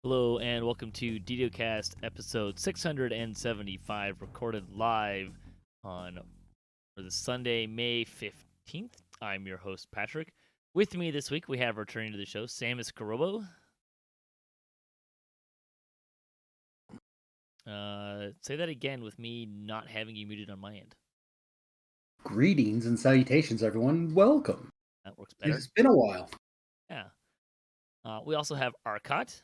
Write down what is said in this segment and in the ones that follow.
Hello and welcome to DDOCast episode 675, recorded live on for the Sunday, May 15th. I'm your host, Patrick. With me this week, we have returning to the show, Samius Arkat. Say that again with me not having you muted on my end. Greetings and salutations, everyone. Welcome. That works better. It's been a while. Yeah. We also have Arkat.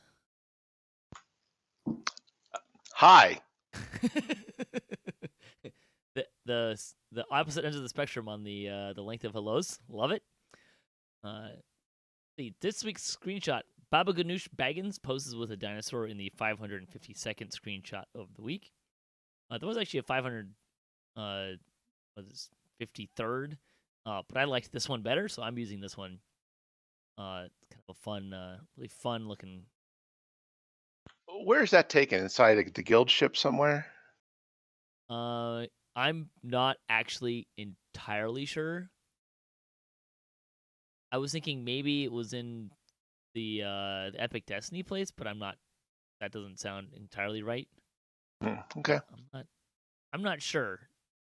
Hi. the opposite ends of the spectrum on the length of hellos. Love it. This week's screenshot: Baba Ganoush Baggins poses with a dinosaur in the 552nd screenshot of the week. There was actually a 53rd, but I liked this one better, so I'm using this one. It's kind of a fun, really fun looking. Where's that taken? Inside the guild ship somewhere? I'm not actually entirely sure. I was thinking maybe it was in the Epic Destiny place, but I'm not. That doesn't sound entirely right. Okay. I'm not sure,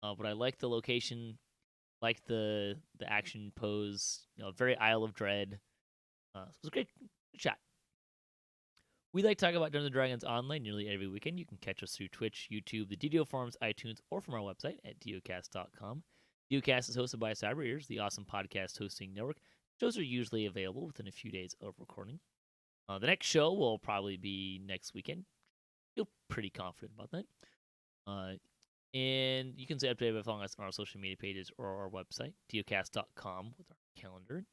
but I like the location, like the action pose. Very Isle of Dread. So it was a good shot. We like to talk about Dungeons & Dragons online nearly every weekend. You can catch us through Twitch, YouTube, the DDO forums, iTunes, or from our website at DDOcast.com. DDOcast is hosted by Cyber Ears, the awesome podcast hosting network. Shows are usually available within a few days of recording. The next show will probably be next weekend. Feel pretty confident about that. And you can stay updated by following us on our social media pages or our website, DDOcast.com, with our calendar.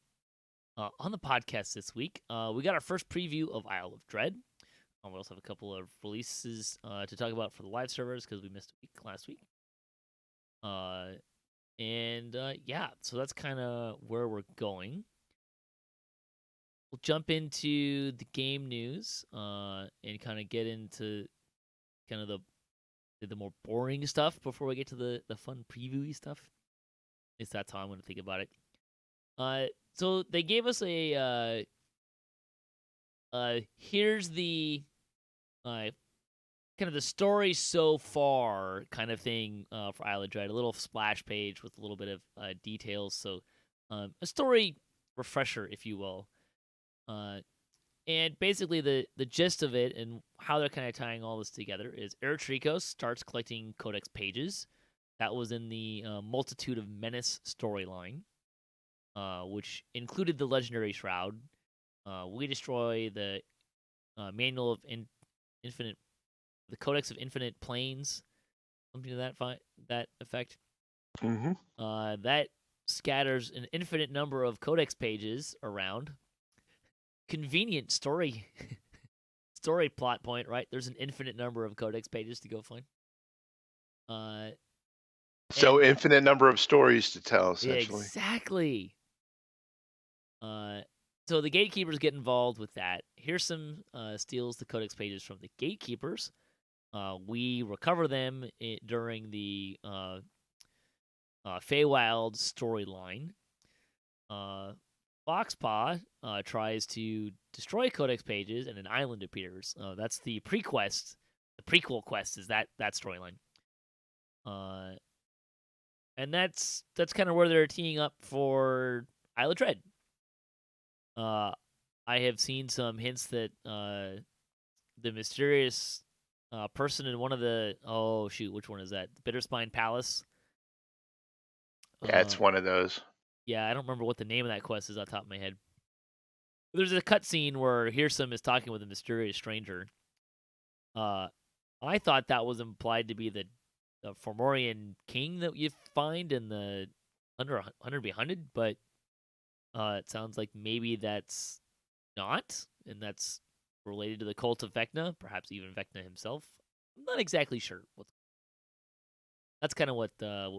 On the podcast this week, we got our first preview of Isle of Dread. We also have a couple of releases to talk about for the live servers because we missed a week last week. Yeah, so that's kind of where we're going. We'll jump into the game news and kind of get into kind of the more boring stuff before we get to the fun previewy stuff. At least that's how I'm going to think about it. So they gave us a here's the kind of the story so far kind of thing for Isle of Dread. A little splash page with a little bit of details. So a story refresher, if you will. And basically the gist of it and how they're kind of tying all this together is Eritrikos starts collecting codex pages. That was in the Multitude of Menace storyline, which included the Legendary Shroud. We destroy the Manual of Infinite, the Codex of Infinite Planes, something to that effect. Mm-hmm. That scatters an infinite number of codex pages around. Convenient story plot point, right? There's an infinite number of codex pages to go find. So infinite number of stories to tell, essentially. Yeah, exactly. So the gatekeepers get involved with that. Here's some steals the codex pages from the gatekeepers. We recover them during the Feywild storyline. Foxpaw tries to destroy codex pages, and an island appears. That's the pre-quest. The prequel quest is that storyline. And that's kind of where they're teeing up for Isle of Dread. I have seen some hints that the mysterious person in one of the which one is that? The Bitterspine Palace. Yeah, it's one of those. Yeah, I don't remember what the name of that quest is off the top of my head. There's a cutscene where Hirsum is talking with a mysterious stranger. I thought that was implied to be the Fomorian king that you find in the 100 be 100, but it sounds like maybe that's not, and that's related to the cult of Vecna, perhaps even Vecna himself. I'm not exactly sure. That's kind of what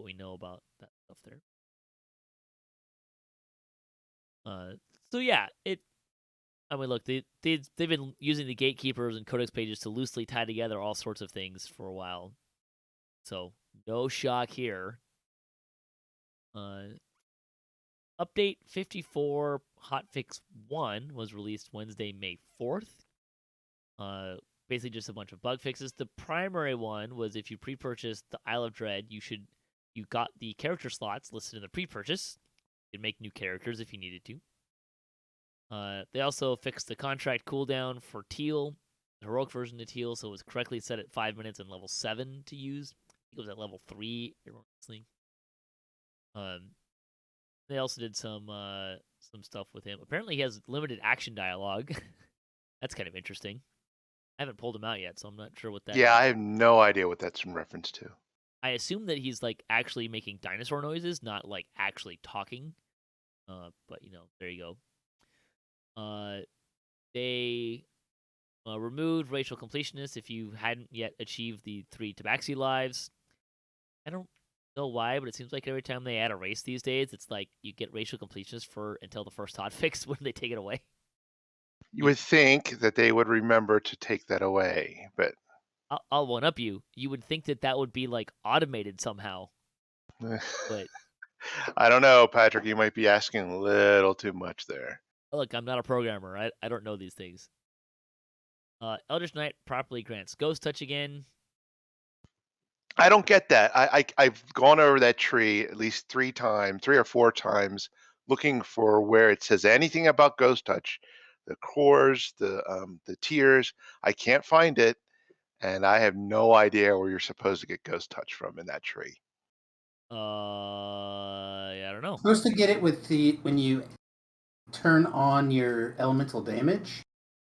we know about that stuff there. So yeah, I mean, look, they've been using the gatekeepers and codex pages to loosely tie together all sorts of things for a while, so no shock here. Update 54 Hotfix 1 was released Wednesday, May 4th. Basically just a bunch of bug fixes. The primary one was if you pre-purchased the Isle of Dread, you got the character slots listed in the pre-purchase. You could make new characters if you needed to. They also fixed the contract cooldown for Teal, the heroic version of Teal, so it was correctly set at 5 minutes and level 7 to use. I think it was at level 3 erroneously. They also did some stuff with him. Apparently, he has limited action dialogue. That's kind of interesting. I haven't pulled him out yet, so I'm not sure what that Yeah, means. I have no idea what that's in reference to. I assume that he's like actually making dinosaur noises, not like actually talking. But there you go. They removed racial completionists if you hadn't yet achieved the 3 Tabaxi lives. I don't know why, but it seems like every time they add a race these days, it's like you get racial completionists for until the first hotfix when they take it away. You would think that they would remember to take that away, but I'll one up you. You would think that would be like automated somehow, but I don't know, Patrick. You might be asking a little too much there. look, I'm not a programmer. I don't know these things. Eldritch Knight properly grants Ghost Touch again. I don't get that. I've gone over that tree at least 3 or 4 times, looking for where it says anything about Ghost Touch, the cores, the tiers. I can't find it, and I have no idea where you're supposed to get Ghost Touch from in that tree. I don't know. You're supposed to get it with when you turn on your elemental damage.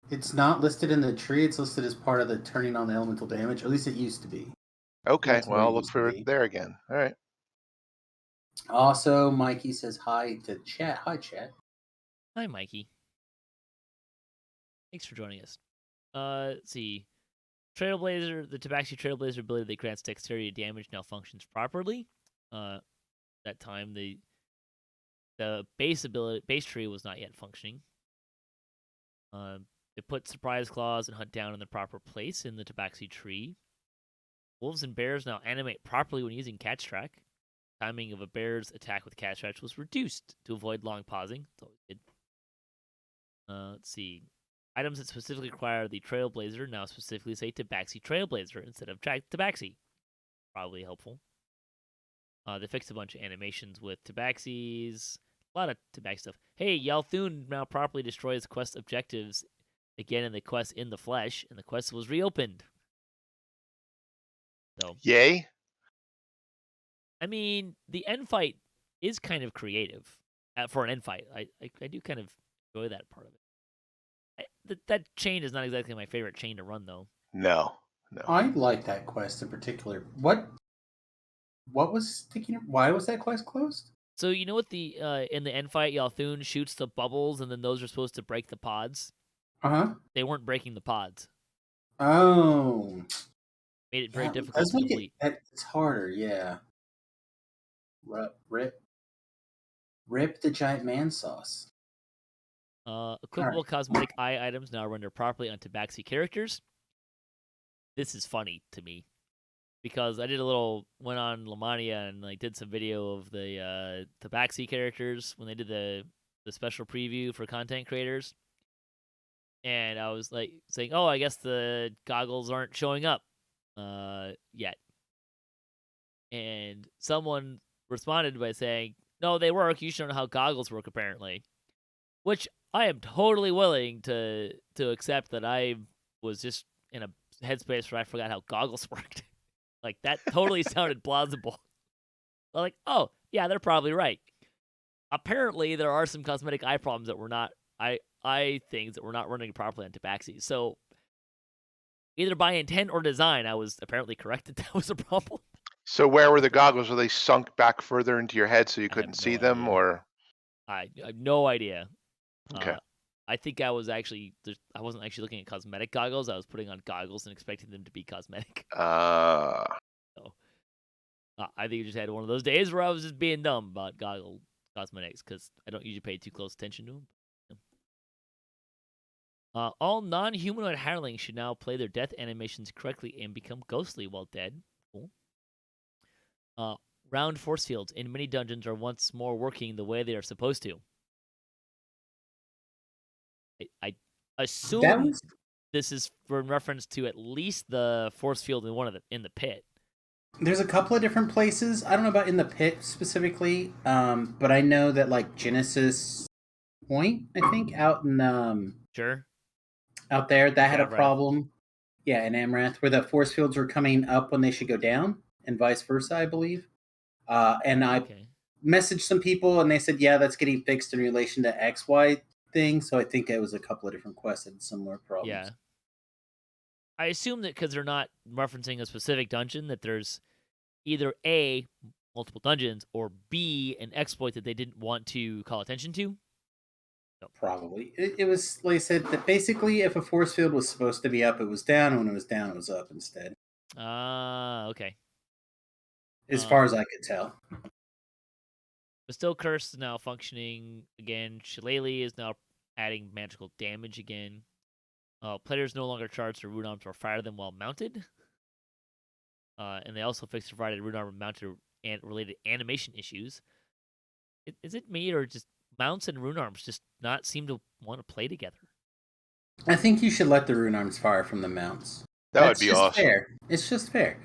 It's not listed in the tree. It's listed as part of the turning on the elemental damage. At least it used to be. Okay, That's the way well, it I'll look used to for be. it there again. All right. Also, Mikey says hi to chat. Hi, chat. Hi, Mikey. Thanks for joining us. Let's see. Trailblazer, the Tabaxi Trailblazer ability that grants dexterity damage now functions properly. That time the base tree was not yet functioning. They put surprise claws and hunt down in the proper place in the Tabaxi tree. Wolves and bears now animate properly when using catch track. Timing of a bear's attack with catch track was reduced to avoid long pausing. That's always good. Let's see. Items that specifically require the Trailblazer now specifically say Tabaxi Trailblazer instead of Tabaxi. Probably helpful. They fixed a bunch of animations with Tabaxis. A lot of Tabaxi stuff. Hey, Yalthun now properly destroys quest objectives again in the quest in the flesh, and the quest was reopened. So, Yay. I mean, the end fight is kind of creative for an end fight. I do kind of enjoy that part of it. That chain is not exactly my favorite chain to run, though. No. I like that quest in particular. What was sticking? Why was that quest closed? So you know what the in the end fight, Yalthun shoots the bubbles, and then those are supposed to break the pods. They weren't breaking the pods. Oh, Made it very yeah, difficult to complete. It's harder, yeah. Rip the giant man sauce. Equipable cosmetic eye items now render properly on Tabaxi characters. This is funny to me because I went on Lamania and like did some video of the Tabaxi characters when they did the special preview for content creators, and I was like saying, "Oh, I guess the goggles aren't showing up yet," and someone responded by saying, "No, they work. You should know how goggles work, apparently," which I am totally willing to accept that I was just in a headspace where I forgot how goggles worked. Like, that totally sounded plausible. Like, oh, yeah, they're probably right. Apparently, there are some cosmetic eye problems that were not eye things that were not running properly on Tabaxi. So, either by intent or design, I was apparently correct that was a problem. So where were the goggles? Were they sunk back further into your head so you couldn't see them, idea. or? I have no idea. Okay. I think I wasn't actually looking at cosmetic goggles. I was putting on goggles and expecting them to be cosmetic. So, I think I just had one of those days where I was just being dumb about goggle cosmetics because I don't usually pay too close attention to them. All non-humanoid hirelings should now play their death animations correctly and become ghostly while dead. Cool. Round force fields in many dungeons are once more working the way they are supposed to. I assume this is in reference to at least the force field in the pit. There's a couple of different places. I don't know about in the pit specifically, but I know that like Genesis Point, I think, out in Sure. out there, that had a Amrath. problem. Yeah, in Amrath, where the force fields were coming up when they should go down, and vice versa, I believe. And I messaged some people, and they said, yeah, that's getting fixed in relation to XY thing. So I think it was a couple of different quests that had similar problems. Yeah. I assume that because they're not referencing a specific dungeon, that there's either A, multiple dungeons, or B, an exploit that they didn't want to call attention to. So. Probably. It was, like I said, that basically if a force field was supposed to be up, it was down. When it was down, it was up instead. Okay. As far as I could tell. But still, Curse is now functioning again. Shillelagh is now adding magical damage again. Players no longer charge their rune arms or fire them while mounted. And they also fixed the provided rune armor mounted and related animation issues. Is it me or just mounts and rune arms just not seem to want to play together? I think you should let the rune arms fire from the mounts. Would be awesome. Fair. It's just fair.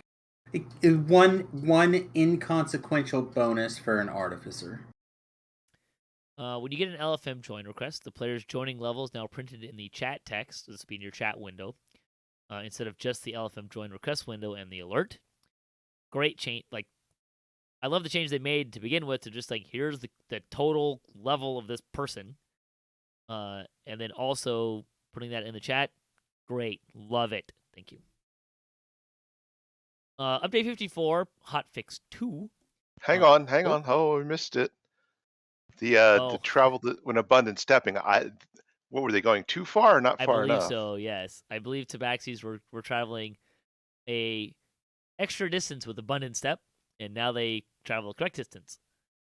One inconsequential bonus for an artificer. When you get an LFM join request, the player's joining level is now printed in the chat text. This will be in your chat window instead of just the LFM join request window and the alert. Great change. Like, I love the change they made to begin with to just like, here's the total level of this person. And then also putting that in the chat. Great. Love it. Thank you. Update 54, hotfix 2. Hang on. Oh, we missed it. The travel when abundant stepping. What were they going too far or not far enough? I believe so. Yes, I believe Tabaxis were traveling a extra distance with abundant step, and now they travel the correct distance.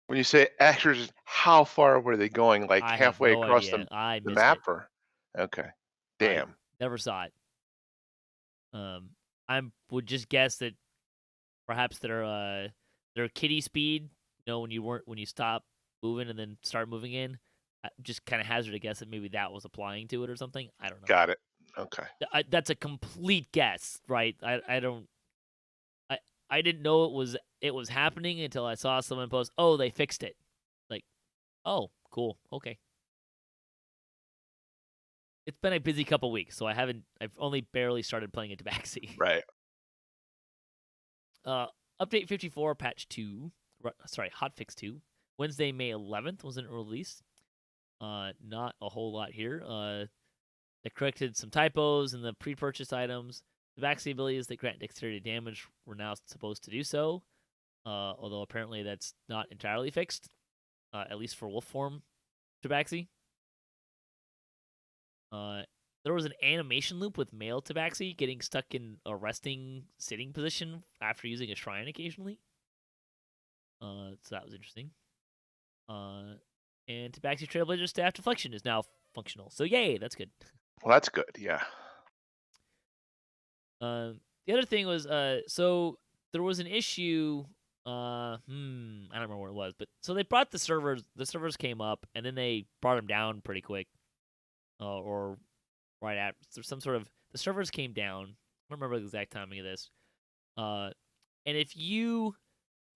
When you say extra, how far were they going? Like I halfway have no across idea. the map, or okay? Damn. I never saw it. I would just guess that perhaps their kitty speed. You know, when you stop moving and then start moving in, just kind of hazard a guess that maybe that was applying to it or something. I don't know. Got it. Okay. That's a complete guess, right? I didn't know it was happening until I saw someone post, "Oh, they fixed it." Like, oh, cool, okay. It's been a busy couple weeks, so I've only barely started playing into Tabaxi. Right. Update 54, patch 2. Sorry, hotfix 2. Wednesday, May 11th was an release. Not a whole lot here. They corrected some typos in the pre-purchase items. The Tabaxi abilities that grant dexterity damage were now supposed to do so, although apparently that's not entirely fixed, at least for wolf form Tabaxi. There was an animation loop with male Tabaxi getting stuck in a resting sitting position after using a shrine occasionally. So that was interesting. And Tabaxi Trailblazer staff deflection is now functional. So yay, that's good. Well, that's good. Yeah. The other thing was, so there was an issue. I don't remember what it was, but so they brought the servers. The servers came up, and then they brought them down pretty quick, or right after some sort of the servers came down. I don't remember the exact timing of this. And if you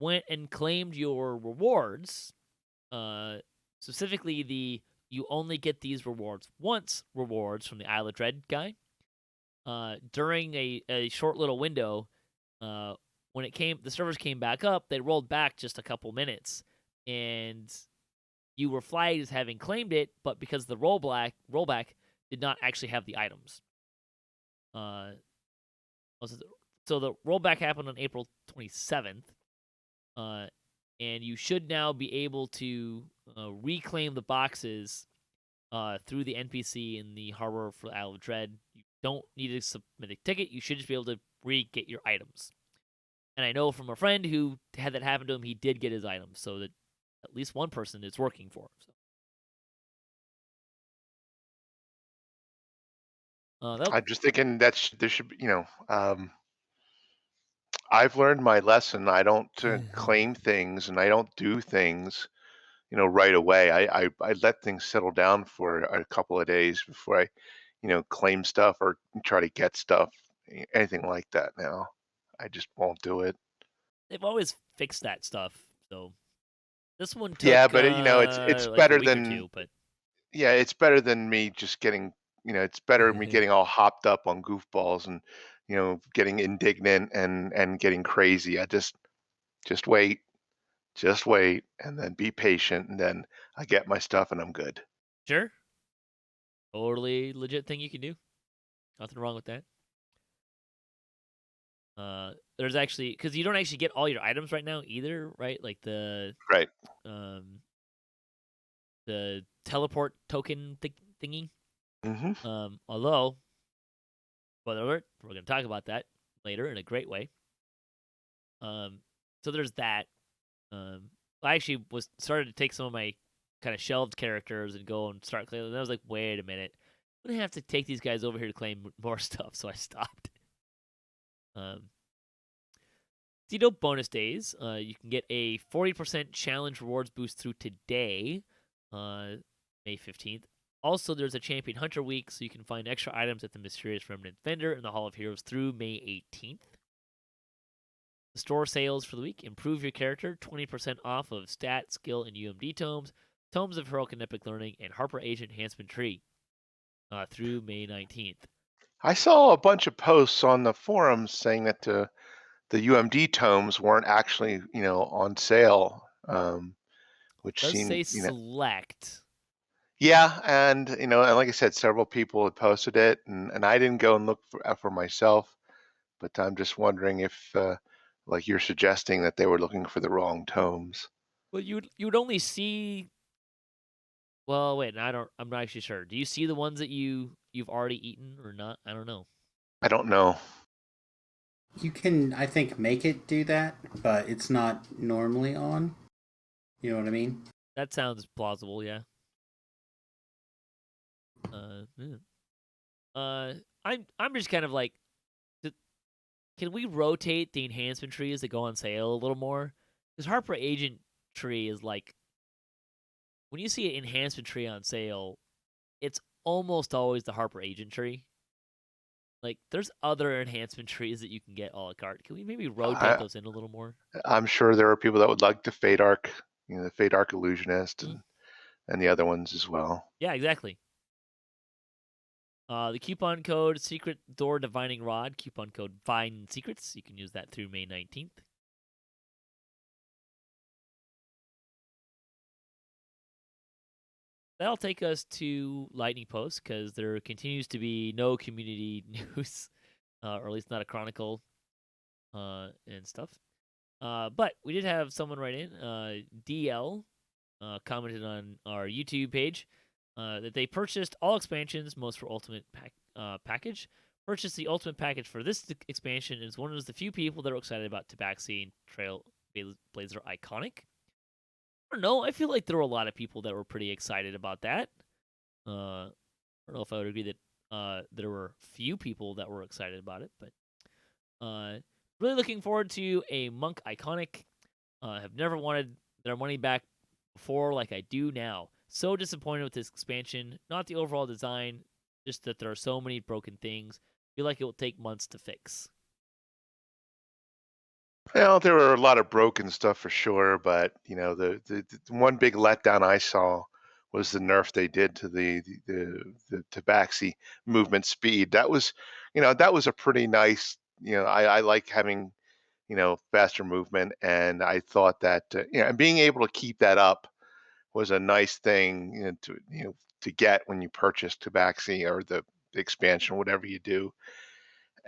went and claimed your rewards, specifically you only get these rewards once rewards from the Isle of Dread guy. During a short little window, when the servers came back up, they rolled back just a couple minutes, and you were flagged as having claimed it, but because the rollback did not actually have the items. So the rollback happened on April 27th, and you should now be able to reclaim the boxes through the NPC in the harbor for Isle of Dread. You don't need to submit a ticket. You should just be able to re-get your items. And I know from a friend who had that happen to him, he did get his items, so that at least one person it's working for. So. I'm just thinking that there should be, I've learned my lesson. I don't claim things and I don't do things, right away. I let things settle down for a couple of days before I, claim stuff or try to get stuff, anything like that now. I just won't do it. They've always fixed that stuff, so this one took Yeah, but it's like a better week or than two, but it's better than me just getting, it's better than me getting all hopped up on goofballs and getting indignant and getting crazy. I just wait, and then be patient, and then I get my stuff and I'm good. sure, totally legit thing you can do. Nothing wrong with that. There's actually, because you don't actually get all your items right now either, right? Like Right. the teleport token thingy. Mm-hmm. Although, spoiler alert, we're gonna talk about that later in a great way. So there's that. I actually started to take some of my kind of shelved characters and go and start claiming. And I was like, wait a minute, I'm gonna have to take these guys over here to claim more stuff, so I stopped. Bonus days. You can get a 40% challenge rewards boost through today, May 15th. Also, there's a Champion Hunter week, so you can find extra items at the Mysterious Remnant Vendor in the Hall of Heroes through May 18th. The store sales for the week: improve your character, 20% off of stat, skill, and UMD tomes, tomes of heroic and epic learning, and Harper Agent enhancement tree through May 19th. I saw a bunch of posts on the forums saying that the UMD tomes weren't actually, on sale, which Does seemed, say select. Yeah, and and like I said, several people had posted it, and I didn't go and look for myself, but I'm just wondering if, like you're suggesting, that they were looking for the wrong tomes. Well, you'd only see. Well, wait, I'm not actually sure. Do you see the ones that you've already eaten or not? I don't know. I don't know. You can, I think, make it do that, but it's not normally on. You know what I mean? That sounds plausible, yeah. I'm just kind of like, can we rotate the enhancement trees that go on sale a little more? Because Harper Agent tree is like, when you see an enhancement tree on sale, it's almost always the Harper Agent tree. Like, there's other enhancement trees that you can get a la carte. Can we maybe rotate those in a little more? I'm sure there are people that would like the Fate Arc, the Fate Arc Illusionist, and the other ones as well. Yeah, exactly. The coupon code Secret Door Divining Rod, coupon code Find Secrets. You can use that through May 19th. That'll take us to Lightning Post because there continues to be no community news, or at least not a chronicle and stuff. But we did have someone write in. DL commented on our YouTube page that they purchased all expansions, most for Ultimate package. Purchased the Ultimate package for this expansion and is one of the few people that are excited about Tabaxi and Trailblazer Iconic. I don't know. I feel like there were a lot of people that were pretty excited about that. I don't know if I would agree that there were few people that were excited about it, but really looking forward to a Monk Iconic. Have never wanted their money back before like I do now. So disappointed with this expansion. Not the overall design, just that there are so many broken things. Feel like it will take months to fix. Well, there were a lot of broken stuff for sure, but the one big letdown I saw was the nerf they did to the Tabaxi movement speed. That was, that was a pretty nice. I like having, faster movement, and I thought that, and being able to keep that up was a nice thing, to get when you purchase Tabaxi or the expansion, whatever you do.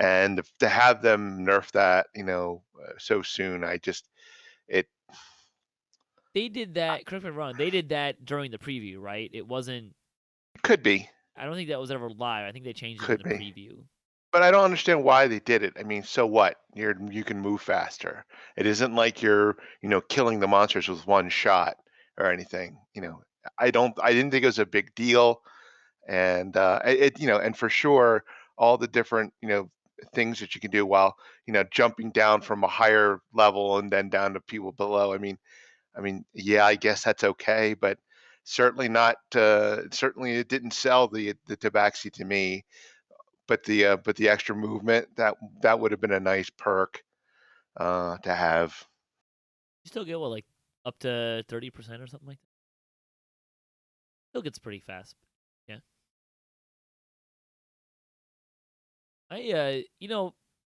And to have them nerf that, so soon, it They did that. Correct me if I'm wrong. They did that during the preview, right? It wasn't. could be, I don't think that was ever live. I think they changed it in could the be, preview. but I don't understand why they did it. I mean, so what? You can move faster. It isn't like you're, killing the monsters with one shot or anything. I didn't think it was a big deal, and and for sure, all the different, things that you can do while, jumping down from a higher level and then down to people below. I mean, yeah, I guess that's okay, but Certainly not. Certainly, it didn't sell the Tabaxi to me. But the extra movement that would have been a nice perk to have. You still get what, like up to 30% or something like that. Still gets pretty fast. Yeah.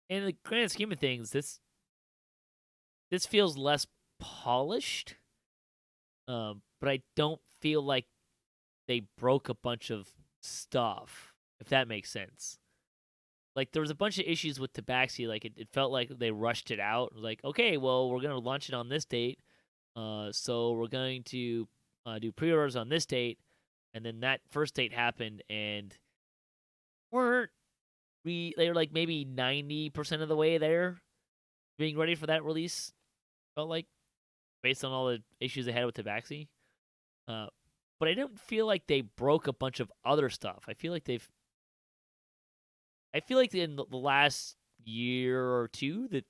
In the grand scheme of things, this feels less polished. But I don't feel like they broke a bunch of stuff, if that makes sense. Like, there was a bunch of issues with Tabaxi. Like, it felt like they rushed it out. Like, okay, well, we're going to launch it on this date. So we're going to do pre-orders on this date. And then that first date happened, and they were like maybe 90% of the way there, being ready for that release, felt like, based on all the issues they had with Tabaxi. But I don't feel like they broke a bunch of other stuff. I feel like in the last year or two that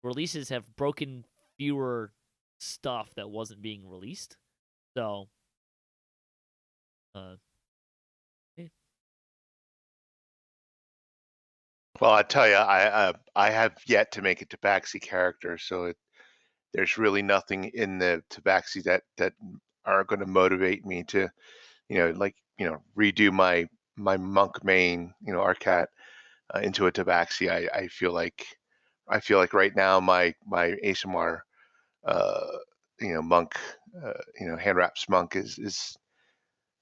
releases have broken fewer stuff that wasn't being released. So, yeah. Well, I tell you, I have yet to make a Tabaxi character, so there's really nothing in the Tabaxi that are going to motivate me to, redo my monk main, Arkat into a Tabaxi. I feel like right now my ASMR monk, hand wraps monk is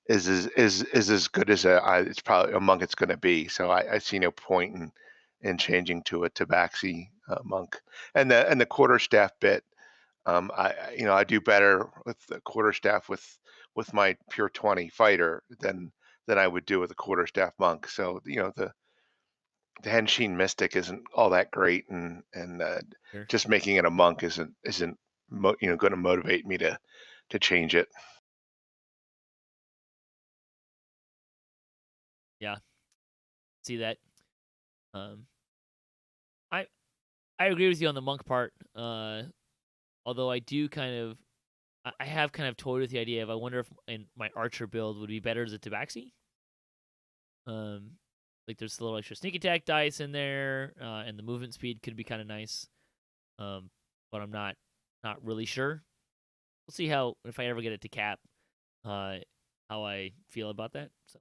as good as it's probably a monk it's going to be. So I see no point in changing to a Tabaxi monk. And the quarterstaff bit, I do better with the quarterstaff with my pure 20 fighter than I would do with a quarterstaff monk. So the Henshin Mystic isn't all that great, and Sure. just making it a monk isn't going to motivate me to change it. Yeah, see that. I agree with you on the monk part. Although I do I have kind of toyed with the idea of, I wonder if in my archer build would be better as a Tabaxi. Like, there's a little extra sneak attack dice in there, and the movement speed could be kind of nice. But I'm not really sure. We'll see if I ever get it to cap, how I feel about that. So,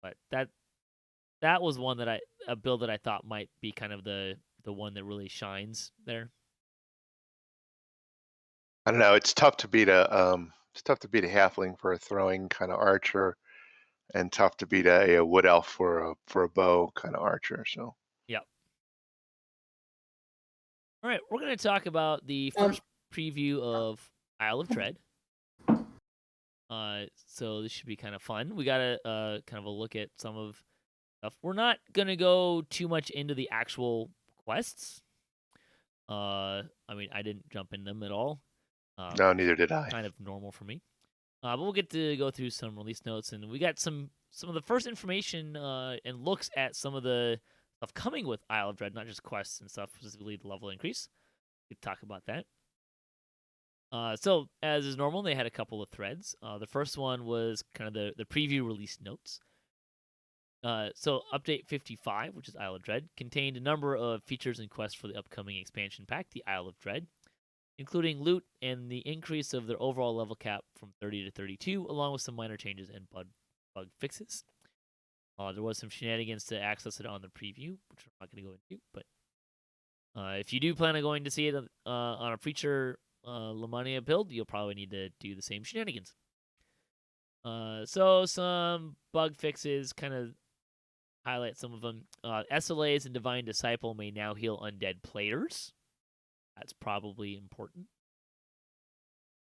but that was one a build that I thought might be kind of the one that really shines there. I don't know. It's tough to beat a halfling for a throwing kind of archer, and tough to beat a wood elf for a bow kind of archer. So Yep. All right, we're going to talk about the first preview of Isle of Dread. So this should be kind of fun. We got a kind of a look at some of stuff. We're not going to go too much into the actual quests. I mean, I didn't jump in them at all. no, neither did I. Kind of normal for me. But we'll get to go through some release notes, and we got some of the first information and looks at some of the stuff coming with Isle of Dread, not just quests and stuff, specifically the level increase. We could talk about that. So, as is normal, they had a couple of threads. The first one was kind of the preview release notes. So, Update 55, which is Isle of Dread, contained a number of features and quests for the upcoming expansion pack, the Isle of Dread, including loot and the increase of their overall level cap from 30 to 32, along with some minor changes and bug fixes. There was some shenanigans to access it on the preview, which I'm not going to go into, but if you do plan on going to see it on a feature Lamania build, you'll probably need to do the same shenanigans. So some bug fixes, kind of highlight some of them. SLAs and Divine Disciple may now heal undead players. That's probably important.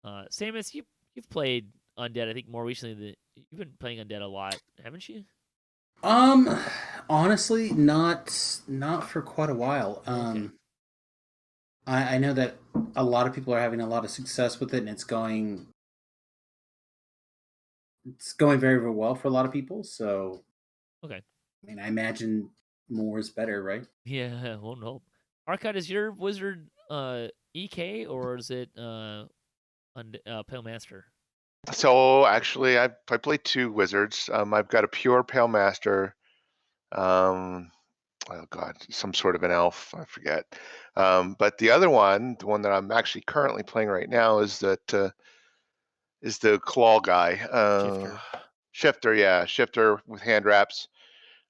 Samius, you've played undead, I think, more recently. You've been playing undead a lot, haven't you? Honestly, not for quite a while. Okay. I know that a lot of people are having a lot of success with it, and it's going very, very well for a lot of people. So, okay. I mean, I imagine more is better, right? Yeah, won't hope. Arkat, is your wizard EK, or is it Pale Master? So actually, I played 2 wizards. I've got a pure pale master. Um, oh God, some sort of an elf. I forget. But the other one, the one that I'm actually currently playing right now, is the claw guy. Shifter. Shifter, yeah, shifter with hand wraps.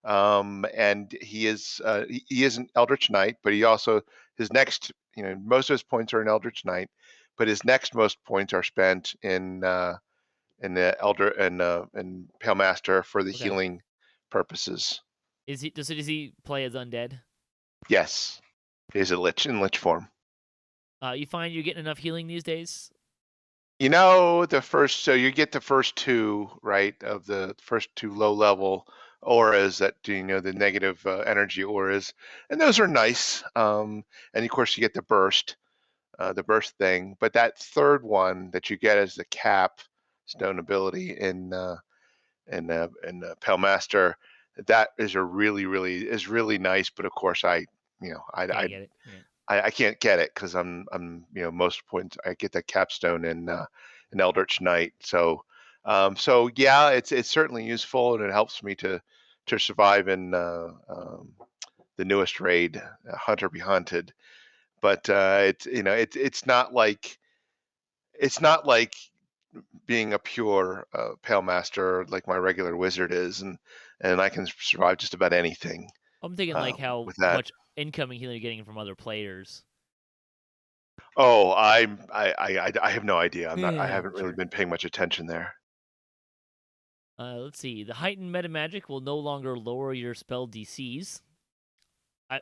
And he is an Eldritch Knight, but he also his next, most of his points are in Eldritch Knight, but his next most points are spent in the Elder and Pale Master for the Okay. healing purposes. Does he play as undead? Yes, he's a lich in lich form. You find you're getting enough healing these days? So you get the first 2, right, of the first 2 low level auras that do, the negative energy auras, and those are nice. And of course you get the burst thing, but that third one that you get as the cap stone ability in Pale Master, that is really nice. But of course I, you know, Can't get it. Yeah. I can't get it because I'm most points I get that capstone in Eldritch Knight. So yeah, it's certainly useful, and it helps me to survive in the newest raid, Hunter Be Hunted. But it's not like being a pure Pale Master like my regular wizard is, and I can survive just about anything I'm thinking like how with that. much incoming healing you're getting from other players. Oh, I have no idea. I Yeah, haven't really sure. been paying much attention there. Let's see. The heightened meta magic will no longer lower your spell DCs.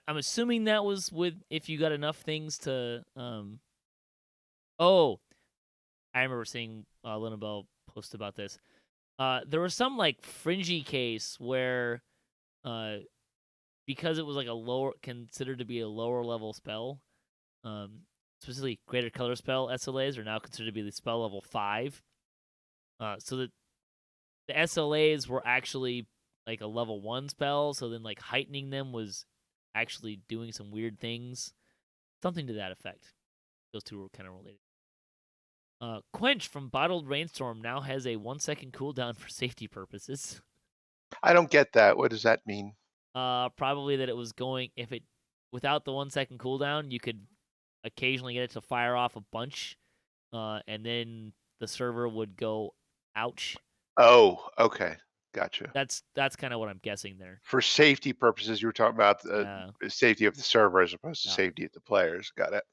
I'm assuming that was with if you got enough things to. Oh, I remember seeing Linabelle post about this. There was some like fringy case where, uh, because it was like a lower considered to be a lower level spell, um, specifically greater color spell SLAs are now considered to be the spell level 5. So that the SLAs were actually like a level 1 spell, so then like heightening them was actually doing some weird things. Something to that effect. Those two were kind of related. Quench from Bottled Rainstorm now has a 1-second cooldown for safety purposes. I don't get that. What does that mean? Probably that it was going if it without the 1-second cooldown, you could occasionally get it to fire off a bunch, and then the server would go, "Ouch." Oh, okay, gotcha. That's kind of what I'm guessing there. For safety purposes, you were talking about the Yeah. safety of the server as opposed to Yeah. safety of the players. Got it.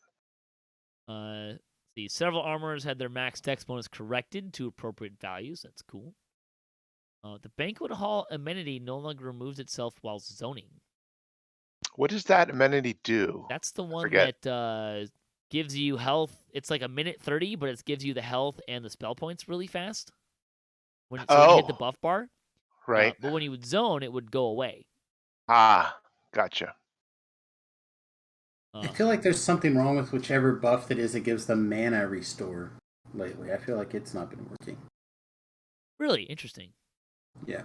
See, several armors had their max dex bonus corrected to appropriate values. That's cool. The banquet hall amenity no longer removes itself while zoning. What does that amenity do? That's the I one forget. that gives you health. It's like a minute 30, but it gives you the health and the spell points really fast. When you hit the Oh, buff bar, right. but when you would zone, it would go away. Ah, gotcha. I feel like there's something wrong with whichever buff that is that gives the mana restore lately. I feel like it's not been working. Really interesting. Yeah.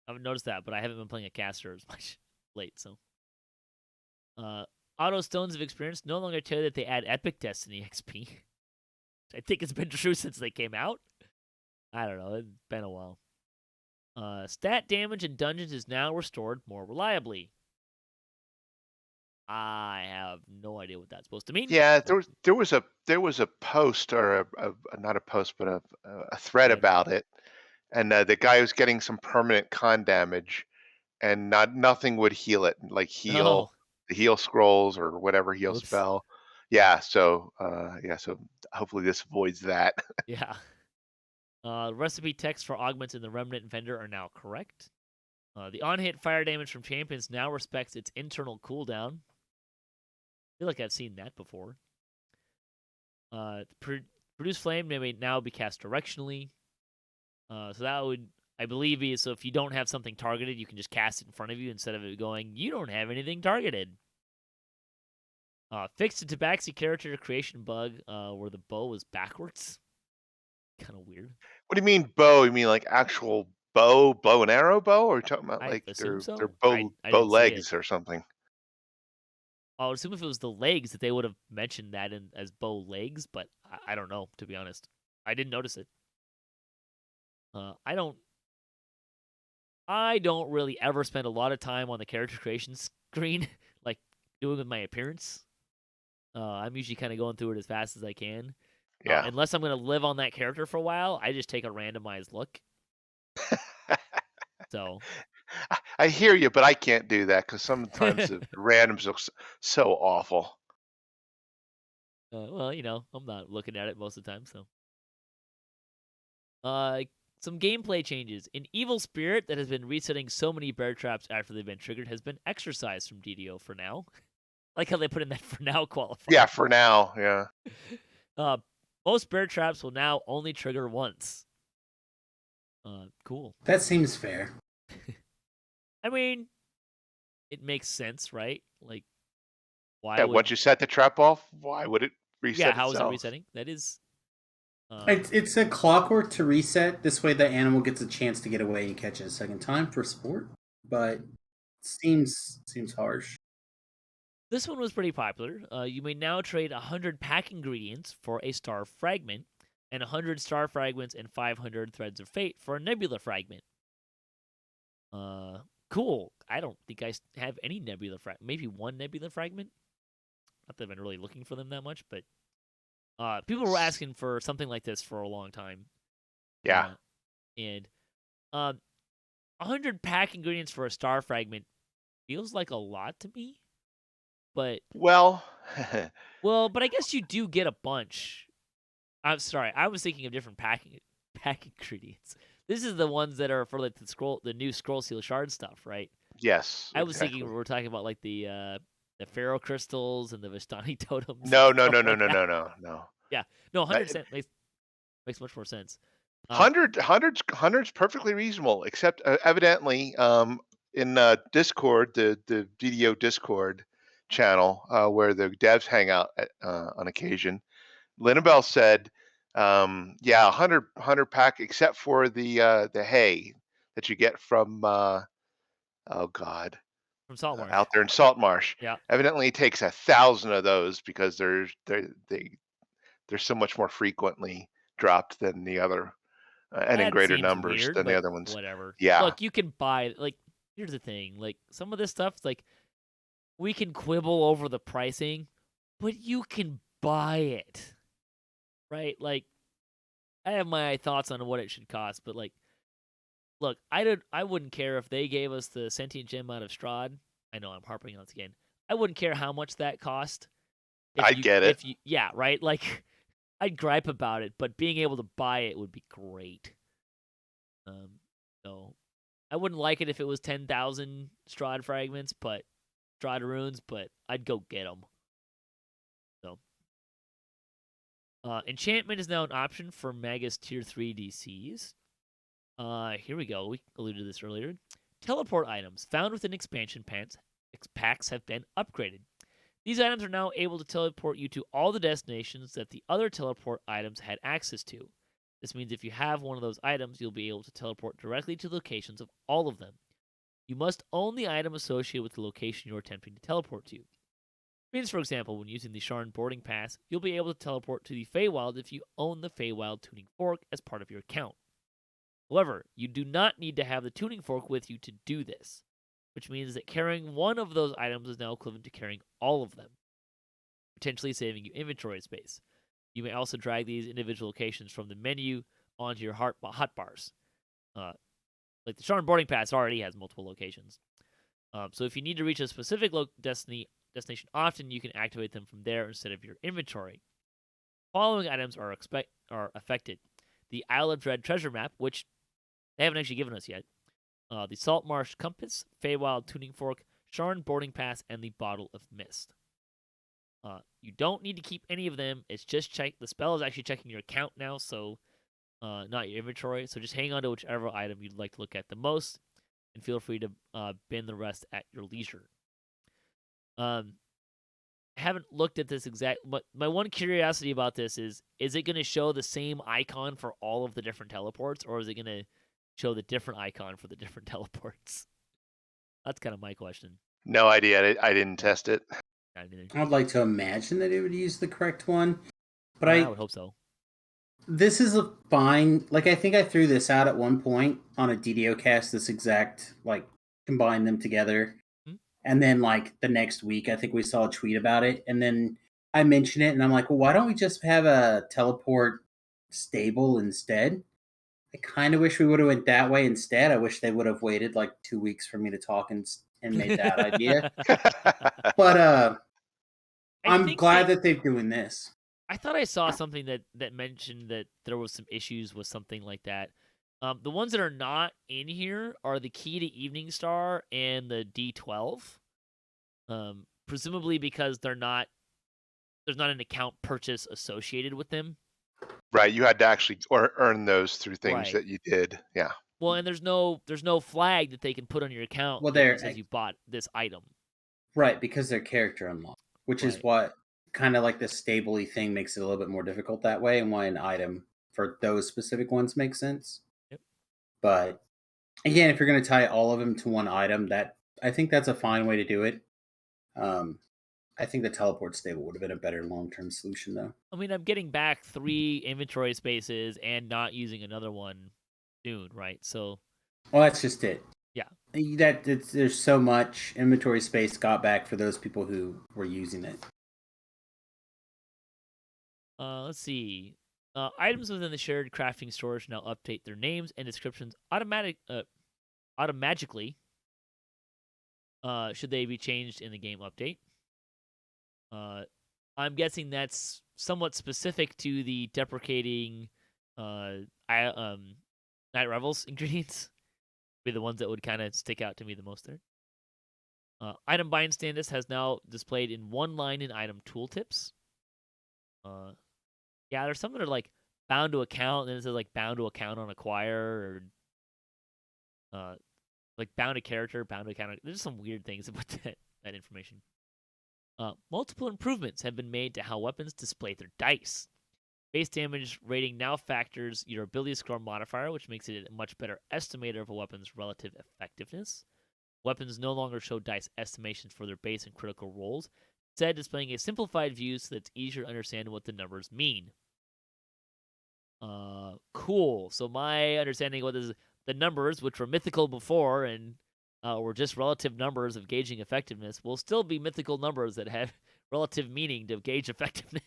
I haven't noticed that, but I haven't been playing a caster as much late, so. Auto Stones of Experience no longer tell you that they add Epic Destiny XP. I think it's been true since they came out. I don't know. It's been a while. Stat damage in dungeons is now restored more reliably. I have no idea what that's supposed to mean. Yeah, there was a post or not a post but a thread Thread. about it, and the guy was getting some permanent con damage, and nothing would heal it, like Oh, the heal scrolls or whatever heal whoops. spell. Yeah, so so hopefully this avoids that. Yeah. Recipe text for augments in the Remnant Vendor are now correct. The on-hit fire damage from champions now respects its internal cooldown. I feel like I've seen that before. Produce flame may now be cast directionally. So that would, I believe, be so if you don't have something targeted, you can just cast it in front of you instead of it going, you don't have anything targeted. Fixed a Tabaxi character creation bug where the bow was backwards. Kind of weird. What do you mean bow? You mean like actual bow and arrow bow, or are you talking about I like assume their so. I bow didn't see it. legs or something? I would assume if it was the legs that they would have mentioned that as bow legs, but I don't know, to be honest. I didn't notice it. I don't really ever spend a lot of time on the character creation screen, like doing with my appearance. I'm usually kind of going through it as fast as I can. Yeah. Unless I'm going to live on that character for a while, I just take a randomized look. So I hear you, but I can't do that because sometimes the randoms look so awful. well, I'm not looking at it most of the time, so. Some gameplay changes. An evil spirit that has been resetting so many bear traps after they've been triggered has been exorcised from DDO for now. Like how they put in that for now qualifier. Yeah, for now, yeah. Most bear traps will now only trigger once. Cool. That seems fair. I mean, it makes sense, right? Like, why Yeah, would... once you set the trap off, why would it reset how is it itself? resetting? That is... It's a clockwork to reset. This way the animal gets a chance to get away and catch it a second time for sport. But seems harsh. This one was pretty popular. You may now trade 100 pack ingredients for a star fragment, and 100 star fragments and 500 threads of fate for a nebula fragment. Cool. I don't think I have any nebula fragment. Maybe one nebula fragment. Not that I've been really looking for them that much, but people were asking for something like this for a long time. Yeah. And 100 pack ingredients for a star fragment feels like a lot to me. But well, but I guess you do get a bunch. I'm sorry, I was thinking of different pack ingredients. This is the ones that are for like the new scroll seal shard stuff, right? Yes. I was thinking we're talking about like the Pharaoh crystals and the Vistani totems. No. Yeah, no, 100% makes much more sense. 100's perfectly reasonable, except evidently in Discord, the DDO Discord channel where the devs hang out on occasion, Linabel said, yeah, 100 pack, except for the hay that you get from from Salt Marsh. Out there in Salt Marsh. Yeah, evidently it takes 1,000 of those because they're so much more frequently dropped than the other and in that greater seems numbers weird, than the but other ones. whatever. Yeah. Look, you can buy here's the thing, like some of this stuff, like we can quibble over the pricing, but you can buy it, right? Like I have my thoughts on what it should cost, but like, look, I wouldn't care if they gave us the sentient gem out of Strahd. I know I'm harping on this again. I wouldn't care how much that cost. I'd get it. Yeah, right. Like, I'd gripe about it, but being able to buy it would be great. So I wouldn't like it if it was 10,000 Strahd fragments, but Strahd runes, but I'd go get them. So, enchantment is now an option for Magus Tier 3 DCs. Here we go. We alluded to this earlier. Teleport items found within expansion packs have been upgraded. These items are now able to teleport you to all the destinations that the other teleport items had access to. This means if you have one of those items, you'll be able to teleport directly to the locations of all of them. You must own the item associated with the location you're attempting to teleport to. It means, for example, when using the Sharn boarding pass, you'll be able to teleport to the Feywild if you own the Feywild tuning fork as part of your account. However, you do not need to have the tuning fork with you to do this, which means that carrying one of those items is now equivalent to carrying all of them, potentially saving you inventory space. You may also drag these individual locations from the menu onto your hotbars. Like the Sharn boarding pass already has multiple locations. So if you need to reach a specific destination often, you can activate them from there instead of your inventory. Following items are affected. The Isle of Dread treasure map, which they haven't actually given us yet. The Salt Marsh Compass, Feywild Tuning Fork, Sharn Boarding Pass, and the Bottle of Mist. You don't need to keep any of them. It's just the spell is actually checking your account now, so not your inventory. So just hang on to whichever item you'd like to look at the most, and feel free to bin the rest at your leisure. I haven't looked at this exact, but my one curiosity about this is it going to show the same icon for all of the different teleports, or is it going to show the different icon for the different teleports? That's kind of my question. No idea. I didn't test it. I'd like to imagine that it would use the correct one, but I would hope so. This is a fine. Like, I think I threw this out at one point on a DDOcast. This exact combine them together, and then the next week, I think we saw a tweet about it, and then I mentioned it, and I'm like, well, why don't we just have a teleport stable instead? I kind of wish we would have went that way instead. I wish they would have waited 2 weeks for me to talk and made that idea. But I'm glad that they're doing this. I thought I saw something that mentioned that there was some issues with something like that. The ones that are not in here are the Key to Evening Star and the D12. Presumably because there's not an account purchase associated with them. Right, you had to actually earn those through things that you did. Yeah. Well, and there's no flag that they can put on your account that says you bought this item. Right, because they're character unlocked, which is what kind of like the stable-y thing makes it a little bit more difficult that way, and why an item for those specific ones makes sense. Yep. But again, if you're going to tie all of them to one item, I think that's a fine way to do it. I think the teleport stable would have been a better long-term solution, though. I mean, I'm getting back 3 inventory spaces and not using another one soon, right? So, well, that's just it. Yeah, there's so much inventory space got back for those people who were using it. Let's see. Items within the shared crafting storage now update their names and descriptions automatically. Should they be changed in the game update? I'm guessing that's somewhat specific to the deprecating Night Revels ingredients. Be the ones that would kind of stick out to me the most there. Item bind status has now displayed in one line in item tooltips. Yeah, there's some that are bound to account, and then it says bound to account on acquire, or bound to character, bound to account. There's some weird things about that information. Multiple improvements have been made to how weapons display their dice. Base damage rating now factors your ability score modifier, which makes it a much better estimator of a weapon's relative effectiveness. Weapons no longer show dice estimations for their base and critical rolls, instead displaying a simplified view so that it's easier to understand what the numbers mean. Cool. So my understanding of what is the numbers, which were mythical before and were just relative numbers of gauging effectiveness, will still be mythical numbers that have relative meaning to gauge effectiveness.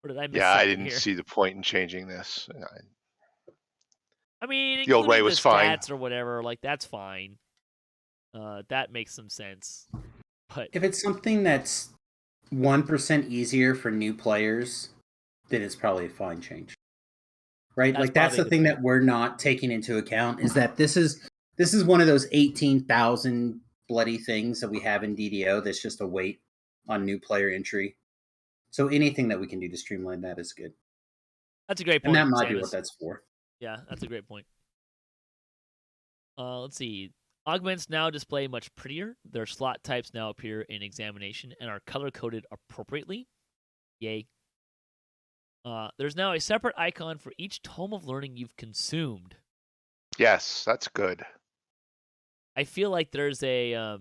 Or did I miss I didn't here? see the point in changing this. I mean, the old way was fine. Stats or whatever, that's fine. That makes some sense. But if it's something that's 1% easier for new players, then it's probably a fine change. Right? That's the thing that we're not taking into account, is that this is one of those 18,000 bloody things that we have in DDO that's just a weight on new player entry. So anything that we can do to streamline that is good. That's a great point. And that might be what that's for. Yeah, that's a great point. Let's see. Augments now display much prettier. Their slot types now appear in examination and are color-coded appropriately. Yay. There's now a separate icon for each tome of learning you've consumed. Yes, that's good. I feel like there's there's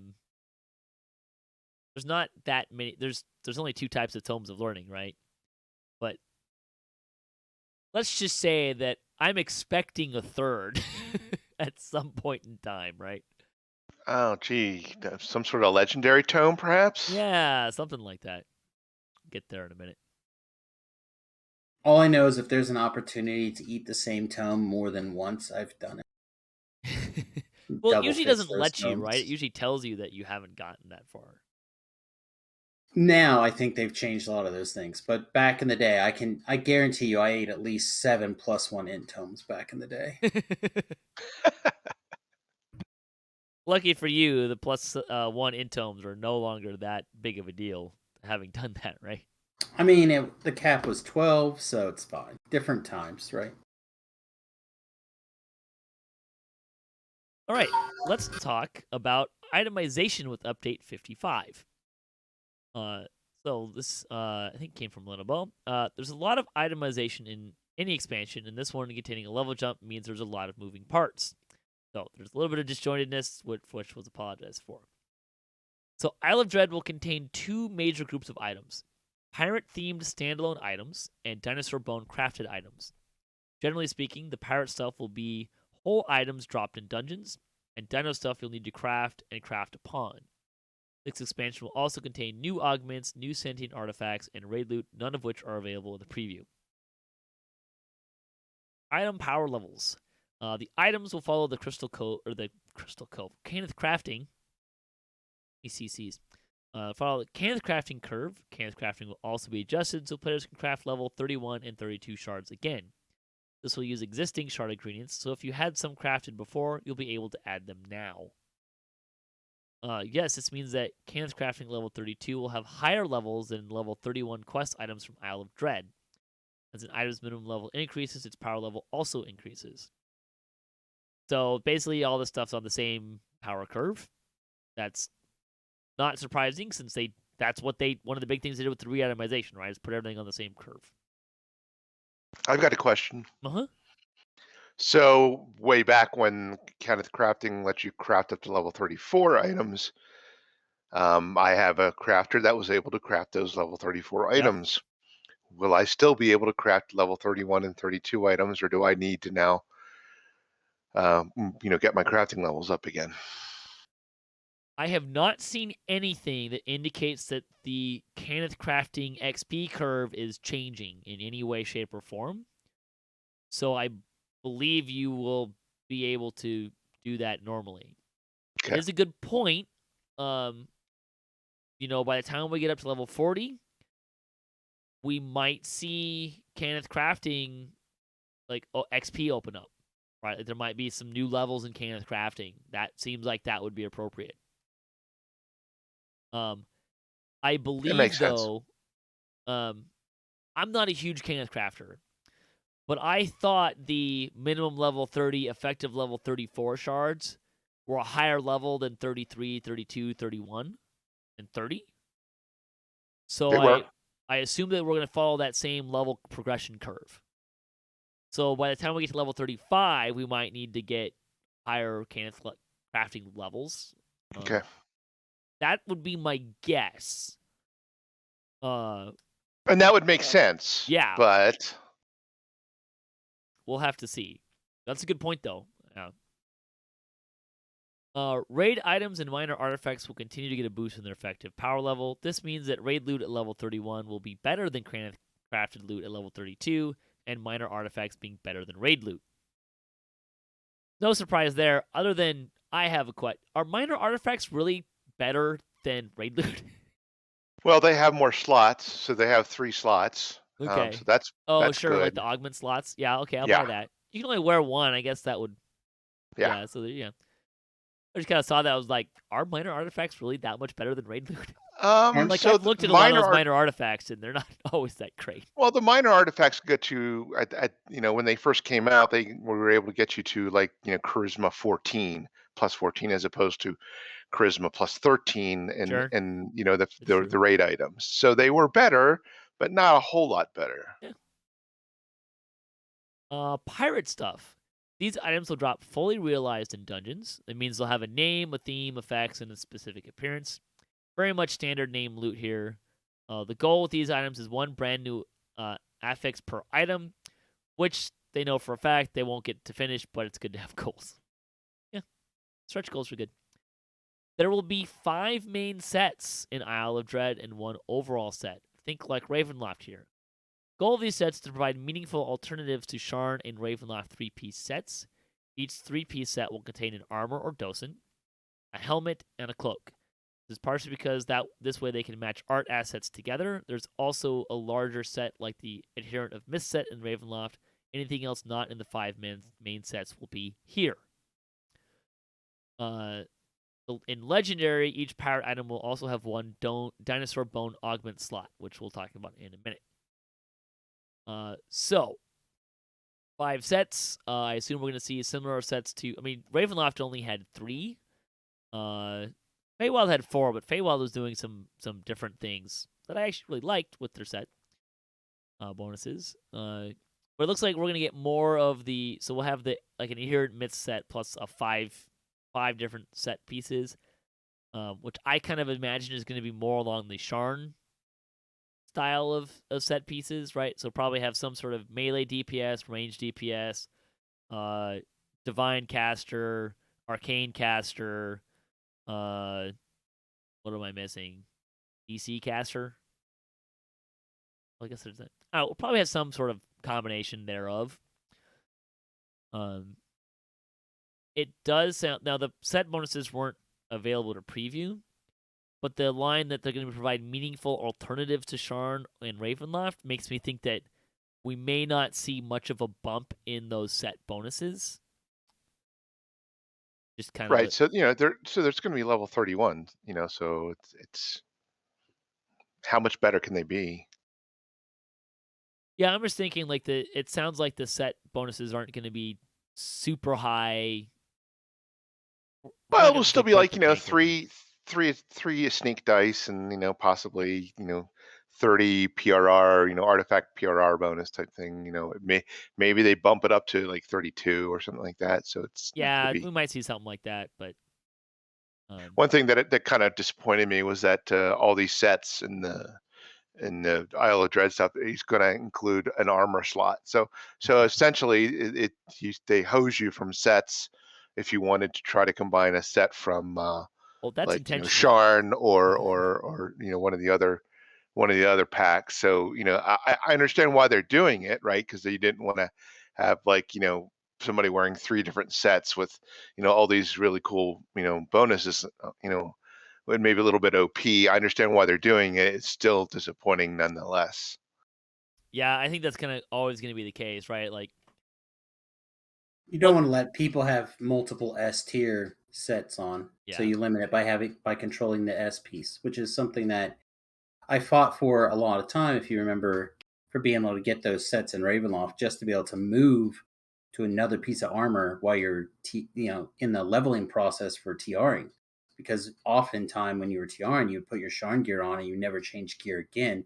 not that many. There's only 2 types of tomes of learning, right? But let's just say that I'm expecting a third at some point in time, right? Oh, gee, some sort of legendary tome, perhaps? Yeah, something like that. Get there in a minute. All I know is if there's an opportunity to eat the same tome more than once, I've done it. Well, it usually doesn't let you, right? It usually tells you that you haven't gotten that far. Now I think they've changed a lot of those things, but back in the day, I guarantee you, I ate at least 7 +1 int tomes back in the day. Lucky for you, the +1 int tomes are no longer that big of a deal, having done that, right? I mean, the cap was 12, so it's fine. Different times, right? All right, let's talk about itemization with update 55. So this, I think, came from Lenovo. There's a lot of itemization in any expansion, and this one containing a level jump means there's a lot of moving parts. So there's a little bit of disjointedness, which was apologized for. So Isle of Dread will contain 2 major groups of items. pirate-themed standalone items, and dinosaur bone crafted items. Generally speaking, the pirate stuff will be whole items dropped in dungeons, and dino stuff you'll need to craft and craft upon. This expansion will also contain new augments, new sentient artifacts, and raid loot, none of which are available in the preview. Item power levels. The items will follow the Crystal Cove, Cannith Crafting, ECCs. Follow the Cannith Crafting curve. Cannith Crafting will also be adjusted so players can craft level 31 and 32 shards again. This will use existing shard ingredients, so if you had some crafted before, you'll be able to add them now. Yes, this means that Cannith Crafting level 32 will have higher levels than level 31 quest items from Isle of Dread. As an item's minimum level increases, its power level also increases. So basically, all this stuff's on the same power curve. That's not surprising, since one of the big things they did with the re-itemization, right, is put everything on the same curve. I've got a question. Uh-huh. So way back when Kenneth Crafting lets you craft up to level 34 items, I have a crafter that was able to craft those level 34 items. Will I still be able to craft level 31 and 32 items, or do I need to now, get my crafting levels up again? I have not seen anything that indicates that the Cannith Crafting XP curve is changing in any way, shape, or form. So I believe you will be able to do that normally. Okay. It is a good point. By the time we get up to level 40, we might see Cannith Crafting, XP open up, right? Like there might be some new levels in Cannith Crafting. That seems like that would be appropriate. I believe, though, I'm not a huge Cannith Crafter, but I thought the minimum level 30, effective level 34 shards were a higher level than 33, 32, 31, and 30. So I assume that we're going to follow that same level progression curve. So by the time we get to level 35, we might need to get higher Cannith crafting levels. Okay. That would be my guess. And that would make sense. Yeah. But we'll have to see. That's a good point, though. Yeah. Raid items and minor artifacts will continue to get a boost in their effective power level. This means that raid loot at level 31 will be better than crafted loot at level 32, and minor artifacts being better than raid loot. No surprise there, other than I have a question. Are minor artifacts really better than raid loot? Well, they have more slots, so they have 3 slots. Okay. So that's sure, good. like the augment slots. Yeah, okay, I'll buy that. You can only wear one. I guess that would. Yeah. So yeah. I just kind of saw that. I was like, are minor artifacts really that much better than raid loot? I've looked at a lot of those minor artifacts, and they're not always that great. Well, the minor artifacts get you, when they first came out, we were able to get you to charisma 14 plus 14 as opposed to charisma plus 13 and the raid items. So they were better, but not a whole lot better. Yeah. Pirate stuff. These items will drop fully realized in dungeons. That means they'll have a name, a theme, effects, and a specific appearance. Very much standard name loot here. The goal with these items is 1 brand new affix per item, which they know for a fact they won't get to finish, but it's good to have goals. Yeah, stretch goals are good. There will be 5 main sets in Isle of Dread and 1 overall set. Think like Ravenloft here. Goal of these sets is to provide meaningful alternatives to Sharn and Ravenloft 3-piece sets. Each 3-piece set will contain an armor or docent, a helmet, and a cloak. This is partially because this way they can match art assets together. There's also a larger set like the Adherent of Mist set in Ravenloft. Anything else not in the 5 main sets will be here. In Legendary, each pirate item will also have 1 dinosaur bone augment slot, which we'll talk about in a minute. So 5 sets. I assume we're going to see similar sets to. Ravenloft only had 3. Feywild had 4, but Feywild was doing some different things that I actually really liked with their set bonuses. But it looks like we're going to get more of the. So we'll have an Adherent Myth set plus a 5 different set pieces, which I kind of imagine is going to be more along the Sharn style of set pieces, right? So probably have some sort of melee DPS, range DPS, divine caster, arcane caster, what am I missing? DC caster. Well, I guess there's that. Oh, we'll probably have some sort of combination thereof. It does sound now the set bonuses weren't available to preview, but the line that they're going to provide meaningful alternatives to Sharn and Ravenloft makes me think that we may not see much of a bump in those set bonuses. Just kind right. of So there's going to be level 31. So it's how much better can they be? Yeah, I'm just thinking like it sounds like the set bonuses aren't going to be super high. Well, it'll still be like three sneak dice and possibly 30 PRR artifact PRR bonus type thing. Maybe they bump it up to like 32 or something like that. So it's we might see something like that. But one thing that kind of disappointed me was that all these sets in the Isle of Dread stuff, he's going to include an armor slot. So essentially, they hose you from sets if you wanted to try to combine a set from that's like intentional. Sharn or one of the other packs. So I understand why they're doing it, right? Because they didn't want to have like somebody wearing 3 different sets with all these really cool bonuses. Maybe a little bit OP. I understand why they're doing it. It's still disappointing nonetheless. Yeah, I think that's always gonna be the case, right? Like, you don't want to let people have multiple S tier sets on, so you limit it by controlling the S piece, which is something that I fought for a lot of time. If you remember, for being able to get those sets in Ravenloft, just to be able to move to another piece of armor while you're in the leveling process for TRing. Because oftentimes when you were TRing, you would put your Sharn gear on and you never change gear again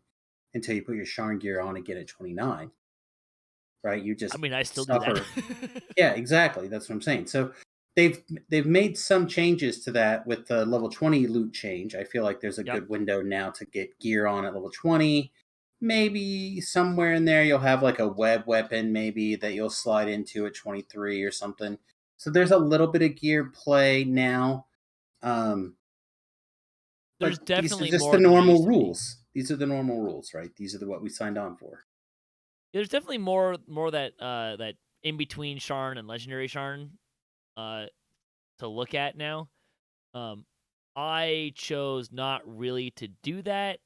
until you put your Sharn gear on again at 29. Right? You just I still suffer. Do that. Yeah, exactly. That's what I'm saying. So they've made some changes to that with the level 20 loot change. I feel like there's a good window now to get gear on at level 20. Maybe somewhere in there you'll have like a web weapon maybe that you'll slide into at 23 or something. So there's a little bit of gear play now. There's definitely just more the normal rules. These are the normal rules, right? These are what we signed on for. There's definitely more that in between Sharn and Legendary Sharn to look at now. I chose not really to do that,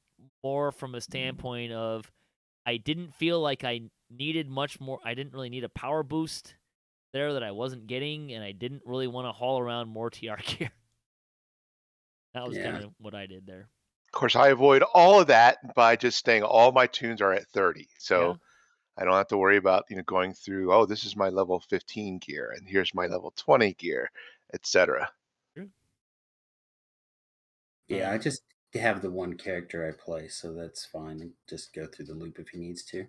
more from a standpoint of I didn't feel like I needed much more. I didn't really need a power boost there that I wasn't getting, and I didn't really want to haul around more TR gear. That was kind of what I did there. Of course, I avoid all of that by just saying all my tunes are at 30. So I don't have to worry about going through, oh, this is my level 15 gear and here's my level 20 gear, etc. Yeah, I just have the one character I play, so that's fine. And just go through the loop if he needs to.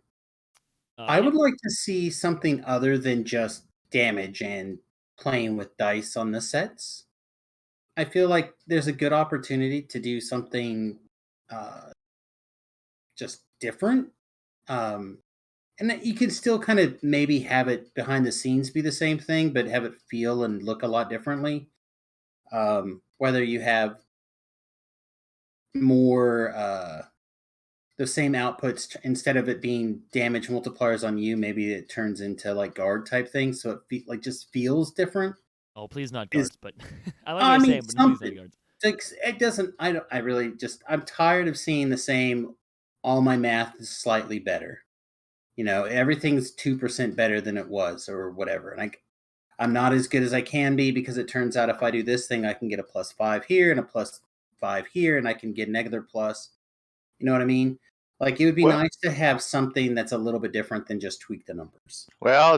I would like to see something other than just damage and playing with dice on the sets. I feel like there's a good opportunity to do something just different. And that you can still kind of maybe have it behind the scenes be the same thing, but have it feel and look a lot differently. Whether you have more the same outputs, instead of it being damage multipliers on you, maybe it turns into like guard type things, so it just feels different. Oh, please not guards, but I like what you're saying, but please not guards. It doesn't. I really just. I'm tired of seeing the same. All my math is slightly better. Everything's 2% better than it was, or whatever, and I'm not as good as I can be because it turns out if I do this thing, I can get a +5 here and a +5 here, and I can get another plus. You know what I mean? Like, it would be nice to have something that's a little bit different than just tweak the numbers. Well,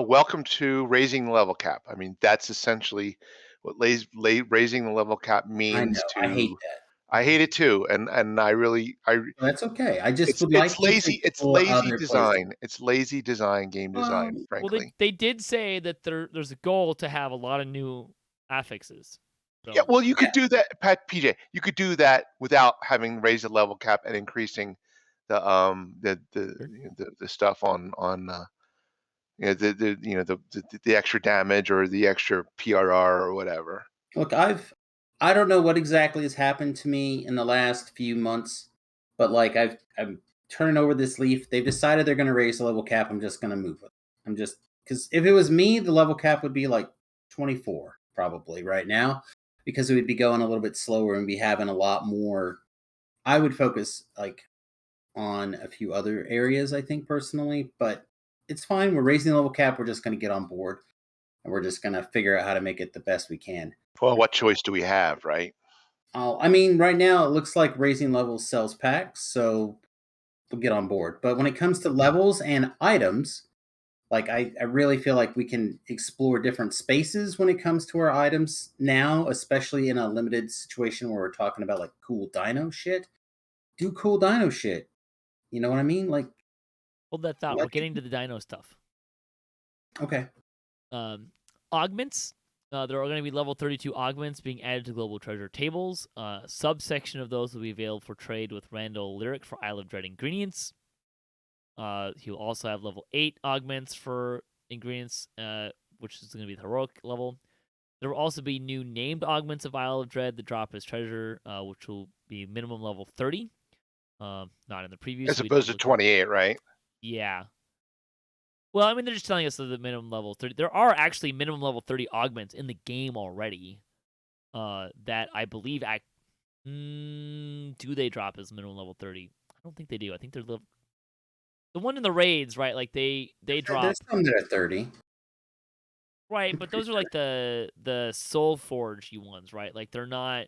welcome to raising the level cap. I mean, that's essentially what raising the level cap means. I hate that. I hate it too, and that's okay. I just would like lazy. It's lazy design. It's lazy design, game design. Frankly, well, they did say that there's a goal to have a lot of new affixes. So. Yeah, well, you could do that, PJ. You could do that without having raised the level cap and increasing the stuff on the extra damage or the extra PRR or whatever. Look, I don't know what exactly has happened to me in the last few months, but like I'm turning over this leaf. They've decided they're going to raise the level cap. I'm just going to move it. I'm just because if it was me, the level cap would be like 24 probably right now, because it would be going a little bit slower and be having a lot more. I would focus like on a few other areas, I think personally, but it's fine. We're raising the level cap. We're just going to get on board and we're just going to figure out how to make it the best we can. Well, what choice do we have, right? I mean, right now it looks like raising levels sells packs, so we'll get on board. But when it comes to levels and items, like I really feel like we can explore different spaces when it comes to our items now, especially in a limited situation where we're talking about like cool dino shit. Do cool dino shit. You know what I mean? Like, hold that thought. We're getting to the dino stuff. Okay. Augments. There are going to be level 32 augments being added to global treasure tables. Subsection of those will be available for trade with Randall Lyric for Isle of Dread ingredients. He'll also have level 8 augments for ingredients, which is going to be the heroic level. There will also be new named augments of Isle of Dread that drop as treasure, which will be minimum level 30. Not in the preview. As opposed to 28, right? Yeah. Well, I mean, they're just telling us the minimum level 30. There are actually minimum level 30 augments in the game already. That I believe do they drop as minimum level 30? I don't think they do. I think they're the one in the raids, right? Like they drop. There's some that are 30. Right, but those are like the Soul Forge ones, right? Like they're not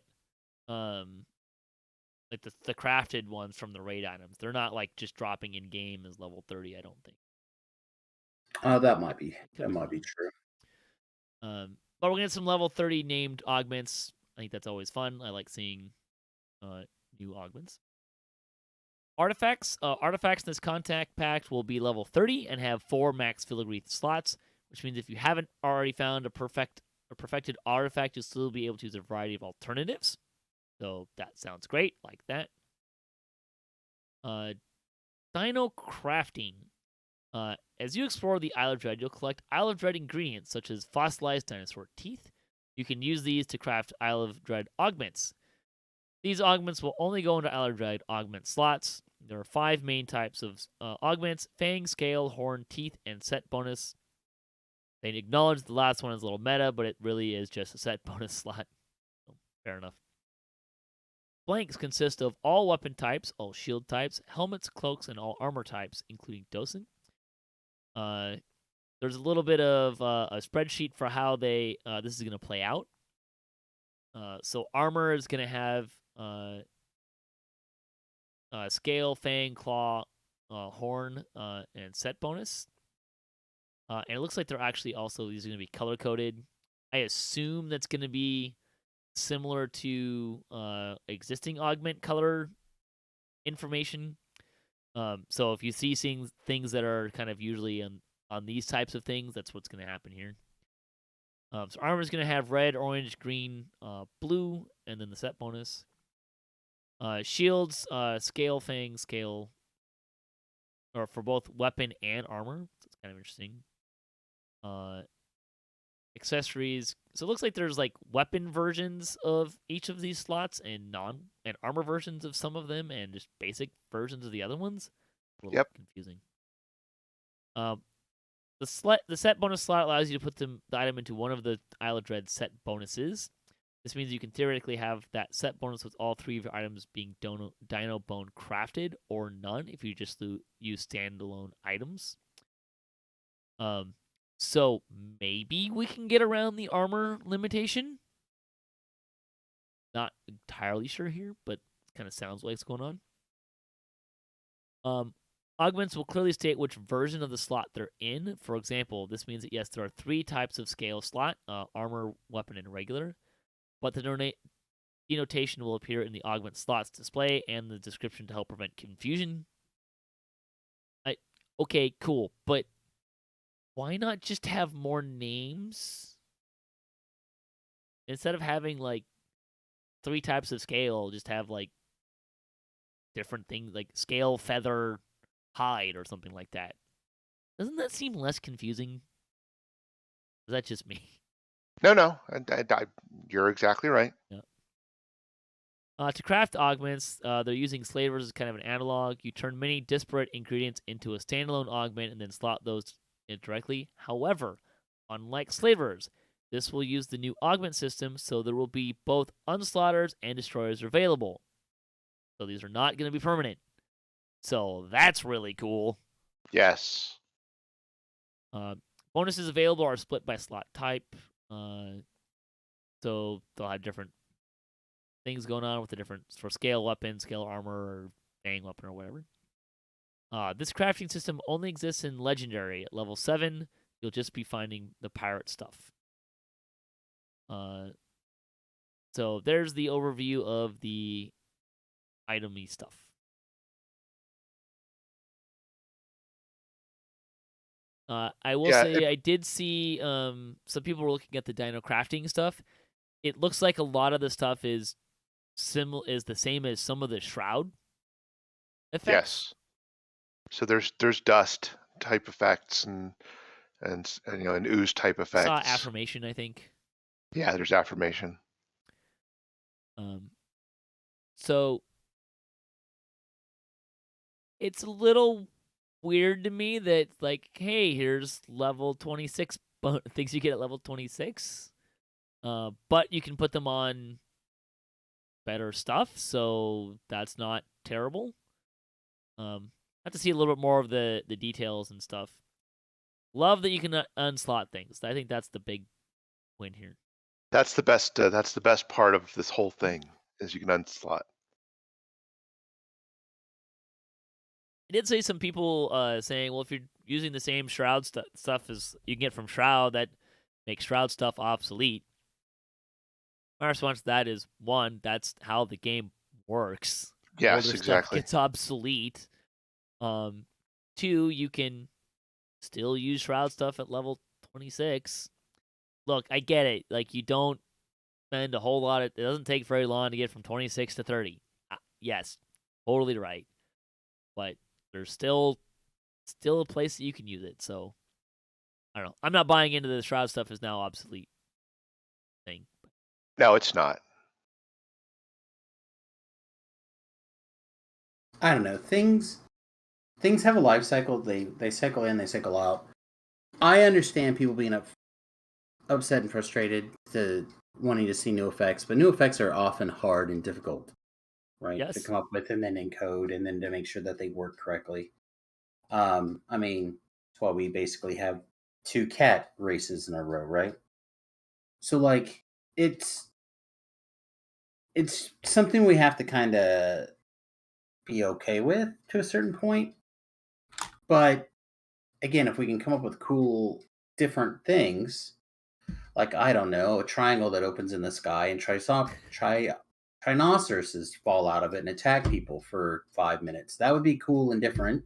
like the crafted ones from the raid items. They're not like just dropping in game as level 30, I don't think. That might be true. But we're gonna get some level 30 named augments. I think that's always fun. I like seeing new augments. Artifacts. Artifacts in this contact pack will be level 30 and have 4 max filigree slots, which means if you haven't already found a perfected artifact, you'll still be able to use a variety of alternatives. So that sounds great. Like that. Dino crafting. As you explore the Isle of Dread, you'll collect Isle of Dread ingredients such as fossilized dinosaur teeth. You can use these to craft Isle of Dread augments. These augments will only go into Isle of Dread augment slots. There are 5 main types of augments: Fang, Scale, Horn, Teeth, and Set bonus. They acknowledge the last one is a little meta, but it really is just a set bonus slot. So, fair enough. Blanks consist of all weapon types, all shield types, helmets, cloaks, and all armor types, including docent. There's a little bit of a spreadsheet for how this is going to play out. So armor is going to have scale, fang, claw, horn, and set bonus. And it looks like they're actually also, these are going to be color coded. I assume that's going to be similar to existing augment color information. So if you see things that are kind of usually on these types of things, that's what's going to happen here. So armor is going to have red, orange, green, blue, and then the set bonus. Shields, scale, fang, scale, or for both weapon and armor. So it's kind of interesting. Accessories. So it looks like there's like weapon versions of each of these slots and armor versions of some of them, and just basic versions of the other ones. A little confusing. The set bonus slot allows you to put the item into one of the Isle of Dread set bonuses. This means you can theoretically have that set bonus with all 3 of your items being Dino Bone crafted, or none if you just use standalone items. So maybe we can get around the armor limitation. Not entirely sure here, but it kind of sounds like it's going on. Augments will clearly state which version of the slot they're in. For example, this means that yes, there are 3 types of scale slot: armor, weapon, and regular. But the denotation will appear in the augment slots display and the description to help prevent confusion. Okay, cool, but why not just have more names? Instead of having like 3 types of scale, just have like different things like scale, feather, hide, or something like that. Doesn't that seem less confusing? Is that just me? No, you're exactly right. Yeah. To craft augments, they're using slavers as kind of an analog. You turn many disparate ingredients into a standalone augment and then slot those in directly. However, unlike slavers, this will use the new augment system, so there will be both unslotters and destroyers available. So these are not going to be permanent. So that's really cool. Yes. Bonuses available are split by slot type. So they'll have different things going on with the different for scale weapon, scale armor, or bang weapon, or whatever. This crafting system only exists in Legendary. At level 7, you'll just be finding the pirate stuff. So there's the overview of the itemy stuff. I will say I did see some people were looking at the dino crafting stuff. It looks like a lot of the stuff is the same as some of the shroud effects. Yes. So there's dust type effects and ooze type effects. Saw affirmation, I think. Yeah, there's affirmation. So it's a little weird to me that like, hey, here's level 26 things you get at level 26. But you can put them on better stuff, so that's not terrible. Have to see a little bit more of the details and stuff. Love that you can unslot things. I think that's the big win here. That's the best. That's the best part of this whole thing is you can unslot. I did see some people saying, well, if you're using the same Shroud stuff as you can get from Shroud, that makes Shroud stuff obsolete. My response to that is, one, that's how the game works. Yes, older exactly. Stuff gets obsolete. Two, you can still use Shroud stuff at level 26. Look, I get it. Like, you don't spend a whole lot. It doesn't take very long to get from 26 to 30. Yes, totally right. But there's still a place that you can use it. So, I don't know. I'm not buying into the Shroud stuff is now obsolete thing. No, it's not. I don't know. Things have a life cycle. They cycle in, they cycle out. I understand people being upset and frustrated to wanting to see new effects, but new effects are often hard and difficult, right? Yes. To come up with and then encode and then to make sure that they work correctly. I mean, that's why we basically have 2 cat races in a row, right? So like it's something we have to kind of be okay with to a certain point. But again, if we can come up with cool different things, like I don't know, a triangle that opens in the sky and rhinoceroses fall out of it and attack people for 5 minutes. That would be cool and different.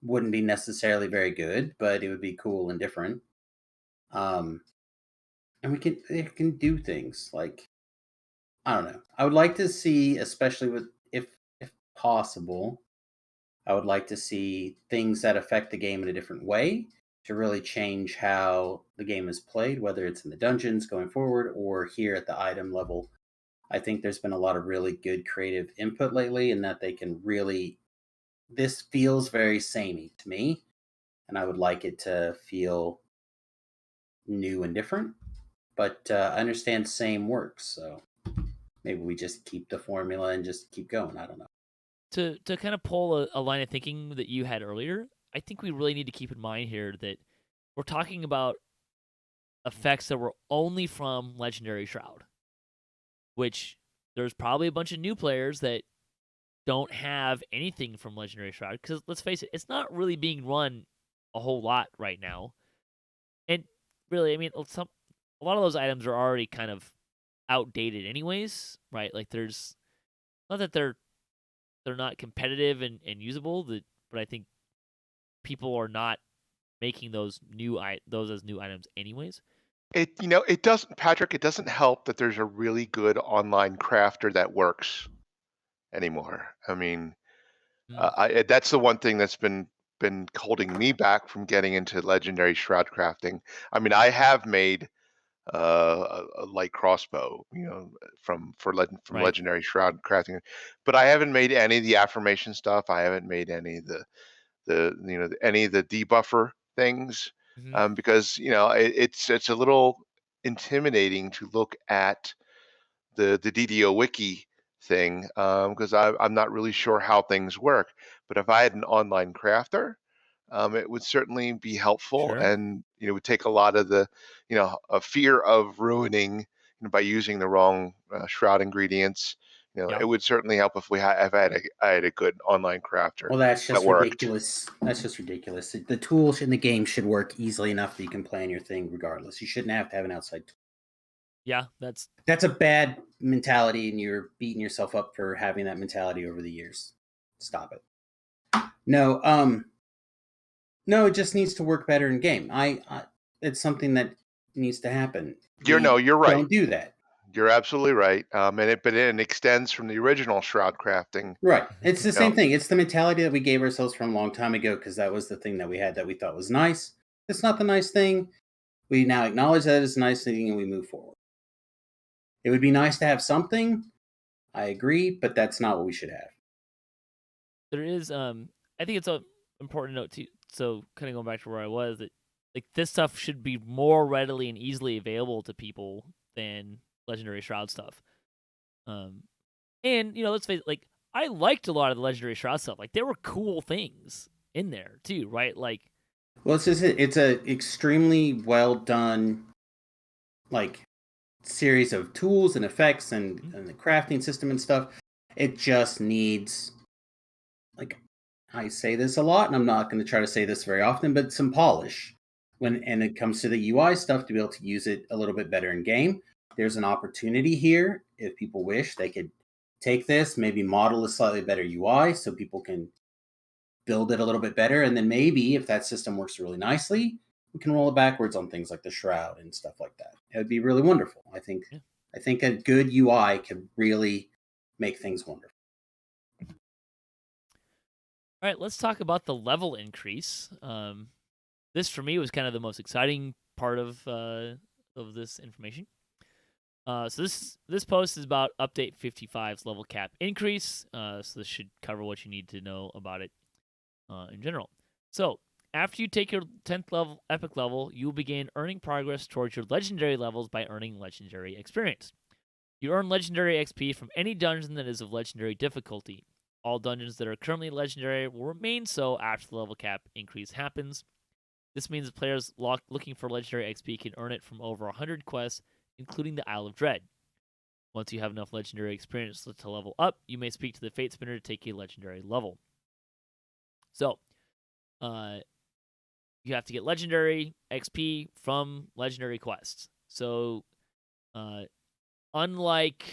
Wouldn't be necessarily very good, but it would be cool and different. And it can do things like, I don't know. I would like to see, especially with if possible, I would like to see things that affect the game in a different way to really change how the game is played, whether it's in the dungeons going forward or here at the item level. I think there's been a lot of really good creative input lately, and that they can really. This feels very samey to me, and I would like it to feel new and different. But I understand same works, so maybe we just keep the formula and just keep going. I don't know. To kind of pull a line of thinking that you had earlier, I think we really need to keep in mind here that we're talking about effects that were only from Legendary Shroud, which there's probably a bunch of new players that don't have anything from Legendary Shroud, because let's face it, it's not really being run a whole lot right now. And really, I mean, a lot of those items are already kind of outdated anyways, right? Like there's not that they're not competitive and usable, but I think people are not making those as new items anyways. It doesn't, Patrick. It doesn't help that there's a really good online crafter that works anymore. I mean, That's the one thing that's been holding me back from getting into legendary shroud crafting. I mean, I have made a light crossbow, from Right. legendary shroud crafting, but I haven't made any of the affirmation stuff. I haven't made any of any of the debuffer things, Hmm. because it's a little intimidating to look at the DDO wiki thing, because I'm not really sure how things work. But if I had an online crafter, it would certainly be helpful, Sure. and would take a lot of the a fear of ruining, by using the wrong shroud ingredients. Yeah. It would certainly help if I had a good online crafter Well, that's that just worked. ridiculous. That's just ridiculous. The tools in the game should work easily enough that you can plan your thing regardless. You shouldn't have to have an outside tool. Yeah. That's That's a bad mentality, and you're beating yourself up for having that mentality over the years. Stop it. No, no, it just needs to work better in game. It's something that needs to happen. We You're right. don't do that. You're absolutely right. But it extends from the original shroud crafting. Right. It's the You know, same thing. It's the mentality that we gave ourselves from a long time ago because that was the thing that we had that we thought was nice. It's not the nice thing. We now acknowledge that it's a nice thing and we move forward. It would be nice to have something. I agree, but that's not what we should have. there is. I think it's a important note too. So kind of going back to where I was, that like this stuff should be more readily and easily available to people than legendary shroud stuff. Um, and let's face it, like I liked a lot of the legendary shroud stuff. Like there were cool things in there too, right? Like, Well, it's a extremely well done like series of tools and effects and the crafting system and stuff. It just needs, like, I say this a lot, and I'm not going to try to say this very often, but some polish and it comes to the UI stuff to be able to use it a little bit better in game. There's an opportunity here. If people wish, they could take this, maybe model a slightly better UI so people can build it a little bit better. And then maybe if that system works really nicely, we can roll it backwards on things like the shroud and stuff like that. It would be really wonderful. I think yeah. I think a good UI could really make things wonderful. All right, let's talk about the level increase. This for me was kind of the most exciting part of this information. So this post is about update 55's level cap increase. So this should cover what you need to know about it in general. So after you take your 10th level epic level, you will begin earning progress towards your legendary levels by earning legendary experience. You earn legendary XP from any dungeon that is of legendary difficulty. All dungeons that are currently legendary will remain so after the level cap increase happens. This means players looking for legendary XP can earn it from over 100 quests, including the Isle of Dread. Once you have enough legendary experience to level up, you may speak to the Fate Spinner to take a legendary level. So, you have to get legendary XP from legendary quests. So, unlike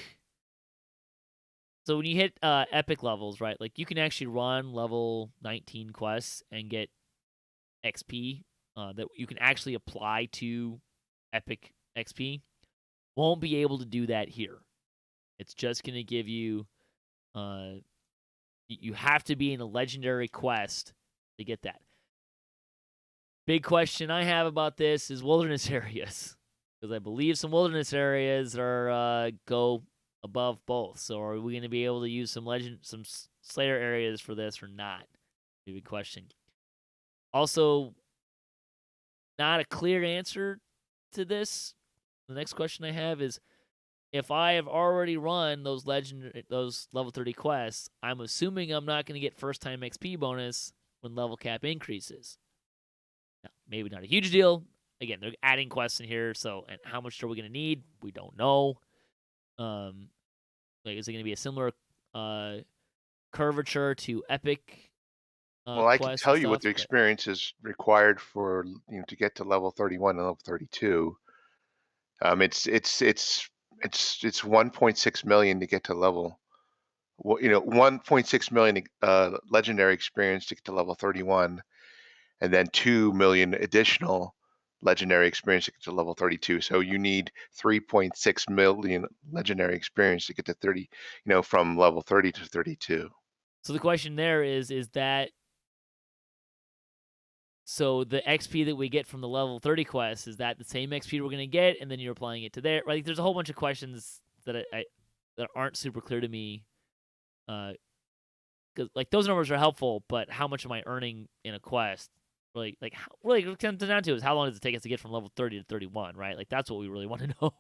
when you hit epic levels, right? Like you can actually run level 19 quests and get XP that you can actually apply to epic XP. Won't be able to do that here. It's just going to give you you have to be in a legendary quest to get that. Big question I have about this is wilderness areas, because I believe some wilderness areas are go above both. So are we going to be able to use some Slayer areas for this or not? Big question. Also, not a clear answer to this. The next question I have is, if I have already run those level 30 quests, I'm assuming I'm not going to get first time XP bonus when level cap increases. Now, maybe not a huge deal. Again, they're adding quests in here, so and how much are we going to need? We don't know. Like, is it going to be a similar curvature to epic Well, I can quests and tell you what stuff? the But experience is required for to get to level 31 and level 32. It's 1.6 million to get to level. 1.6 million legendary experience to get to level 31, and then 2 million additional legendary experience to get to level 32. So you need 3.6 million legendary experience to get to 30, from level 30 to 32. So the question there is that so the XP that we get from the level 30 quest, is that the same XP we're going to get, and then you're applying it to there? Right? There's a whole bunch of questions that I that aren't super clear to me. Because like those numbers are helpful, but how much am I earning in a quest? Really, like really what it comes down to is how long does it take us to get from level 30 to 31, right? Like that's what we really want to know.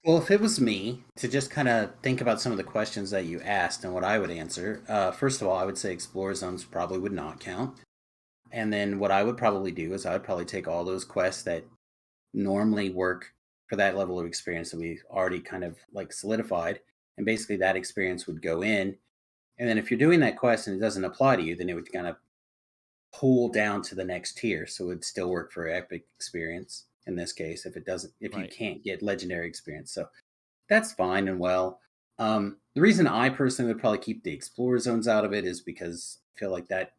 Well, if it was me to just kind of think about some of the questions that you asked and what I would answer, first of all, I would say Explorer Zones probably would not count. And then what I would probably do is I would probably take all those quests that normally work for that level of experience that we already kind of like solidified, and basically that experience would go in. And then if you're doing that quest and it doesn't apply to you, then it would kind of pull down to the next tier. So it would still work for epic experience in this case if it doesn't, if you can't get legendary experience. So that's fine and well. The reason I personally would probably keep the Explorer Zones out of it is because I feel like that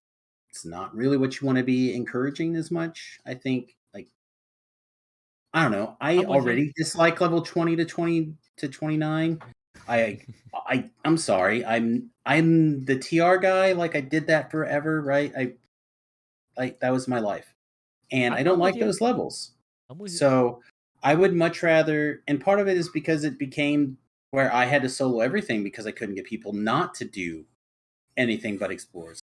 it's not really what you want to be encouraging as much. I think, like, I don't know. I already dislike level 20 to 29. I'm sorry. I'm the TR guy. Like, I did that forever, right? That was my life, and I don't like those levels. So I would much rather, and part of it is because it became where I had to solo everything because I couldn't get people not to do anything but explorers.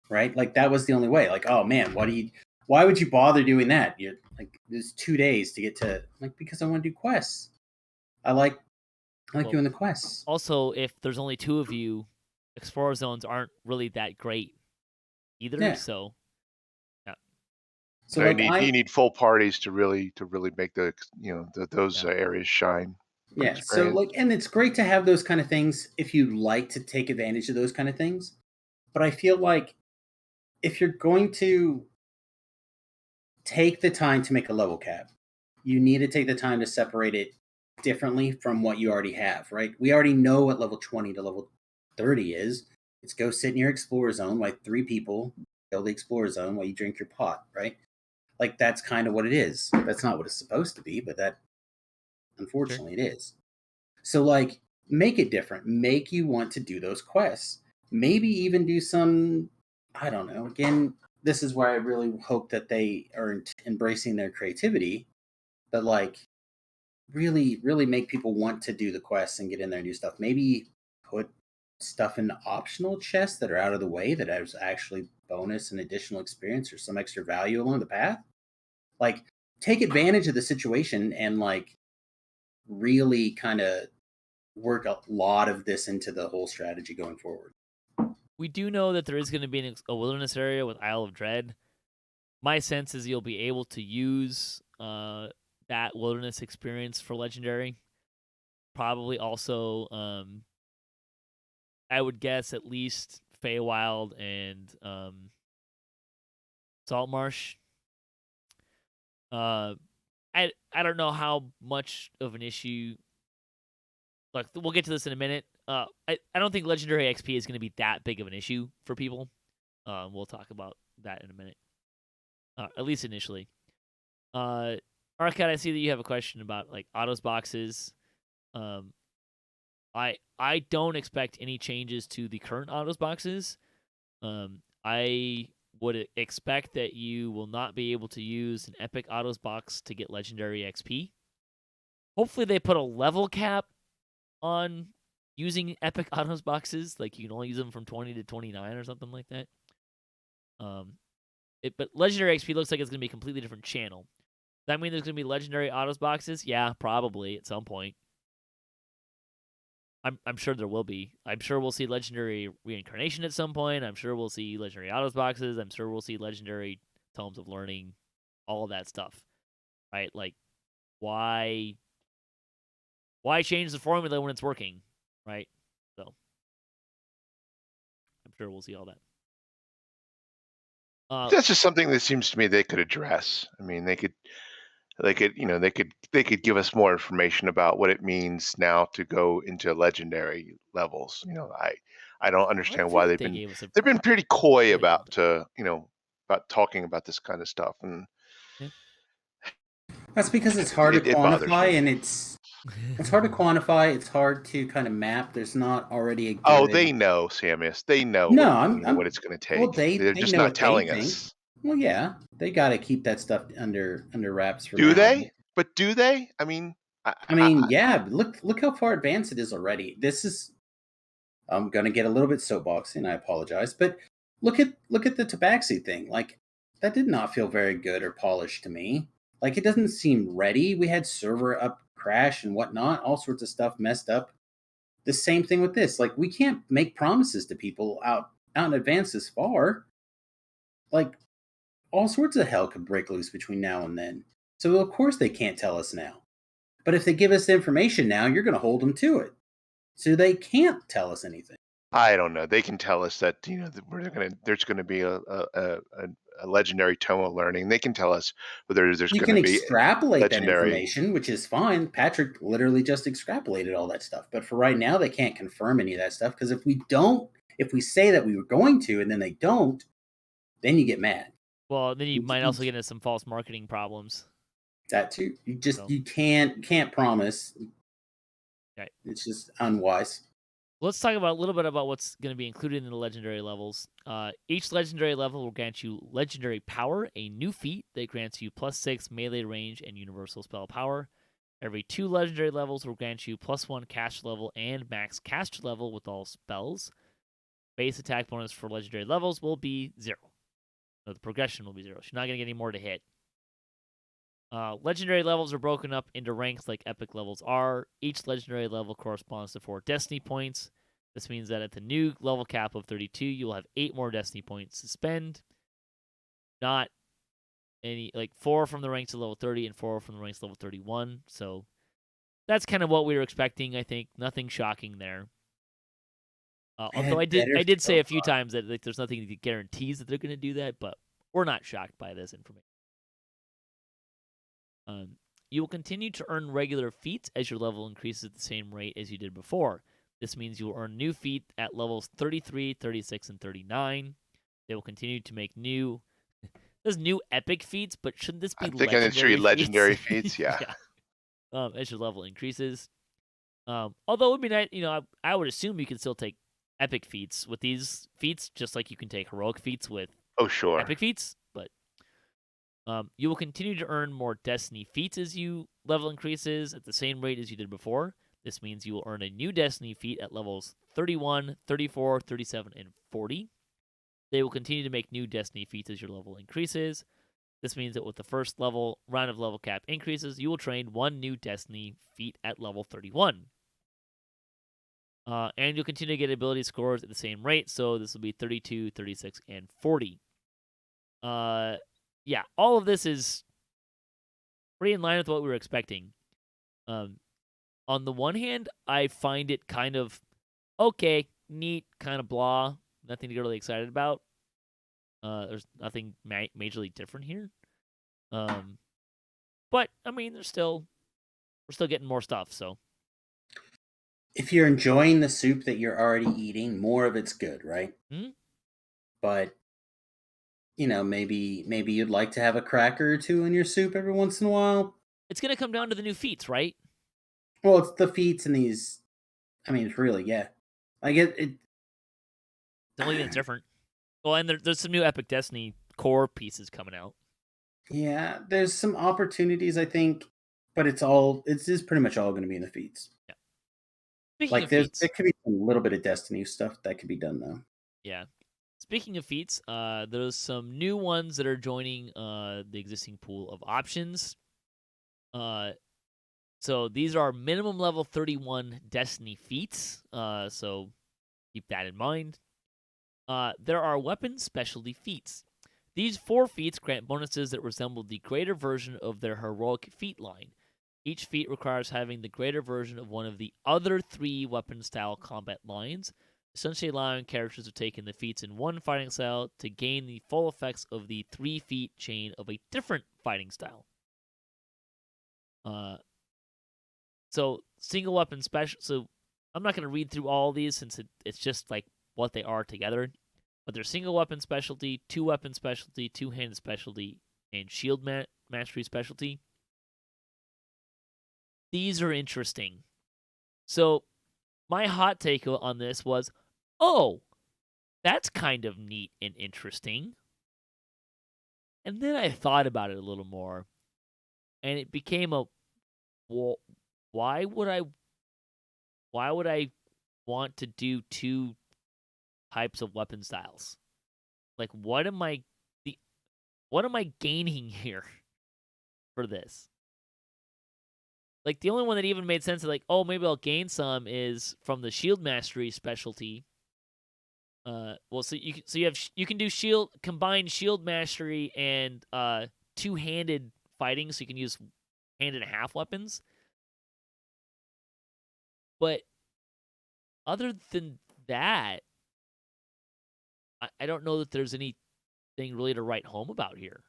Right? Like that was the only way. Like, oh man, why would you bother doing that? You're like, there's 2 days to get to, like, because I want to do quests. I like doing the quests. Also, if there's only 2 of you, Explorer Zones aren't really that great either. Yeah. So yeah. So like you need full parties to really make the those areas shine. Yeah. So like, and it's great to have those kind of things if you like to take advantage of those kind of things. But I feel like if you're going to take the time to make a level cap, you need to take the time to separate it differently from what you already have, right? We already know what level 20 to level 30 is. It's go sit in your Explorer Zone like 3 people, build the Explorer Zone while you drink your pot, right? Like that's kind of what it is. That's not what it's supposed to be, but that unfortunately it is. So like make it different. Make you want to do those quests. Maybe even do some, I don't know. Again, this is where I really hope that they are embracing their creativity, but like really, really make people want to do the quests and get in there and do stuff. Maybe put stuff in optional chests that are out of the way that has actually bonus and additional experience or some extra value along the path. Like take advantage of the situation and like really kind of work a lot of this into the whole strategy going forward. We do know that there is going to be a wilderness area with Isle of Dread. My sense is you'll be able to use that wilderness experience for legendary. Probably also, I would guess at least Feywild and Saltmarsh. I don't know how much of an issue. Look, we'll get to this in a minute. I don't think legendary XP is going to be that big of an issue for people. We'll talk about that in a minute. At least initially. Arkat, I see that you have a question about like autos boxes. I don't expect any changes to the current autos boxes. I would expect that you will not be able to use an epic autos box to get legendary XP. Hopefully they put a level cap on using epic autos boxes, like you can only use them from 20 to 29 or something like that. But legendary XP looks like it's going to be a completely different channel. Does that mean there's going to be legendary autos boxes? Yeah, probably at some point. I'm sure there will be. I'm sure we'll see legendary Reincarnation at some point. I'm sure we'll see legendary autos boxes. I'm sure we'll see legendary Tomes of Learning, all of that stuff, right? Like, why change the formula when it's working, right? So I'm sure we'll see all that. That's just something that seems to me they could address. I mean, they could give us more information about what it means now to go into legendary levels. I don't understand why they've been pretty coy about talking about this kind of stuff, and that's because it's hard to quantify, and it's It's hard to quantify. It's hard to kind of map. There's not already a Oh, good. they know, Samius. They know No, what it's going to well, take. They're they just know not what they telling think. us. Well, yeah, they got to keep that stuff under wraps for Do now. they? But do they? I mean, I mean, yeah. Look how far advanced it is already. This is. I'm gonna get a little bit soapboxy, and I apologize, but look at the Tabaxi thing. Like that did not feel very good or polished to me. Like it doesn't seem ready. We had server up crash and whatnot, all sorts of stuff messed up. The same thing with this. Like we can't make promises to people out in advance this far. Like all sorts of hell could break loose between now and then. So of course they can't tell us now. But if they give us the information now, you're going to hold them to it. So they can't tell us anything. I don't know. They can tell us that there's gonna be a legendary tome of learning. They can tell us whether there's You going can to be extrapolate that legendary. information, which is fine. Patrick literally just extrapolated all that stuff. But for right now, they can't confirm any of that stuff because if we say that we were going to and then they don't, then you get mad. Well, then you might also get into some false marketing problems. That too. You can't promise. Right. It's just unwise. Let's talk about a little bit about what's going to be included in the legendary levels. Each legendary level will grant you legendary power, a new feat that grants you +6 melee range and universal spell power. Every 2 legendary levels will grant you +1 cast level and max cast level with all spells. Base attack bonus for legendary levels will be 0. So the progression will be 0. You're not going to get any more to hit. Legendary levels are broken up into ranks like epic levels are. Each legendary level corresponds to 4 destiny points. This means that at the new level cap of 32, you will have 8 more destiny points to spend. Not any, like 4 from the ranks of level 30 and 4 from the ranks of level 31. So that's kind of what we were expecting, I think. Nothing shocking there. Although I did say a few times that like there's nothing that guarantees that they're going to do that, but we're not shocked by this information. You will continue to earn regular feats as your level increases at the same rate as you did before. This means you will earn new feat at levels 33, 36, and 39. They will continue to make new epic feats, but shouldn't this be I'm thinking it should be legendary feats, yeah. As your level increases. Although it would be nice, I would assume you can still take epic feats with these feats, just like you can take heroic feats with epic feats. But you will continue to earn more destiny feats as you level increases at the same rate as you did before. This means you will earn a new destiny feat at levels 31, 34, 37, and 40. They will continue to make new destiny feats as your level increases. This means that with the first round of level cap increases, you will train 1 new destiny feat at level 31. And you'll continue to get ability scores at the same rate, so this will be 32, 36, and 40. Yeah, all of this is pretty in line with what we were expecting. On the one hand, I find it kind of okay, neat, kind of blah, nothing to get really excited about. There's nothing majorly different here. But I mean, we're still getting more stuff. So, if you're enjoying the soup that you're already eating, more of it's good, right? Mm-hmm. But maybe you'd like to have a cracker or two in your soup every once in a while. It's gonna come down to the new feats, right? Well, it's the feats and these. I mean, it's really, yeah. I get it. The only thing that's different. Well, and there's some new Epic Destiny core pieces coming out. Yeah, there's some opportunities, I think, but it's just pretty much all going to be in the feats. Yeah. Speaking of feats, there could be a little bit of Destiny stuff that could be done though. Yeah. Speaking of feats, there's some new ones that are joining the existing pool of options. So these are minimum level 31 Destiny feats. So keep that in mind. There are weapon specialty feats. These 4 feats grant bonuses that resemble the greater version of their heroic feat line. Each feat requires having the greater version of one of the other 3 weapon style combat lines, essentially allowing characters to take in the feats in one fighting style to gain the full effects of the 3 feat chain of a different fighting style. So single weapon special. So I'm not going to read through all these since it's just like what they are together. But there's single weapon specialty, 2 weapon specialty, 2-handed specialty, and shield mastery specialty. these are interesting. So my hot take on this was, oh, that's kind of neat and interesting. And then I thought about it a little more, and it became a, well, why would I want to do two types of weapon styles? Like, what am I gaining here for this? Like, the only one that even made sense of, like, oh, maybe I'll gain some is from the shield mastery specialty. Well, so you can do combined shield mastery and two-handed fighting, so you can use hand and a half weapons. But other than that, I don't know that there's anything really to write home about here.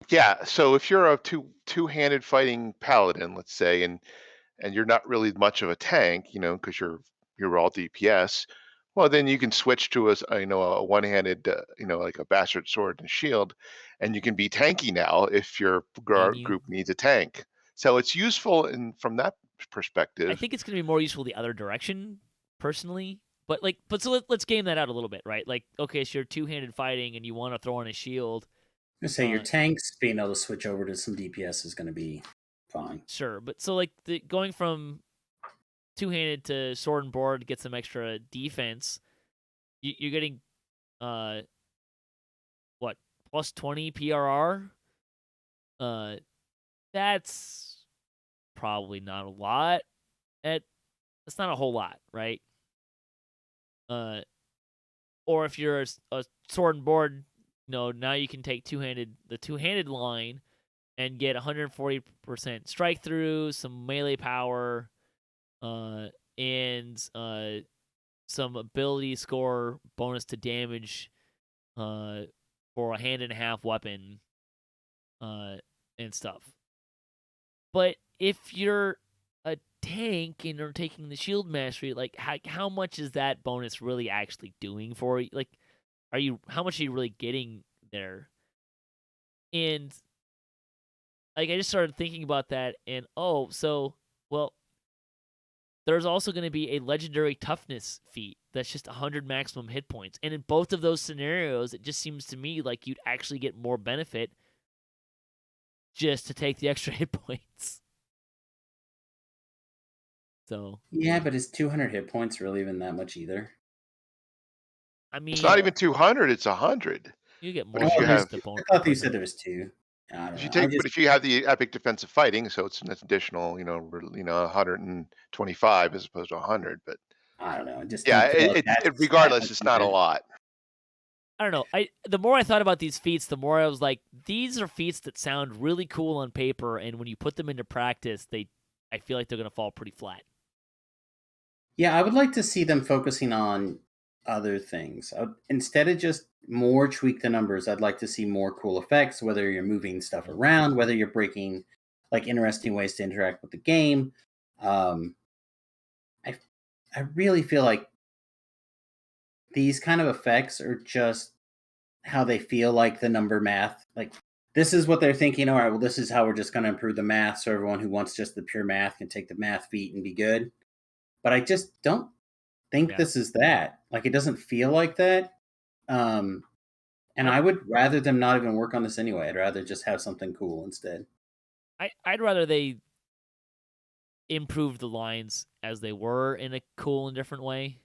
Yeah, so if you're a two-handed fighting paladin, let's say, and you're not really much of a tank, because you're all DPS, well, then you can switch to a one-handed, like a bastard sword and shield, and you can be tanky now if your group needs a tank. So it's useful from that perspective. I think it's going to be more useful the other direction, personally. But so let's game that out a little bit, right? Like, okay, so you're two-handed fighting and you want to throw on a shield. I say your tanks being able to switch over to some DPS is going to be fine. Sure, but so like going from two-handed to sword and board to get some extra defense, you're getting what, plus 20 PRR? That's probably not a lot. That's not a whole lot, right? Or if you're a sword and board, now you can take the two-handed line and get 140% strike through, some melee power, and some ability score bonus to damage for a hand and a half weapon and stuff. But if you're a tank and you're taking the shield mastery, like how much is that bonus really actually doing for you? Like, how much are you really getting there? And like, I just started thinking about that, and there's also going to be a legendary toughness feat that's just 100 maximum hit points. And in both of those scenarios, it just seems to me like you'd actually get more benefit just to take the extra hit points. So yeah, but is 200 hit points really even that much either? I mean, it's not even 200; it's 100. You get more. I thought you said there was two. If you have the epic defensive fighting, so it's an additional, 125 as opposed to 100. But I don't know. Regardless, it's not a lot. I don't know. The more I thought about these feats, the more I was like, these are feats that sound really cool on paper, and when you put them into practice, I feel like they're going to fall pretty flat. Yeah, I would like to see them focusing on other things. Instead of just more tweak the numbers, I'd like to see more cool effects, whether you're moving stuff around, whether you're breaking like interesting ways to interact with the game. I really feel like these kind of effects are just how they feel like the number math. Like, this is what they're thinking. All right, well, this is how we're just going to improve the math, so everyone who wants just the pure math can take the math feat and be good. But I just don't think this is that. Like, it doesn't feel like that. And I would rather them not even work on this anyway. I'd rather just have something cool instead. I'd rather they improve the lines as they were in a cool and different way.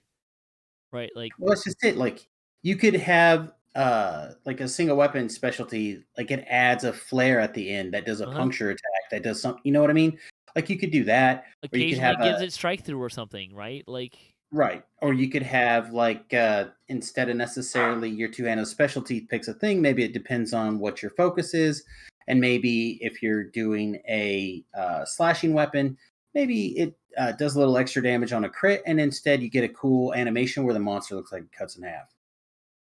Right? Like, well, that's just it. Like, you could have like a single weapon specialty, like it adds a flare at the end that does a puncture attack, that does something, you know what I mean? Like, you could do that. Occasionally gives it strike through or something, right? Like, right. Or you could have like instead of necessarily your two-handed specialty picks a thing, maybe it depends on what your focus is. And maybe if you're doing a slashing weapon, maybe it does a little extra damage on a crit, and instead you get a cool animation where the monster looks like it cuts in half.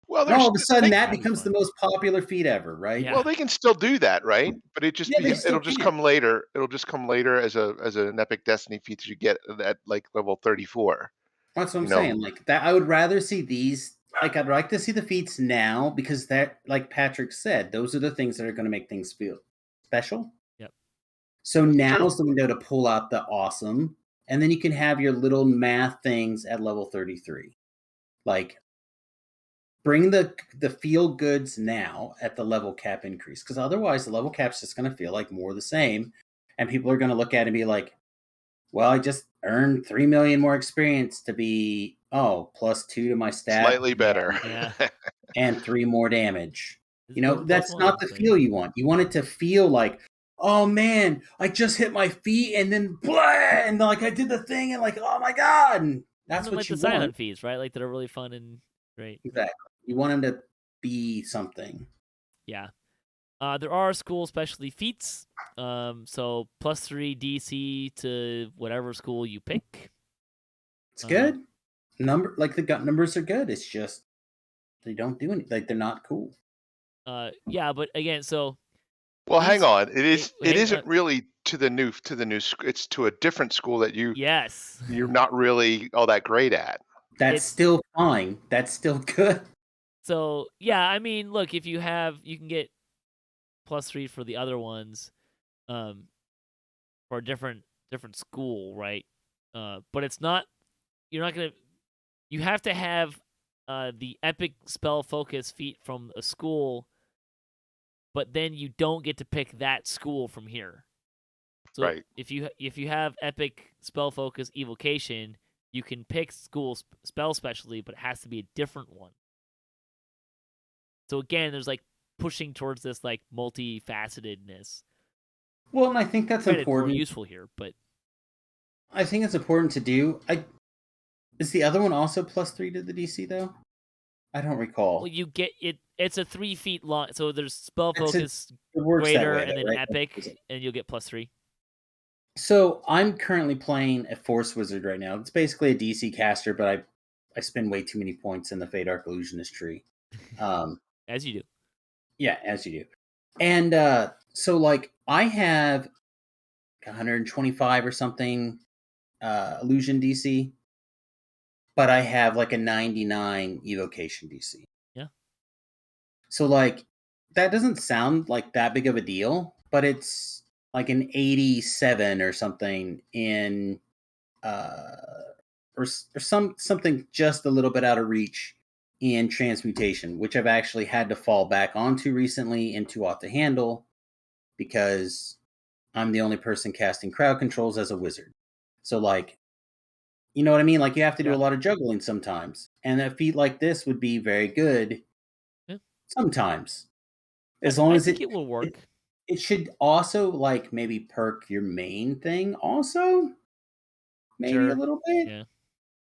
Well, all of a sudden that becomes the most popular feat ever, right? Yeah. Well, they can still do that, right? But it'll just come later. It'll just come later as an epic destiny feat that you get at like level 34. That's what I'm saying. Like, that, I would rather see these. Like, I'd like to see the feats now, because that, like Patrick said, those are the things that are going to make things feel special. Yep. So now's the window to pull out the awesome, and then you can have your little math things at level 33. Like, bring the feel goods now at the level cap increase, because otherwise the level cap's just going to feel like more of the same, and people are going to look at it and be like, well, I just earned 3 million more experience to be +2 to my stat, slightly better, and 3 more damage. It's that's not the feel you want. You want it to feel like, oh man, I just hit my feet and then blah, and like I did the thing and like, oh my god, and that's what like you the want. Silent Feats, right? Like, that are really fun and great. Exactly. You want them to be something. Yeah. There are school specialty feats. So +3 DC to whatever school you pick. It's good. The gut numbers are good. It's just they don't do anything. Like, they're not cool. Yeah, but again, so. Well, hang on. It isn't really to the new. It's to a different school that you're not really all that great at. That's still fine. That's still good. So yeah, I mean, look, if you can get +3 for the other ones, for a different school, right? But it's not. You're not gonna. You have to have the epic spell focus feat from a school, but then you don't get to pick that school from here. So right. if you have epic spell focus evocation, you can pick school spell specialty, but it has to be a different one. So again, there's like pushing towards this like multifacetedness. Well, and I think that's important. More useful here, but I think it's important to do. Is the other one also +3 to the DC though? I don't recall. Well, you get it. It's a 3 feet long, so there's spell focus greater and then epic, and you'll get +3. So I'm currently playing a Force Wizard right now. It's basically a DC caster, but I spend way too many points in the Fade Arc Illusionist tree. As you do. Yeah, as you do. And so like I have 125 or something illusion DC, but I have like a 99 evocation DC. Yeah. So like that doesn't sound like that big of a deal, but it's like an 87 or something in or something just a little bit out of reach in transmutation, which I've actually had to fall back onto recently and too hot to handle because I'm the only person casting crowd controls as a wizard. So like, you know what I mean? Like, you have to do a lot of juggling sometimes, and a feat like this would be very good sometimes, as long as it will work. It should also like maybe perk your main thing also, maybe a little bit. Yeah,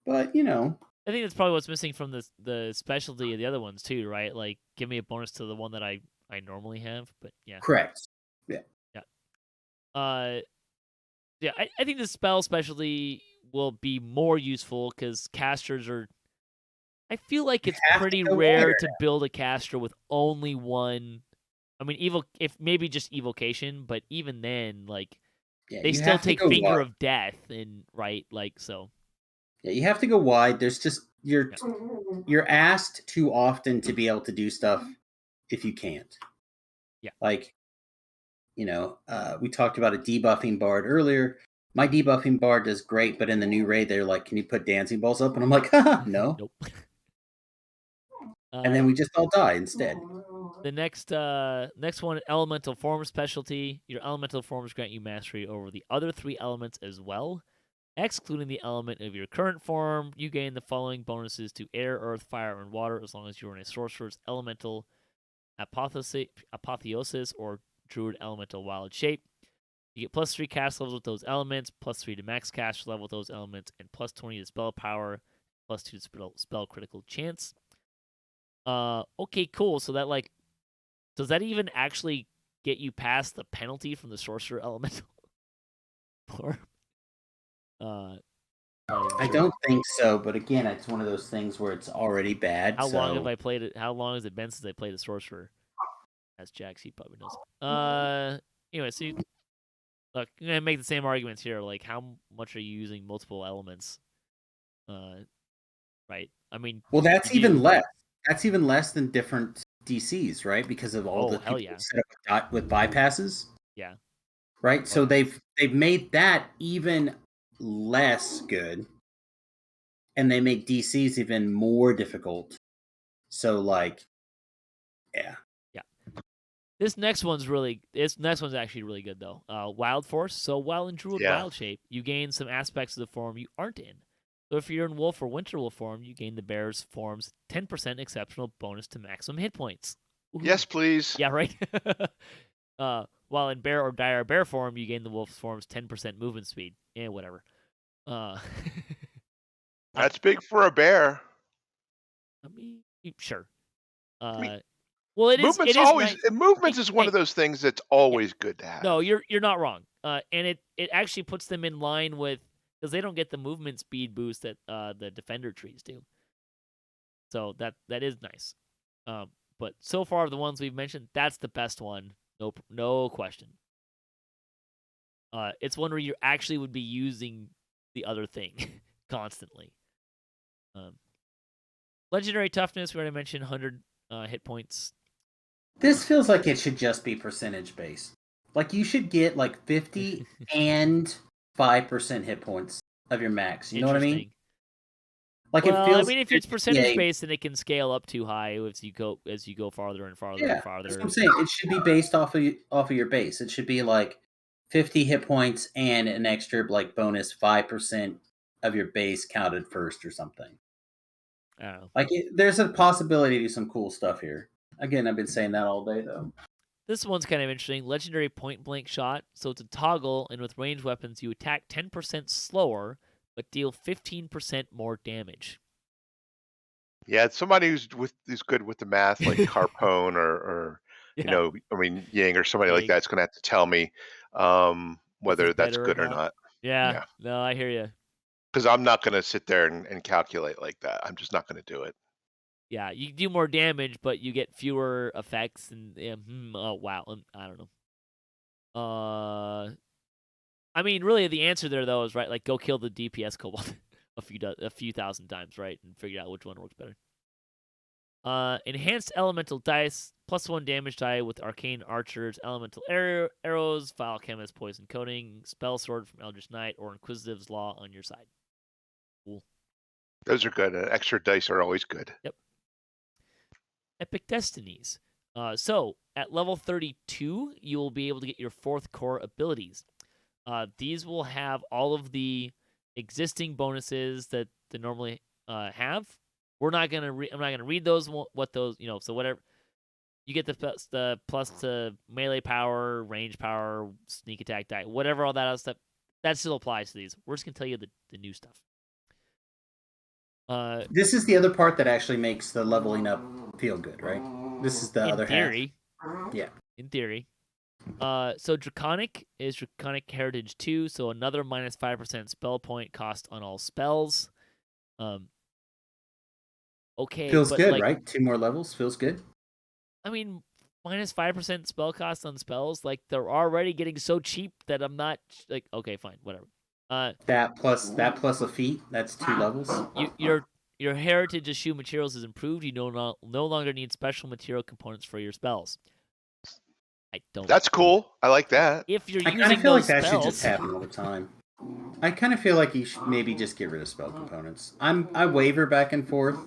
but you know, I think that's probably what's missing from the specialty of the other ones too, right? Like, give me a bonus to the one that I normally have, but yeah. Correct. Yeah. Yeah. I think the spell specialty will be more useful because casters are. I feel like it's pretty rare to build a caster with only one. I mean, if maybe just evocation, but even then, like, they still take Finger of Death, and right, like, so. Yeah, you have to go wide. There's just you're asked too often to be able to do stuff if you can't. Yeah. Like, you know, we talked about a debuffing bard earlier. My debuffing bard does great, but in the new raid, they're like, "Can you put dancing balls up?" And I'm like, "No." Nope. And then we just all die instead. The next one, elemental form specialty. Your elemental forms grant you mastery over the other 3 elements as well. Excluding the element of your current form, you gain the following bonuses to air, earth, fire, and water as long as you're in a sorcerer's elemental apotheosis or druid elemental wild shape. You get +3 cast levels with those elements, +3 to max cast level with those elements, and +20 to spell power, +2 to spell critical chance. Okay, cool. So that, like, does that even actually get you past the penalty from the sorcerer elemental form? I don't think so, but again, it's one of those things where it's already bad. How long have I played it? How long has it been since I played a sorcerer? As Jax, he probably knows. Anyway, so look, I'm gonna make the same arguments here. Like, how much are you using multiple elements? Right. I mean, well, that's even less. That's even less than different DCs, right? Because of all the people set up with bypasses. Yeah. Right? So they've made that even less good. And they make DCs even more difficult. So like, yeah. This next one's actually really good though. Wild Force. So while in Druid Wild shape, you gain some aspects of the form you aren't in. So if you're in Wolf or Winter Wolf form, you gain the Bear's form's 10% exceptional bonus to maximum hit points. Ooh. Yes, please. Yeah, right. While in Bear or Dire Bear form, you gain the Wolf's form's 10% movement speed. Yeah, whatever. That's big for a bear. I mean, sure. Well, it is. It is always nice. Movements is one of those things that's always good to have. No, you're not wrong. And it actually puts them in line with, because they don't get the movement speed boost that the defender trees do. So that is nice. But so far the ones we've mentioned, that's the best one. No question. It's one where you actually would be using the other thing constantly. Legendary toughness, we already mentioned 100 hit points. This feels like it should just be percentage based. Like you should get like 50 and 5% hit points of your max. You know what I mean? Like it feels. I mean, if it's percentage based, then it can scale up too high as you go farther and farther and farther. That's what I'm saying. It should be based off of your base. It should be like 50 hit points and an extra like bonus 5% of your base counted first or something. Oh. Like there's a possibility to do some cool stuff here. Again, I've been saying that all day though. This one's kind of interesting. Legendary point blank shot. So it's a toggle, and with ranged weapons, you attack 10% slower, but deal 15% more damage. Yeah, it's somebody who's good with the math, like Harpoon or you know, I mean Yang or somebody like that's going to have to tell me whether that's good or not. Yeah. No, I hear you. Because I'm not going to sit there and calculate like that. I'm just not going to do it. Yeah, you do more damage, but you get fewer effects, and oh wow, I don't know. I mean, really, the answer there though is right. Like, go kill the DPS kobold a few thousand times, right, and figure out which one works better. Enhanced elemental dice, +1 damage die with arcane archers, elemental arrows, vile chemist poison coating, spell sword from Eldritch Knight, or Inquisitive's Law on your side. Cool. Those are good. Extra dice are always good. Yep. Epic Destinies. So at level 32, you will be able to get your 4th core abilities. These will have all of the existing bonuses that they normally have. I'm not gonna read those. What those, so whatever you get, the plus to melee power, range power, sneak attack die, whatever all that other stuff, that still applies to these. We're just gonna tell you the new stuff. This is the other part that actually makes the leveling up feel good, right? This is the other half. Yeah. In theory. So Draconic is Draconic Heritage 2, so another -5% spell point cost on all spells. Okay. Feels good, right? 2 more levels feels good. I mean, -5% spell cost on spells, like they're already getting so cheap that I'm not like, okay, fine, whatever. That plus a feat, that's 2 levels. Your heritage eschew materials is improved. You no longer need special material components for your spells. I don't. That's cool. I like that. If you're using I kind of feel like that should just happen all the time. I kind of feel like you should maybe just get rid of spell components. I waver back and forth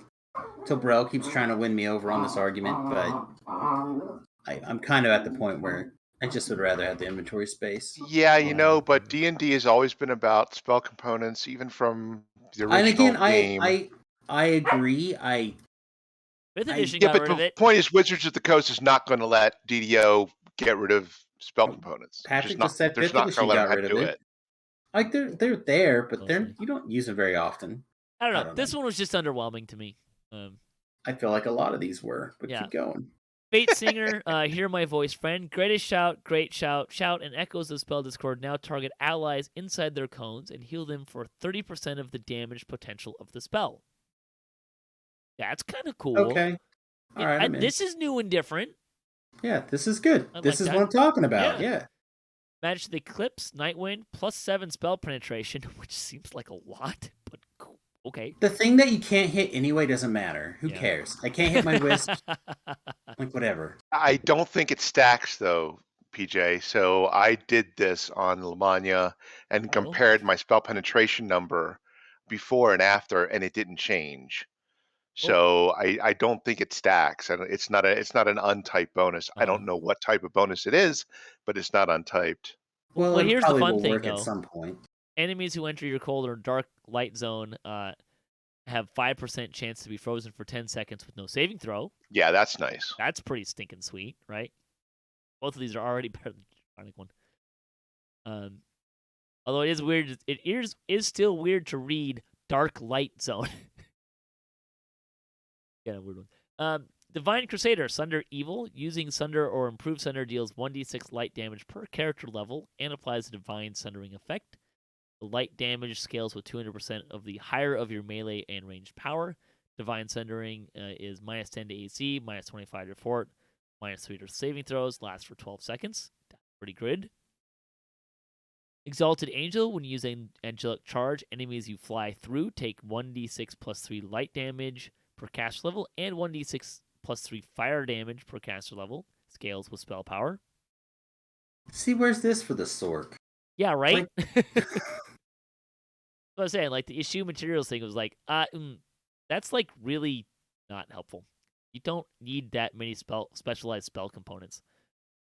till Brel keeps trying to win me over on this argument, but I'm kind of at the point where I just would rather have the inventory space. Yeah, but D&D has always been about spell components, even from the original game. I agree. Fifth edition got rid of it. The point is, Wizards of the Coast is not going to let DDO get rid of spell components. Patrick just said Fifth edition got rid of it. Like they're there, but you don't use them very often. I don't know. This one was just underwhelming to me. I feel like a lot of these were, but keep going. Fate Singer, hear my voice, friend. Greatest shout, great shout, shout, and echoes of spell discord now target allies inside their cones and heal them for 30% of the damage potential of the spell. That's kind of cool. Okay. All right. This is new and different. Yeah, this is good. This is what I'm talking about. Yeah. Magic Eclipse, Nightwind, +7 spell penetration, which seems like a lot, but cool. Okay. The thing that you can't hit anyway doesn't matter. Who cares? I can't hit my wisp. Like, whatever. I don't think it stacks, though, PJ. So I did this on Lamania and compared my spell penetration number before and after, and it didn't change. So I don't think it stacks. It's not an untyped bonus. I don't know what type of bonus it is, but it's not untyped. Well, here's the fun thing, work though. At some point. Enemies who enter your cold or dark light zone have 5% chance to be frozen for 10 seconds with no saving throw. Yeah, that's nice. That's pretty stinking sweet, right? Both of these are already better than the chronic one. Although it is weird, it is still weird to read dark light zone. Yeah, weird one. Divine Crusader, Sunder Evil. Using Sunder or Improved Sunder deals 1d6 light damage per character level and applies a Divine Sundering effect. The light damage scales with 200% of the higher of your melee and ranged power. Divine Sundering is minus 10 to AC, minus 25 to fort, minus 3 to saving throws, lasts for 12 seconds. That's pretty good. Exalted Angel, when using Angelic Charge, enemies you fly through take 1d6 plus 3 light damage per caster level and 1d6 plus 3 fire damage per caster level. Scales with spell power. See, where's this for the Sork? Yeah, right? What I was saying, like, the issue materials thing was like, that's, like, really not helpful. You don't need that many specialized spell components.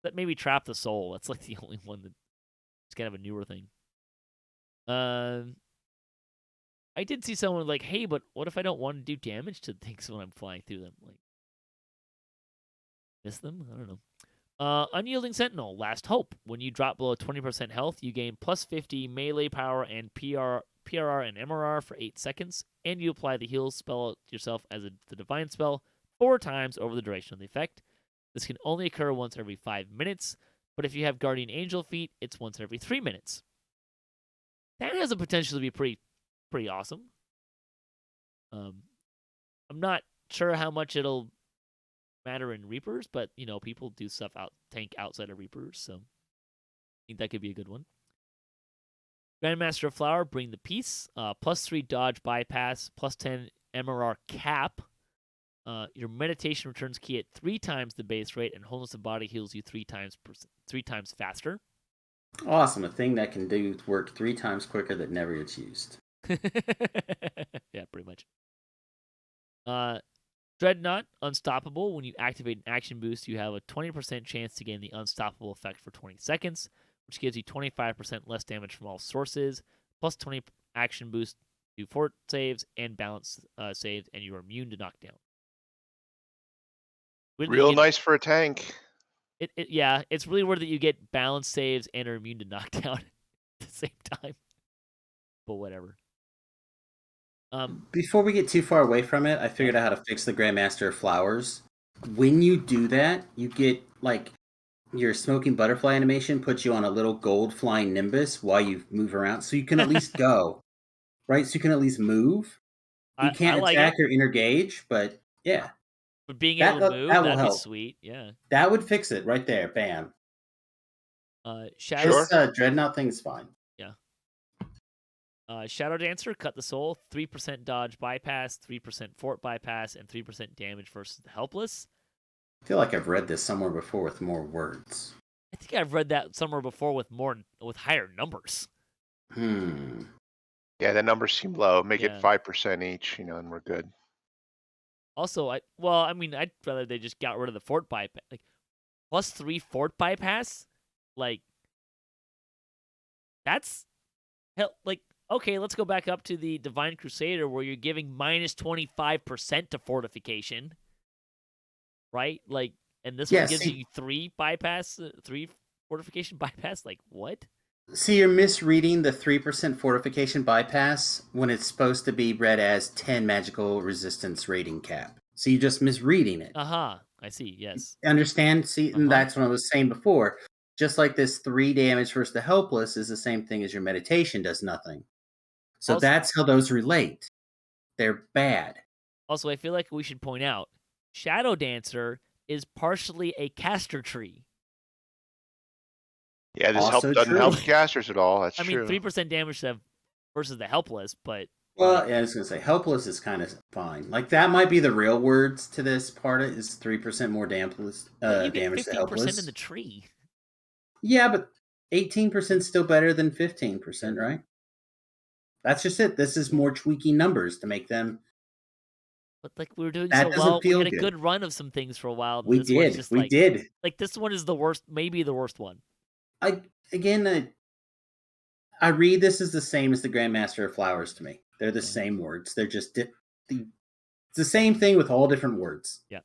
That maybe Trap the Soul. That's, like, the only one that's kind of a newer thing. I did see someone like, hey, but what if I don't want to do damage to things when I'm flying through them? Like, miss them? I don't know. Unyielding Sentinel, Last Hope. When you drop below 20% health, you gain plus 50 melee power and PRR and MRR for 8 seconds, and you apply the heal spell yourself as the divine spell 4 times over the duration of the effect. This can only occur once every 5 minutes, but if you have Guardian Angel feat, it's once every 3 minutes. That has the potential to be pretty awesome. I'm not sure how much it'll matter in Reapers, but people do stuff tank outside of Reapers, so I think that could be a good one. Grandmaster of Flower, Bring the Peace, plus 3 dodge bypass, plus 10 MRR cap. Your meditation returns ki at 3 times the base rate, and wholeness of body heals you 3 times faster. Awesome, a thing that can do work 3 times quicker that never gets used. Yeah, pretty much. Dreadnought, Unstoppable. When you activate an action boost, you have a 20% chance to gain the Unstoppable effect for 20 seconds, which gives you 25% less damage from all sources, plus 20 action boost to fort saves and balance saves, and you are immune to knockdown. Real nice for a tank. Yeah, it's really weird that you get balance saves and are immune to knockdown at the same time. But whatever. Before we get too far away from it, I figured out how to fix the Grandmaster of Flowers. When you do that, you get, like, your smoking butterfly animation puts you on a little gold flying nimbus while you move around, so you can at least go, right? So you can at least move. You can't attack or intergage, but yeah. But being able to move, that'd be sweet, yeah. That would fix it right there, bam. Shadow... This Dreadnought thing is fine. Yeah. Shadow Dancer, Cut the Soul, 3% dodge bypass, 3% fort bypass, and 3% damage versus the Helpless. I feel like I've read this somewhere before with more words. I think I've read that somewhere before with higher numbers. Yeah, the numbers seem low. Make it 5% each, and we're good. Also, I'd rather they just got rid of the fort bypass. Like, plus 3 fort bypass? Like, that's... Like, okay, let's go back up to the Divine Crusader where you're giving minus 25% to fortification. Right? Like, and this one gives you 3 fortification bypass? Like, what? See, you're misreading the 3% fortification bypass when it's supposed to be read as 10 magical resistance rating cap. So you're just misreading it. I see, yes. Understand? See, and that's what I was saying before. Just like this 3 damage versus the Helpless is the same thing as your meditation does nothing. So also, that's how those relate. They're bad. Also, I feel like we should point out, Shadow Dancer is partially a caster tree. Yeah, this doesn't help casters at all. That's true. I mean, 3% damage versus the Helpless, but... Well, yeah, I was going to say, Helpless is kind of fine. Like, that might be the real words to this part, is 3% more damage to Helpless. You get 15% in the tree. Yeah, but 18% still better than 15%, right? That's just it. This is more tweaking numbers to make them. But like we were doing That so doesn't well, we feel had a good. good run of some things for a while. And We this one's did. just We like did. this one is the worst, maybe the worst one. I read this as the same as the Grandmaster of Flowers to me. They're the same words. They're just it's the same thing with all different words. Yeah.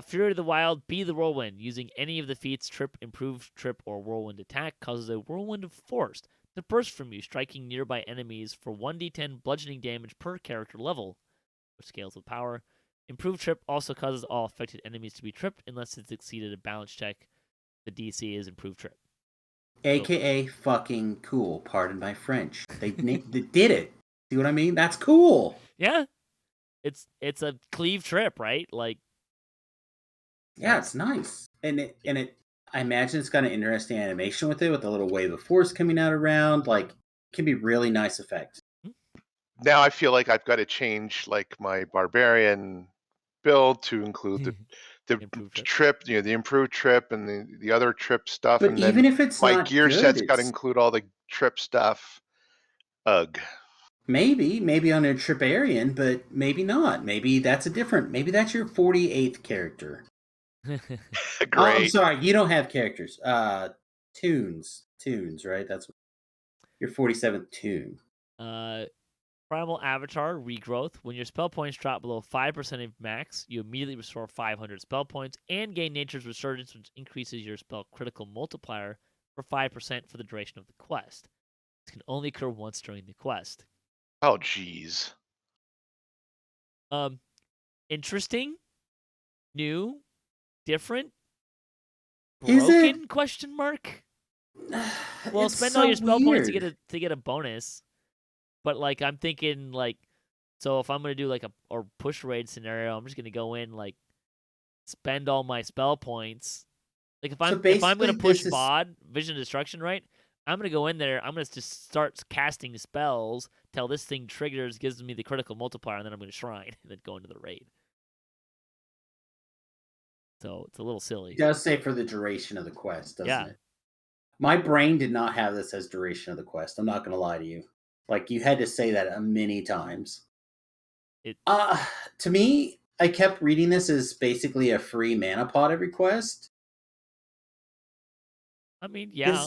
Fury of the Wild, be the whirlwind. Using any of the feats, trip, improved trip, or whirlwind attack causes a whirlwind of force to burst from you, striking nearby enemies for 1d10 bludgeoning damage per character level, which scales with power. Improved trip also causes all affected enemies to be tripped unless it's exceeded a balance check. The DC is improved trip. AKA fucking cool. Pardon my French. They did it. See what I mean? That's cool. Yeah. It's a cleave trip, right? Like, yeah, it's nice. And it I imagine it's got an interesting animation with it, with a little wave of force coming out around. Like, it can be really nice effect. Now I feel like I've got to change like my barbarian build to include the improved trip, the improved trip and the other trip stuff. But and even then if it's my not gear good, set's got to include all the trip stuff. Ugh. Maybe on a Triparian, but maybe not. Maybe that's maybe that's your 48th character. Great. Oh, I'm sorry, you don't have characters. Tunes, right? That's your 47th tune. Primal Avatar Regrowth. When your spell points drop below 5% of max, you immediately restore 500 spell points and gain Nature's Resurgence, which increases your spell critical multiplier for 5% for the duration of the quest. This can only occur once during the quest. Oh, jeez. Interesting, new, different, Is broken? it? Question mark. Well, It's spend so all your spell points weird. to get a bonus. But like I'm thinking like, so if I'm gonna do like a push raid scenario, I'm just gonna go in like spend all my spell points. Like if I'm gonna push mod Vision of Destruction, right? I'm gonna go in there. I'm gonna just start casting spells till this thing triggers, gives me the critical multiplier, and then I'm gonna shrine and then go into the raid. So it's a little silly. It does say for the duration of the quest, doesn't it? My brain did not have this as duration of the quest. I'm not gonna lie to you. Like, you had to say that many times. To me, I kept reading this as basically a free mana pot every quest. I mean, yeah.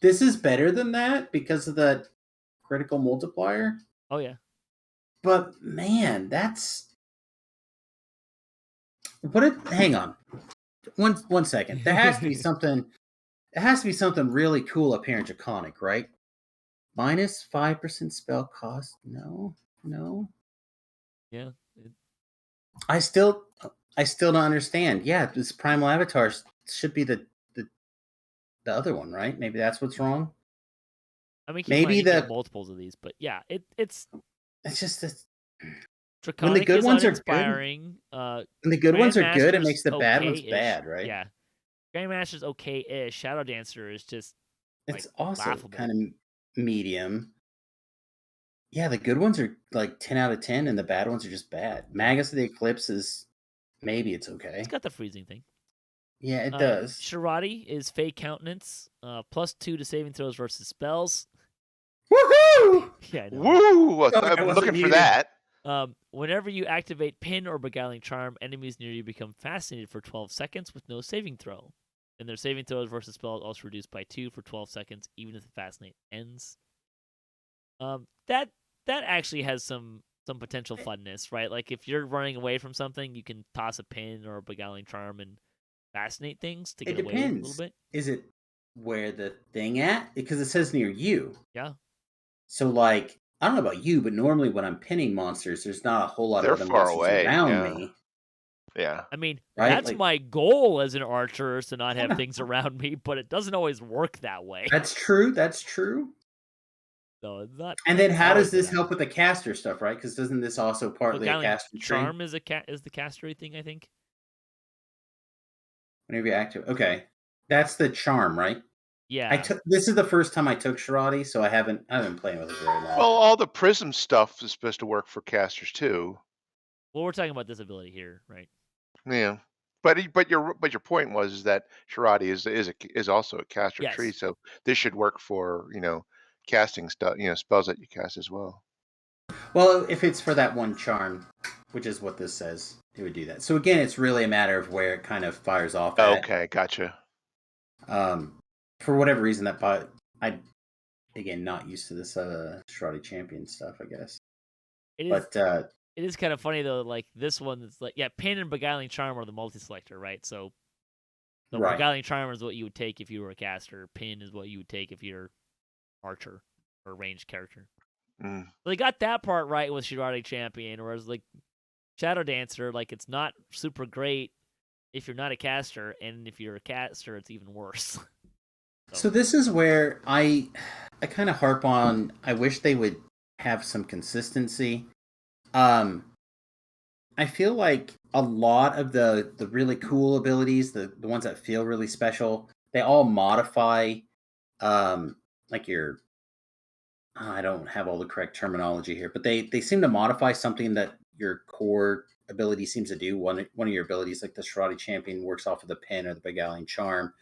This is better than that because of the critical multiplier. Oh yeah. But man, that's hang on. One second. There has to be something. It has to be something really cool up here in Draconic, right? Minus 5% spell cost. No. Yeah. I still don't understand. Yeah, this Primal Avatar should be the other one, right? Maybe that's what's wrong. I mean, maybe the multiples of these, but yeah, it's just Draconic when the good ones are uninspiring. When the good ones are good, it makes the bad ones bad, right? Yeah, Grandmaster's okay-ish. Shadow Dancer is just it's also laughable. Kind of medium. Yeah, the good ones are like 10 out of 10, and the bad ones are just bad. Magus of the Eclipse is maybe it's okay. It's got the freezing thing. Yeah, it does. Shirati is Fey Countenance, +2 to saving throws versus spells. Woohoo! Yeah, I know. Woo! I'm looking for that. Whenever you activate Pin or Beguiling Charm, enemies near you become fascinated for 12 seconds with no saving throw. And their saving throws versus spells also reduced by 2 for 12 seconds, even if the Fascinate ends. That actually has some potential funness, right? Like if you're running away from something, you can toss a Pin or a Beguiling Charm and fascinate things to get away a little bit. Is it where the thing at? Because it says near you. Yeah. So like, I don't know about you, but normally when I'm pinning monsters, there's not a whole lot of other far monsters away, around me. Yeah. I mean, right? That's my goal as an archer, is to not have things around me, but it doesn't always work that way. That's true. No, it's not. And then how does this help with the caster stuff, right? Because doesn't this also partly a caster charm tree? is the castery thing, I think. Whenever you active, okay, that's the charm, right? Yeah. This is the first time I took Shirati, so I haven't been playing with it very long. Well, all the prism stuff is supposed to work for casters too. Well, we're talking about this ability here, right? Yeah. But your point was that Sharadi is also a caster tree, Yes. so this should work for casting stuff, spells that you cast as well. Well, if it's for that one charm, which is what this says, it would do that. So again, it's really a matter of where it kind of fires off at. Okay, gotcha. For whatever reason, I again not used to this Sharadi champion stuff, I guess. It is kind of funny though. Like this one, it's like Pin and Beguiling Charm are the multi-selector, right? So the Beguiling Charm is what you would take if you were a caster. Pin is what you would take if you're archer or ranged character. Mm. So they got that part right with Sharadi Champion, whereas like Shadow Dancer, like it's not super great if you're not a caster, and if you're a caster, it's even worse. So this is where I kind of harp on. I wish they would have some consistency. I feel like a lot of the really cool abilities, the ones that feel really special, they all modify, like your. I don't have all the correct terminology here, but they seem to modify something that your core ability seems to do. One of your abilities, like the Sharadi Champion, works off of the Pin or the Beguiling Charm.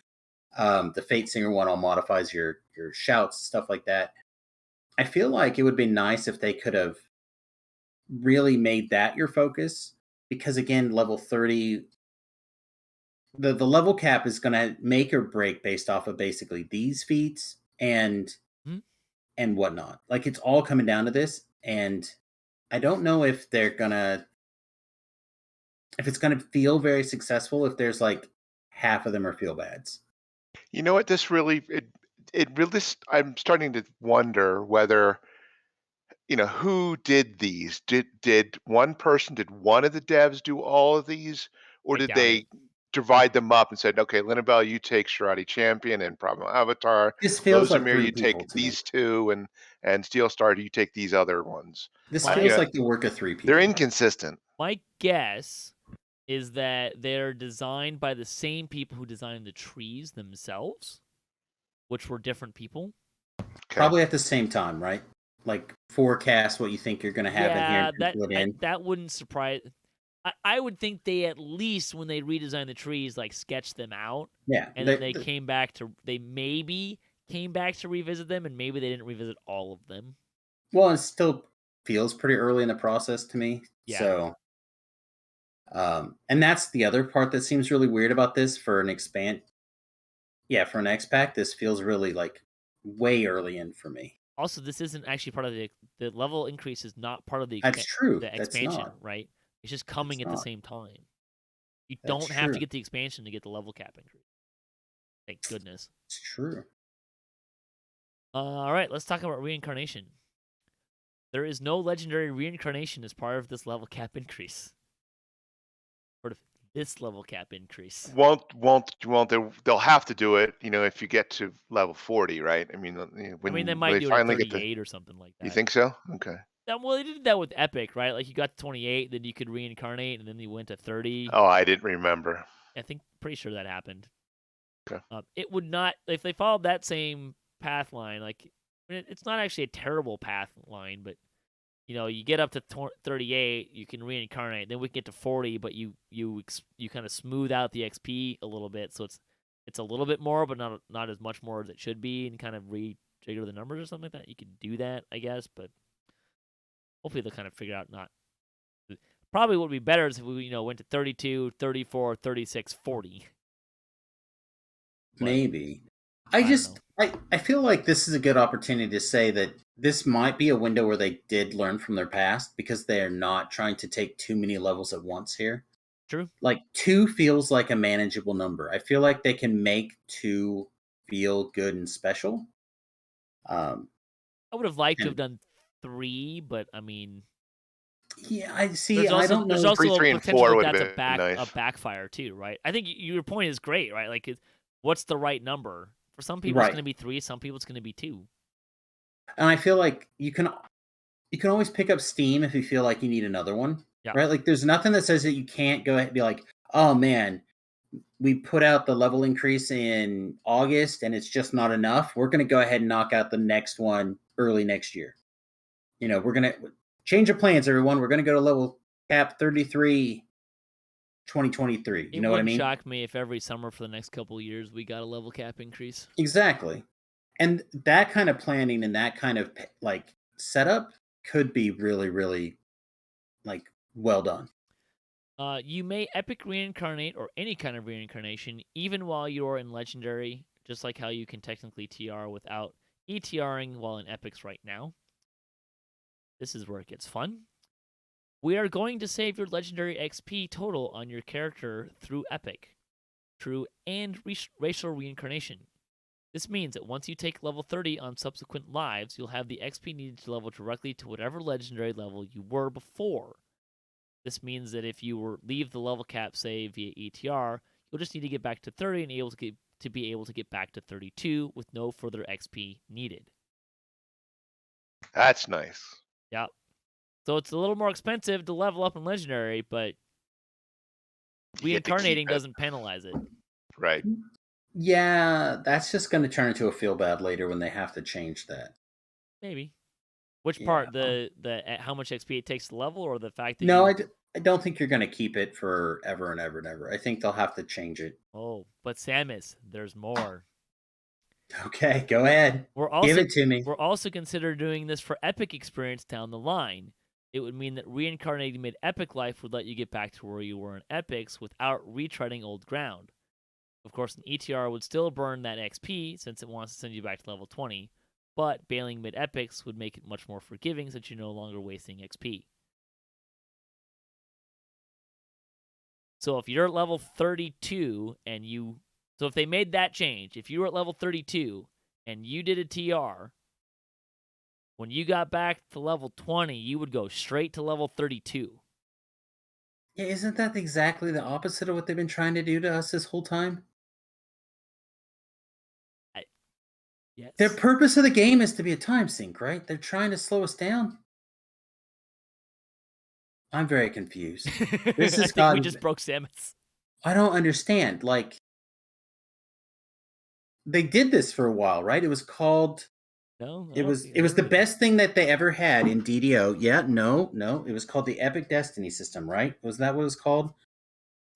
The Fate Singer one all modifies your shouts, stuff like that. I feel like it would be nice if they could have really made that your focus, because again, level 30, the level cap is going to make or break based off of basically these feats and whatnot. Like it's all coming down to this, and I don't know if it's gonna feel very successful if there's like half of them are feel bads. You know what? This really, I'm starting to wonder whether, who did these? Did one person, did one of the devs do all of these? Or did they divide them up and said, okay, Linabelle, you take Sharadi Champion and Problem Avatar. This feels like Losamir, three you people take to me. these two, and Steel Star, you take these other ones. This feels like the work of three people. They're inconsistent. My guess is that they're designed by the same people who designed the trees themselves, which were different people. Okay. Probably at the same time, right? Like forecast what you think you're going to have in here. That wouldn't surprise. I would think they at least, when they redesigned the trees, like sketched them out. Yeah, and then they maybe came back to revisit them, and maybe they didn't revisit all of them. Well, it still feels pretty early in the process to me. Yeah. So, and that's the other part that seems really weird about this for an expand. Yeah, for an X-Pack, this feels really like way early in for me. Also, this isn't actually part of the level increase is not part of the That's true. the expansion, right? It's just coming at the same time. You don't have to get the expansion to get the level cap increase. Thank goodness. It's true. All right, let's talk about Reincarnation. There is no legendary Reincarnation as part of this level cap increase. Part of this level cap increase. Won't they'll have to do it, if you get to level 40, right? I mean, they might do it at 38 or something like that. You think so? Okay. Well, they did that with Epic, right? Like you got to 28, then you could reincarnate, and then you went to 30. Oh, I didn't remember. I think pretty sure that happened. Okay. It would not, if they followed that same path line, like it's not actually a terrible path line, but you get up to 38, you can reincarnate, then we can get to 40, but you kind of smooth out the XP a little bit, so it's a little bit more, but not as much more as it should be, and kind of rejigger the numbers or something like that. You could do that, I guess, but hopefully they'll kind of figure out not. Probably what would be better is if we went to 32, 34, 36, 40. Maybe. I feel like this is a good opportunity to say that this might be a window where they did learn from their past, because they are not trying to take too many levels at once here. True. Like 2 feels like a manageable number. I feel like they can make 2 feel good and special. I would have liked to have done 3, but I mean, yeah, I see. I don't know. There's also 3 a and potential 4 that's would have been nice. A backfire too, right? I think your point is great, right? Like, what's the right number? For some people, it's going to be 3. Some people, it's going to be 2. And I feel like you can always pick up steam if you feel like you need another one, right? Like, there's nothing that says that you can't go ahead and be like, oh man, we put out the level increase in August and it's just not enough. We're going to go ahead and knock out the next one early next year. We're going to change of plans, everyone. We're going to go to level cap 33 2023. You know what I wouldn't mean? shock me if every summer for the next couple of years we got a level cap increase. Exactly. And that kind of planning and that kind of like setup could be really, really like well done. You may epic reincarnate or any kind of reincarnation even while you're in legendary, just like how you can technically TR without ETRing while in epics right now. This is where it gets fun. We are going to save your legendary XP total on your character through epic, true, and racial reincarnation. This means that once you take level 30 on subsequent lives, you'll have the XP needed to level directly to whatever legendary level you were before. This means that if you leave the level cap, say, via ETR, you'll just need to get back to 30 and be able to get back to 32 with no further XP needed. That's nice. Yep. So it's a little more expensive to level up in Legendary, but reincarnating doesn't penalize it. Right. Yeah, that's just going to turn into a feel bad later when they have to change that. Maybe. Which part? The how much XP it takes to level, or the fact that No, I don't think you're going to keep it forever and ever and ever. I think they'll have to change it. Oh, but Samus, there's more. Okay, go ahead. Give it to me. We're also considering doing this for epic experience down the line. It would mean that reincarnating mid-epic life would let you get back to where you were in epics without retreading old ground. Of course, an ETR would still burn that XP since it wants to send you back to level 20, but bailing mid-epics would make it much more forgiving since you're no longer wasting XP. So if you're at level 32 so if they made that change, if you were at level 32 and you did a TR, when you got back to level 20, you would go straight to level 32. Yeah, isn't that exactly the opposite of what they've been trying to do to us this whole time? Yes. The purpose of the game is to be a time sink, right? They're trying to slow us down. I'm very confused. This is we just broke Samus. I don't understand. Like, they did this for a while, right? It was called. No, it was the best thing that they ever had in DDO. Yeah, no, it was called the Epic Destiny system, right? Was that what it was called?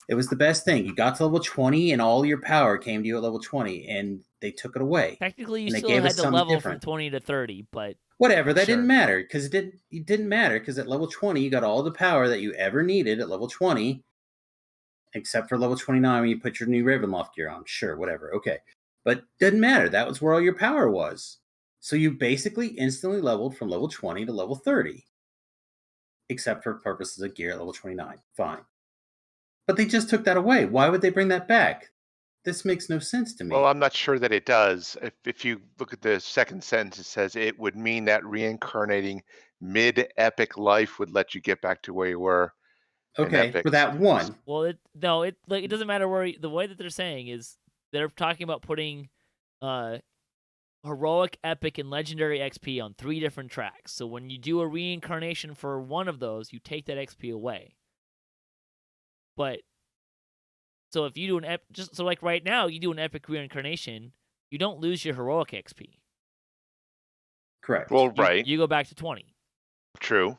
It was the best thing. You got to level 20, and all your power came to you at level 20, and they took it away. Technically, you still had to level from 20 to 30, but whatever. That didn't matter because it didn't matter because at level 20, you got all the power that you ever needed at level 20, except for level 29 when you put your new Ravenloft gear on. Sure, whatever. Okay, but didn't matter. That was where all your power was. So you basically instantly leveled from level 20 to level 30, except for purposes of gear at level 29. Fine. But they just took that away. Why would they bring that back? This makes no sense to me. Well, I'm not sure that it does. If you look at the second sentence, it says it would mean that reincarnating mid-epic life would let you get back to where you were. Okay, for that one. Well, it doesn't matter where the way that they're saying is they're talking about putting heroic, epic, and legendary XP on 3 different tracks. So when you do a reincarnation for one of those, you take that XP away. But so if you do so like right now, you do an epic reincarnation, you don't lose your heroic XP. Correct. Well, right. You go back to 20. True.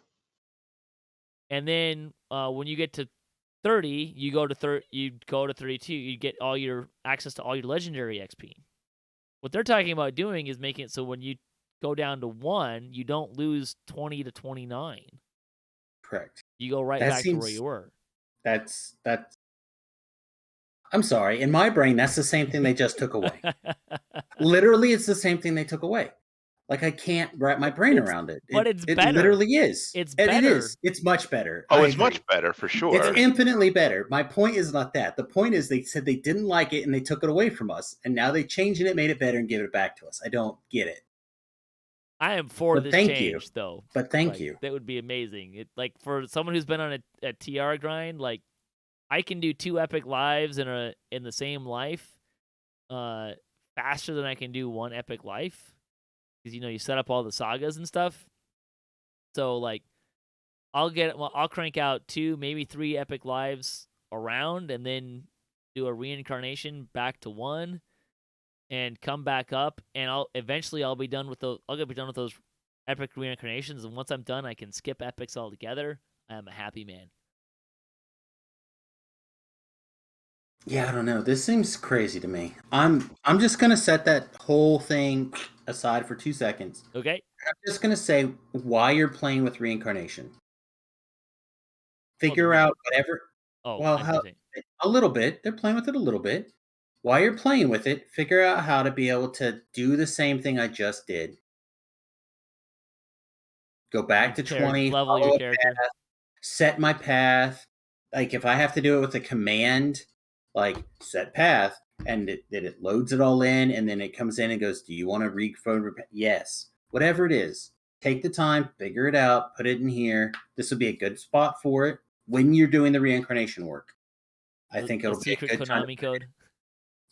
And then when you get to 30, you go to 32. You get all your access to all your legendary XP. What they're talking about doing is making it so when you go down to 1, you don't lose 20 to 29. Correct. You go right back to where you were. That's. I'm sorry. In my brain, that's the same thing they just took away. Literally, it's the same thing they took away. Like, I can't wrap my brain around it. But it's better. It literally is. It's better. It is. It's much better. Oh, it's much better for sure. It's infinitely better. My point is not that. The point is they said they didn't like it and they took it away from us. And now they changed it, made it better, and gave it back to us. I don't get it. I am for this change, though. But thank you. That would be amazing. It for someone who's been on a TR grind, like I can do 2 epic lives in the same life, faster than I can do 1 epic life, because you set up all the sagas and stuff. So like, I'll crank out 2, maybe 3 epic lives around, and then do a reincarnation back to 1. And come back up, and I'll be done with those. I'll be done with those epic reincarnations, and once I'm done, I can skip epics altogether. I am a happy man. Yeah, I don't know. This seems crazy to me. I'm just gonna set that whole thing aside for 2 seconds. Okay. I'm just gonna say why you're playing with reincarnation. Well, Figure out whatever. Oh, Well, I how see. a little bit. They're playing with it a little bit. While you're playing with it, figure out how to be able to do the same thing I just did. Go back to 20, level your follow a character. path, set my path. Like if I have to do it with a command, like set path, and it loads it all in, and then it comes in and goes, "Do you want to refund?" Yes, whatever it is. Take the time, figure it out, put it in here. This would be a good spot for it when you're doing the reincarnation work. I think it'll be a secret good time. Konami code.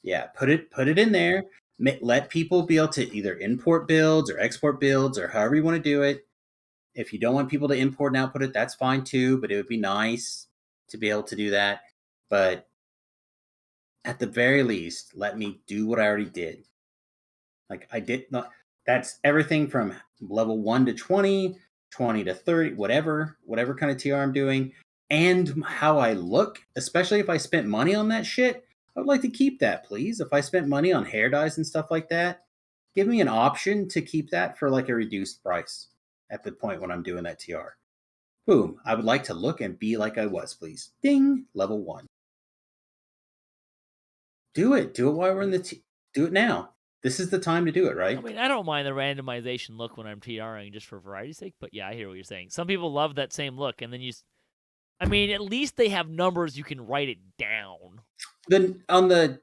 Yeah, put it in there. Let people be able to either import builds or export builds or however you want to do it. If you don't want people to import and output it, that's fine too, but it would be nice to be able to do that. But at the very least, let me do what I already did. Like I did not, that's everything from level 1 to 20, 20 to 30, whatever kind of TR I'm doing, and how I look, especially if I spent money on that shit. I would like to keep that, please. If I spent money on hair dyes and stuff like that, give me an option to keep that for like a reduced price at the point when I'm doing that TR. Boom. I would like to look and be like I was, please. Ding. Level 1. Do it. Do it while we're in the do it now. This is the time to do it, right? I mean, I don't mind the randomization look when I'm TRing just for variety's sake, but yeah, I hear what you're saying. Some people love that same look, and then I mean, at least they have numbers you can write it down. Then the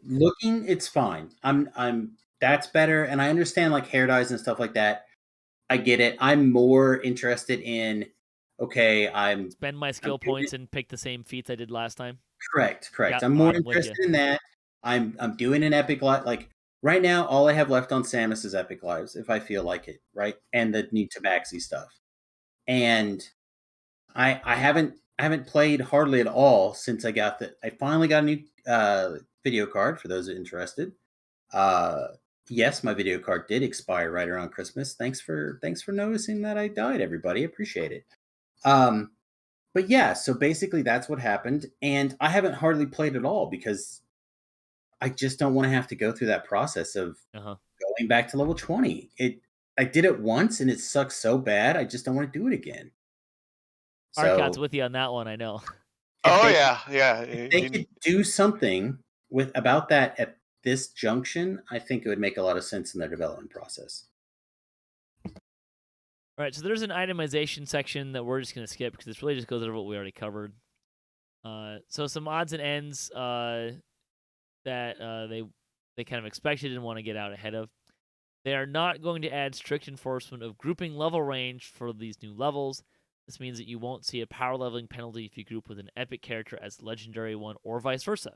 looking, it's fine. I'm that's better, and I understand like hair dyes and stuff like that. I get it. I'm more interested in I'm spend my skill points and pick the same feats I did last time. Correct. Yep, I'm more I'm interested in that. I'm doing an epic live. Like right now, all I have left on Samus is epic lives if I feel like it, right? And the new Tabaxi stuff. And I haven't played hardly at all since I finally got a new video card for those interested. Yes, my video card did expire right around Christmas. Thanks for noticing that I died, everybody. Appreciate it. But yeah, so basically that's what happened, and I haven't hardly played at all because I just don't want to have to go through that process of going back to level 20. I did it once and it sucks so bad. I just don't want to do it again. Arkat's with you on that one, I know. Yeah. If they could do something about that at this junction, I think it would make a lot of sense in their development process. All right, so there's an itemization section that we're just going to skip because this really just goes over what we already covered. So some odds and ends that they kind of expected and want to get out ahead of. They are not going to add strict enforcement of grouping level range for these new levels. This means that you won't see a power leveling penalty if you group with an epic character as legendary one or vice versa.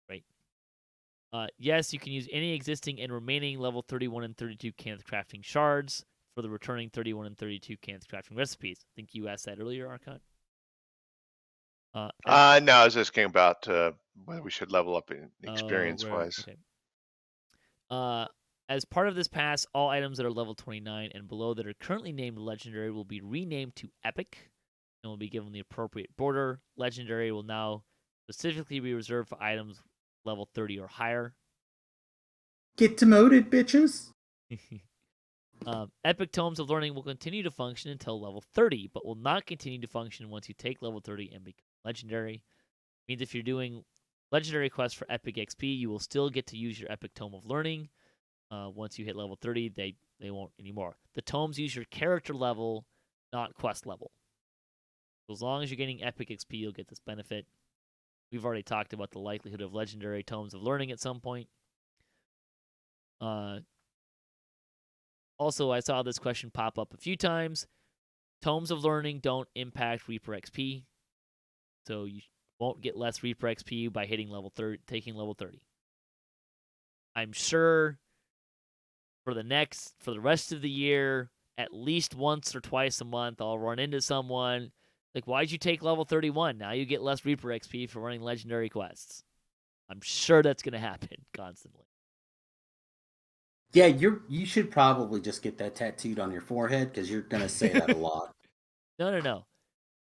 Right? Yes, you can use any existing and remaining level 31 and 32 Canth crafting shards for the returning 31 and 32 Canth crafting recipes. I think you asked that earlier, Arkat. No, I was asking about whether we should level up experience-wise. Okay. As part of this pass, all items that are level 29 and below that are currently named Legendary will be renamed to Epic and will be given the appropriate border. Legendary will now specifically be reserved for items level 30 or higher. Get demoted, bitches! Epic Tomes of Learning will continue to function until level 30, but will not continue to function once you take level 30 and become Legendary. It means if you're doing Legendary quests for Epic XP, you will still get to use your Epic Tome of Learning. Once you hit level 30, they won't anymore. The tomes use your character level, not quest level. So as long as you're getting epic XP, you'll get this benefit. We've already talked about the likelihood of legendary tomes of learning at some point. Also, I saw this question pop up a few times. Tomes of learning don't impact Reaper XP, so you won't get less Reaper XP by hitting level 30, taking level 30. I'm sure for the rest of the year, at least once or twice a month, I'll run into someone like, why'd you take level 31? Now you get less Reaper XP for running legendary quests. I'm sure that's going to happen constantly. Yeah, you should probably just get that tattooed on your forehead because you're going to say that a lot. No.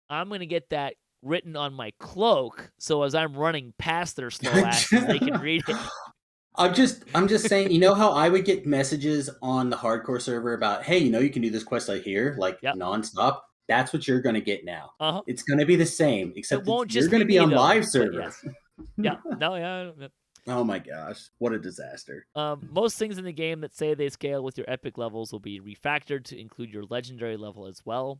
I'm going to get that written on my cloak, so as I'm running past their slow asses, they can read it. I'm just saying, you know how I would get messages on the hardcore server about, hey, you can do this quest right here, like nonstop. That's what you're going to get now. It's going to be the same, except you're going to be on live server. Yes. Yeah. No. Yeah. Oh my gosh, what a disaster. Most things in the game that say they scale with your epic levels will be refactored to include your legendary level as well.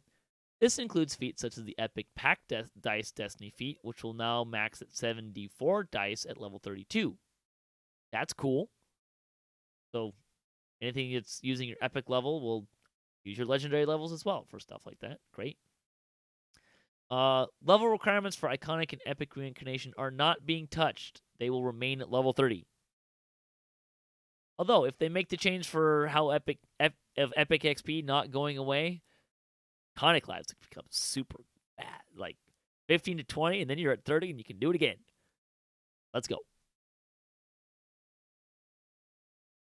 This includes feats such as the epic pack dice destiny feat, which will now max at 7d4 dice at level 32. That's cool. So anything that's using your epic level will use your legendary levels as well for stuff like that. Great. Level requirements for iconic and epic reincarnation are not being touched. They will remain at level 30. Although, if they make the change for how epic XP not going away, iconic lives become super bad. Like 15 to 20, and then you're at 30, and you can do it again. Let's go.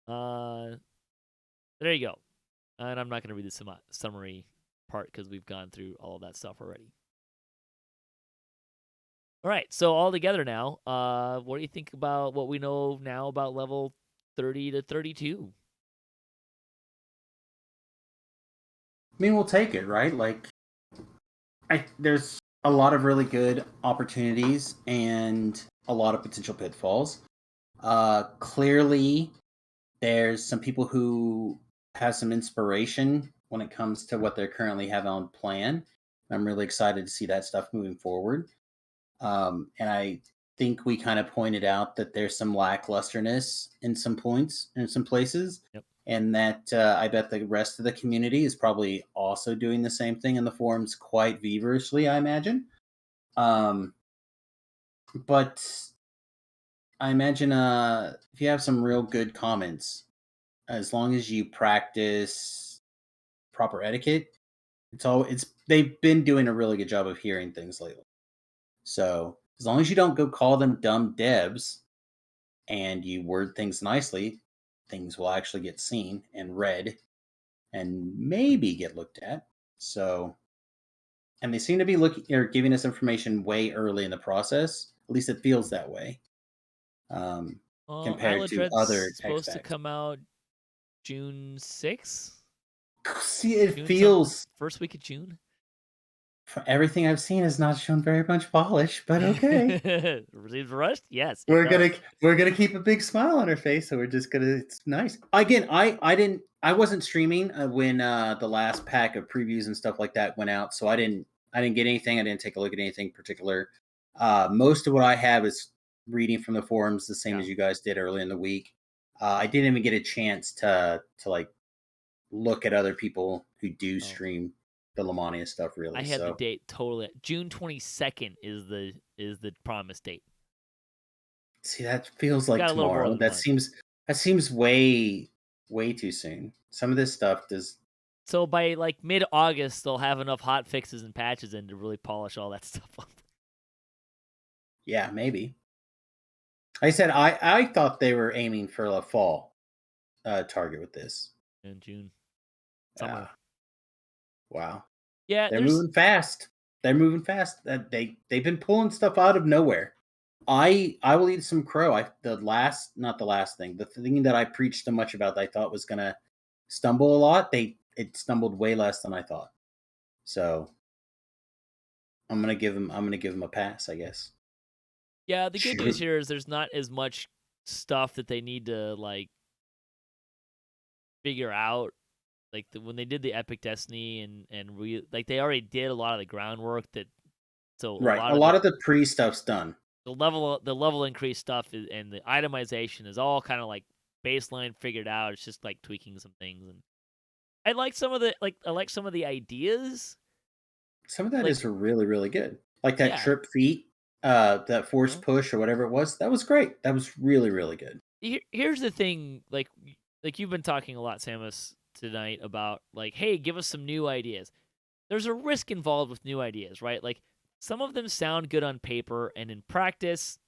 There you go. And I'm not going to read the summary part because we've gone through all of that stuff already. All right, so all together now, what do you think about what we know now about level 30 to 32? I mean, we'll take it, right? Like, there's a lot of really good opportunities and a lot of potential pitfalls. Clearly, there's some people who have some inspiration when it comes to what they currently have on plan. I'm really excited to see that stuff moving forward. And I think we kind of pointed out that there's some lacklusterness in some points, in some places. Yep. And that I bet the rest of the community is probably also doing the same thing in the forums quite feverishly, I imagine. But I imagine if you have some real good comments, as long as you practice proper etiquette, they've been doing a really good job of hearing things lately. So as long as you don't go call them dumb devs and you word things nicely, things will actually get seen and read and maybe get looked at. So, and they seem to be giving us information way early in the process. At least it feels that way. Compared to other tech supposed stacks. to come out June 6th? See, it feels first week of June. Everything I've seen has not shown very much polish, but okay. Received rushed? Yes. We're gonna keep a big smile on our face, so we're just gonna. It's nice. Again, I wasn't streaming when the last pack of previews and stuff like that went out, so I didn't get anything. I didn't take a look at anything particular. Most of what I have is reading from the forums, the same as you guys did early in the week. I didn't even get a chance to like look at other people who do stream the Lamania stuff. Really, I had the date totally. June 22nd is the promised date. See, that feels like tomorrow. That seems way too soon. Some of this stuff does. So by like mid-August, they'll have enough hot fixes and patches in to really polish all that stuff up. Yeah, maybe. I said I thought they were aiming for a fall target with this. In June. Summer. Wow. Yeah, they're moving fast. They're moving fast. They've been pulling stuff out of nowhere. I will eat some crow. The thing that I preached so much about that I thought was gonna stumble a lot, it stumbled way less than I thought. So I'm gonna give him a pass, I guess. Yeah, the good news here is there's not as much stuff that they need to like figure out. Like when they did the Epic Destiny and they already did a lot of the groundwork that. So a lot of the pre stuff's done. The level increase stuff and the itemization is all kind of like baseline figured out. It's just like tweaking some things, and I like some of the ideas. Some of that is really, really good. Like that trip feat, that force push or whatever it was. That was great. That was really, really good. Here's the thing, like you've been talking a lot, Samus, tonight about like, hey, give us some new ideas. There's a risk involved with new ideas, right? Like some of them sound good on paper and in practice,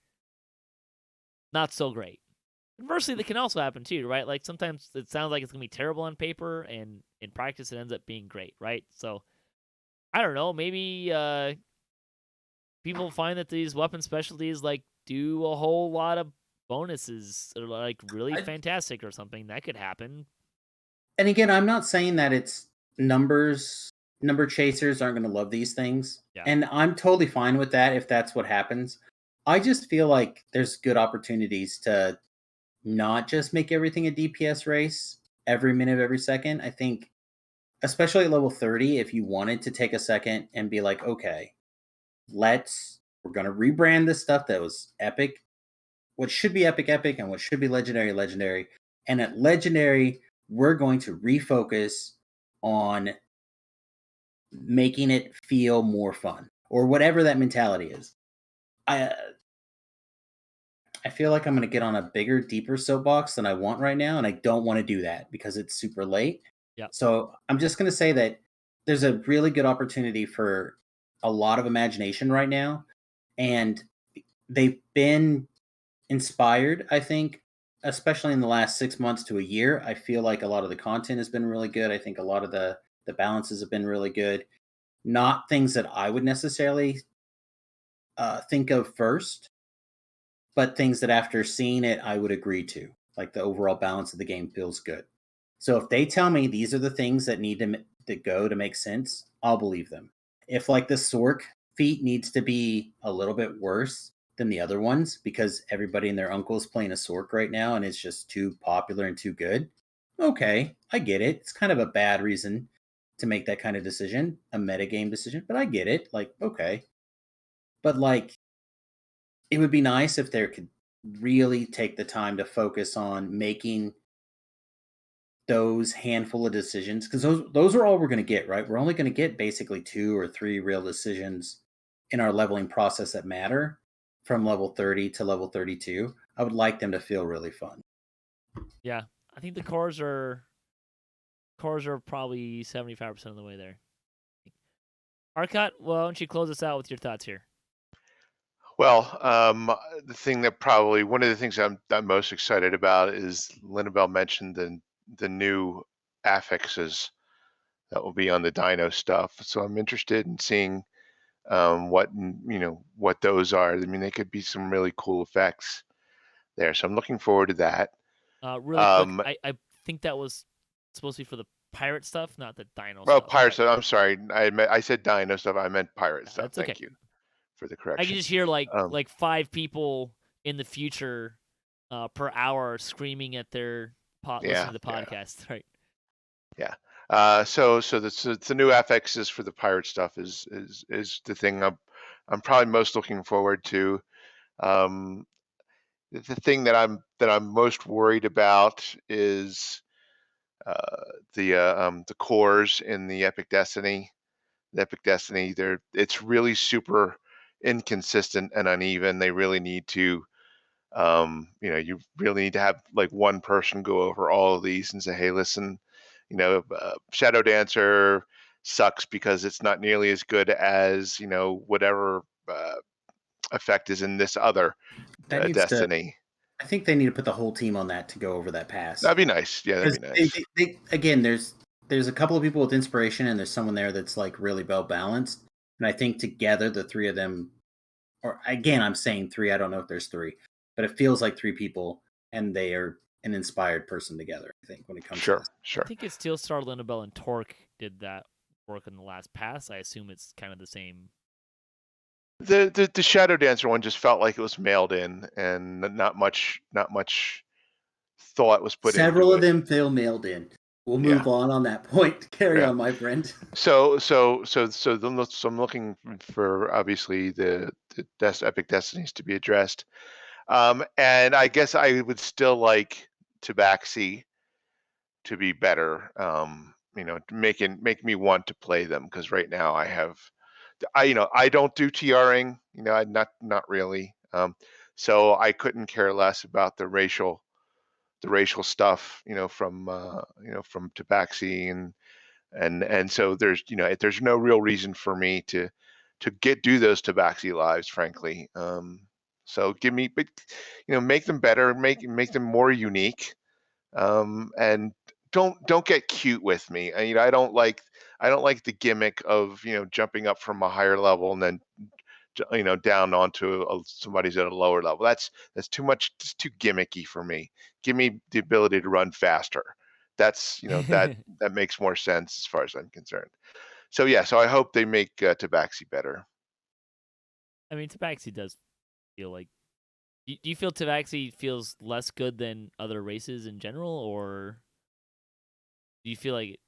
not so great. Conversely, that can also happen too, right? Like sometimes it sounds like it's gonna be terrible on paper, and in practice it ends up being great, right? So I don't know, maybe people find that these weapon specialties like do a whole lot of bonuses that are like really fantastic or something. That could happen. And again, I'm not saying that it's numbers. Number chasers aren't going to love these things. Yeah. And I'm totally fine with that if that's what happens. I just feel like there's good opportunities to not just make everything a DPS race every minute, every second. I think, especially at level 30, if you wanted to take a second and be like, okay, we're going to rebrand this stuff that was epic, what should be epic, and what should be legendary. And at legendary, we're going to refocus on making it feel more fun, or whatever that mentality is. I feel like I'm going to get on a bigger, deeper soapbox than I want right now, and I don't want to do that because it's super late. Yeah. So I'm just going to say that there's a really good opportunity for a lot of imagination right now, and they've been inspired, I think, especially in the last 6 months to a year. I feel like a lot of the content has been really good. I think a lot of the balances have been really good. Not things that I would necessarily think of first, but things that after seeing it, I would agree to. Like the overall balance of the game feels good. So if they tell me these are the things that need to go to make sense, I'll believe them. If like the Sork feat needs to be a little bit worse than the other ones because everybody and their uncle is playing a Sork right now and it's just too popular and too good, okay, I get it. It's kind of a bad reason to make that kind of decision, a metagame decision, but I get it. Like, okay. But like, it would be nice if there could really take the time to focus on making those handful of decisions, because those are all we're going to get, right? We're only going to get basically 2 or 3 real decisions in our leveling process that matter from level 30 to level 32. I would like them to feel really fun. Yeah, I think the cores are probably 75% of the way there. Arkat, why don't you close us out with your thoughts here? Well, the thing that probably one of the things I'm most excited about is Linabelle mentioned the new affixes that will be on the Dino stuff. So I'm interested in seeing what those are. I mean, they could be some really cool effects there. So I'm looking forward to that. Really quick, I think that was supposed to be for the pirate stuff, not the Dino stuff. Pirate stuff. I'm sorry. I said Dino stuff. I meant pirate stuff. That's okay. Thank you for the correction. I can just hear like 5 people in the future per hour screaming at their listening to the podcast, right? Yeah. So the new affixes for the pirate stuff is the thing I'm probably most looking forward to. The thing that I'm most worried about is the cores in the Epic Destiny. The Epic Destiny, it's really super inconsistent and uneven. They really need to, you really need to have like one person go over all of these and say, hey, listen, Shadow Dancer sucks because it's not nearly as good as whatever effect is in this other Destiny. I think they need to put the whole team on that to go over that pass. That'd be nice. Yeah, that'd be nice. Again, there's a couple of people with inspiration, and there's someone there that's like really well balanced. And I think together, the 3 of them, or again, I'm saying 3. I don't know if there's 3, but it feels like 3 people, and they are an inspired person together. I think when it comes to this. Sure. I think it's Steelstar, Linabelle, and Torque did that work in the last pass. I assume it's kind of the same. The Shadow Dancer one just felt like it was mailed in, and not much thought was put into it. Several of them feel mailed in. We'll move on that point. Carry on, my friend. So I'm looking for obviously the Epic Destinies to be addressed, and I guess I would still like Tabaxi to be better. Make me want to play them, because right now I don't do TRing, not really. So I couldn't care less about the racial stuff, from Tabaxi, and so there's no real reason for me to do those Tabaxi lives, frankly. So make them better, make them more unique, and don't get cute with me. I don't like the gimmick of jumping up from a higher level and then down onto somebody's at a lower level. That's too much. It's too gimmicky for me. Give me the ability to run faster. That's that makes more sense as far as I'm concerned. So yeah, so I hope they make Tabaxi better. I mean, Tabaxi does feel like. Do you feel Tabaxi feels less good than other races in general, or do you feel like it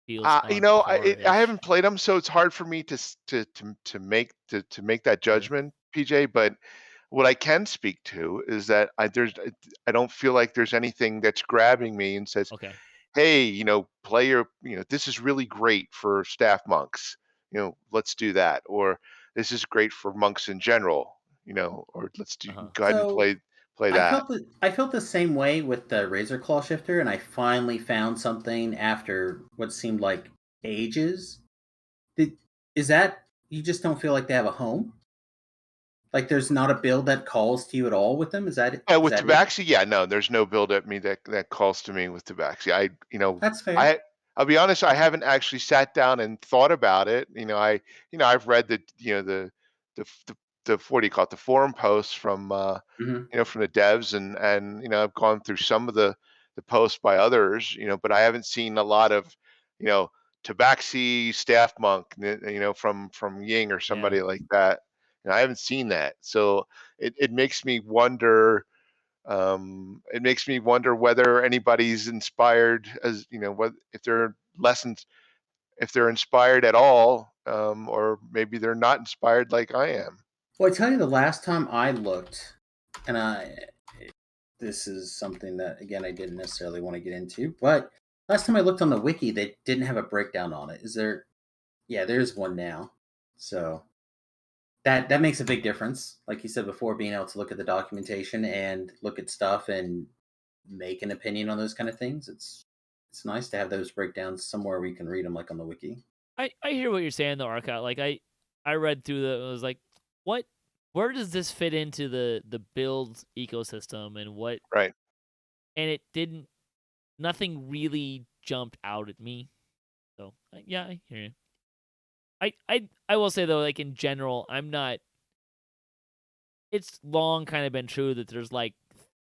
feels on I par-ish? haven't played them, so it's hard for me to make that Sure. judgment, PJ. But what I can speak to is that I don't feel like there's anything that's grabbing me and says, Okay. hey, player, this is really great for staff monks. Let's do that. Or this is great for monks in general. Or let's go ahead and So play I that. felt the same way with the Razor Claw shifter, and I finally found something after what seemed like ages. Is that you just don't feel like they have a home? Like there's not a build that calls to you at all with them? Is that Yeah, is with that it? Tabaxi, yeah, no, there's no build at me that calls to me with Tabaxi. That's fair. I I'll be honest, I haven't actually sat down and thought about it. I've read the the what do you call it, the forum posts from Hmm. from the devs, and I've gone through some of the posts by others, but I haven't seen a lot of, you know, Tabaxi staff monk, from Ying or Yeah. somebody like that. I haven't seen that. So it makes me wonder. It makes me wonder whether anybody's inspired, as what if they're lessons, if they're inspired at all, or maybe they're not inspired like I am. Well, I tell you, the last time I looked, and this is something that again I didn't necessarily want to get into, but last time I looked on the wiki, they didn't have a breakdown on it. Is there? Yeah, there's one now. So that makes a big difference. Like you said before, being able to look at the documentation and look at stuff and make an opinion on those kind of things. It's nice to have those breakdowns somewhere where you can read them, like on the wiki. I hear what you're saying though, Arcot. Like I read through I was like, what? Where does this fit into the build ecosystem and what? Right. And it didn't. Nothing really jumped out at me. So yeah, I hear you. I will say though, like in general, I'm not. It's long kind of been true that there's like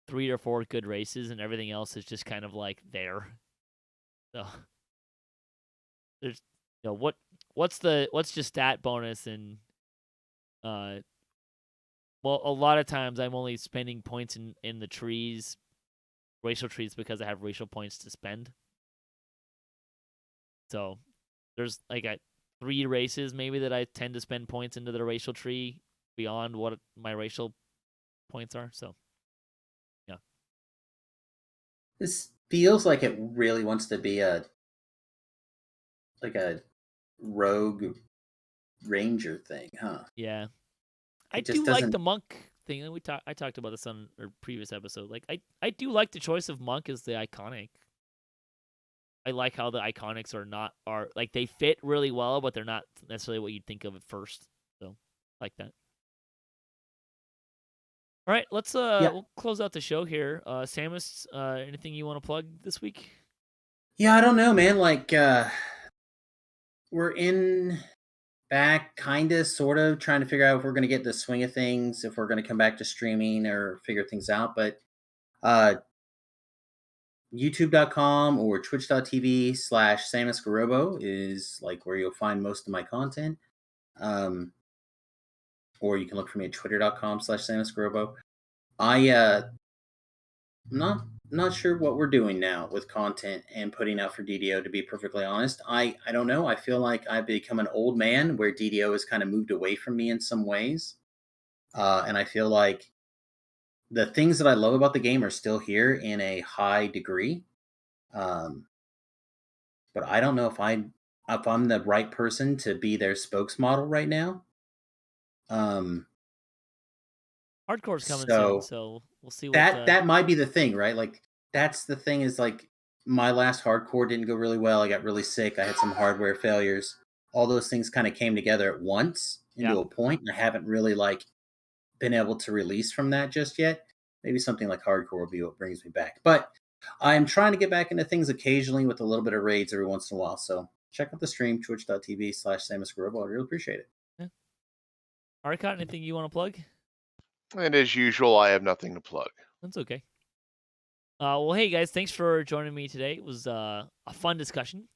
3 or 4 good races and everything else is just kind of like there. So there's what's just stat bonus and uh well, a lot of times I'm only spending points in the trees, racial trees, because I have racial points to spend. So there's like 3 races maybe that I tend to spend points into the racial tree beyond what my racial points are. So yeah, This feels like it really wants to be a rogue ranger thing, huh? yeah. I It just do like doesn't. the monk thing, and I talked about this on a previous episode. Like I do like the choice of monk as the iconic. I like how the iconics are like they fit really well, but they're not necessarily what you'd think of at first. So like that. All right, let's Yeah, we'll close out the show here. Samus, anything you want to plug this week? yeah. I don't know, man. Like we're in back, kind of, sort of, trying to figure out if we're going to get the swing of things, if we're going to come back to streaming or figure things out. But uh, youtube.com or twitch.tv/SamusGarobo is like where you'll find most of my content. Or you can look for me at twitter.com/SamusGarobo. I'm not sure what we're doing now with content and putting out for DDO, to be perfectly honest. I don't know. I feel like I've become an old man where DDO has kind of moved away from me in some ways. And I feel like the things that I love about the game are still here in a high degree. Um, but I don't know if I'm the right person to be their spokesmodel right now. Um, Hardcore's coming soon, so so we'll see what. that might be the thing, right? Like that's the thing is like my last hardcore didn't go really well. I got really sick. I had some hardware failures. All those things kind of came together at once Yeah. into a point, and I haven't really like been able to release from that just yet. Maybe something like hardcore will be what brings me back. But I'm trying to get back into things occasionally with a little bit of raids every once in a while. So check out the stream, twitch.tv/SamusGarobo. I really appreciate it. Yeah. Arkat, anything you want to plug? And as usual, I have nothing to plug. That's okay. Well, hey guys, thanks for joining me today. It was a fun discussion.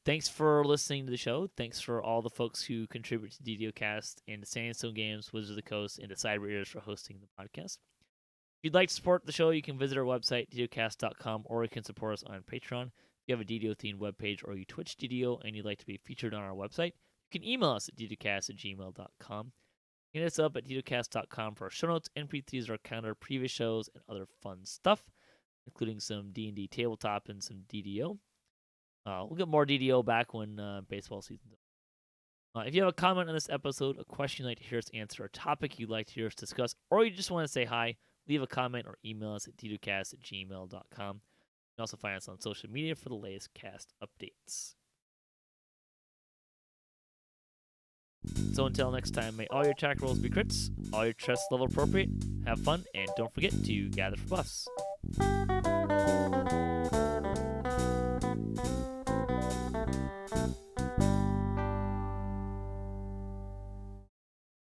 Thanks for listening to the show. Thanks for all the folks who contribute to DDOCast and to Sandstone Games, Wizards of the Coast, and to Cyber Ears for hosting the podcast. If you'd like to support the show, you can visit our website, DDOcast.com, or you can support us on Patreon. If you have a DDO-themed webpage or you Twitch DDO and you'd like to be featured on our website, you can email us at ddocast@gmail.com. Hit us up at DDOcast.com for our show notes, MP3s, our calendar, previous shows, and other fun stuff, including some D&D tabletop and some DDO. We'll get more DDO back when baseball season's over. If you have a comment on this episode, a question you'd like to hear us answer, a topic you'd like to hear us discuss, or you just want to say hi, leave a comment or email us at ddocast@gmail.com. You can also find us on social media for the latest cast updates. So until next time, may all your attack rolls be crits, all your chests level appropriate, have fun, and don't forget to gather for buffs.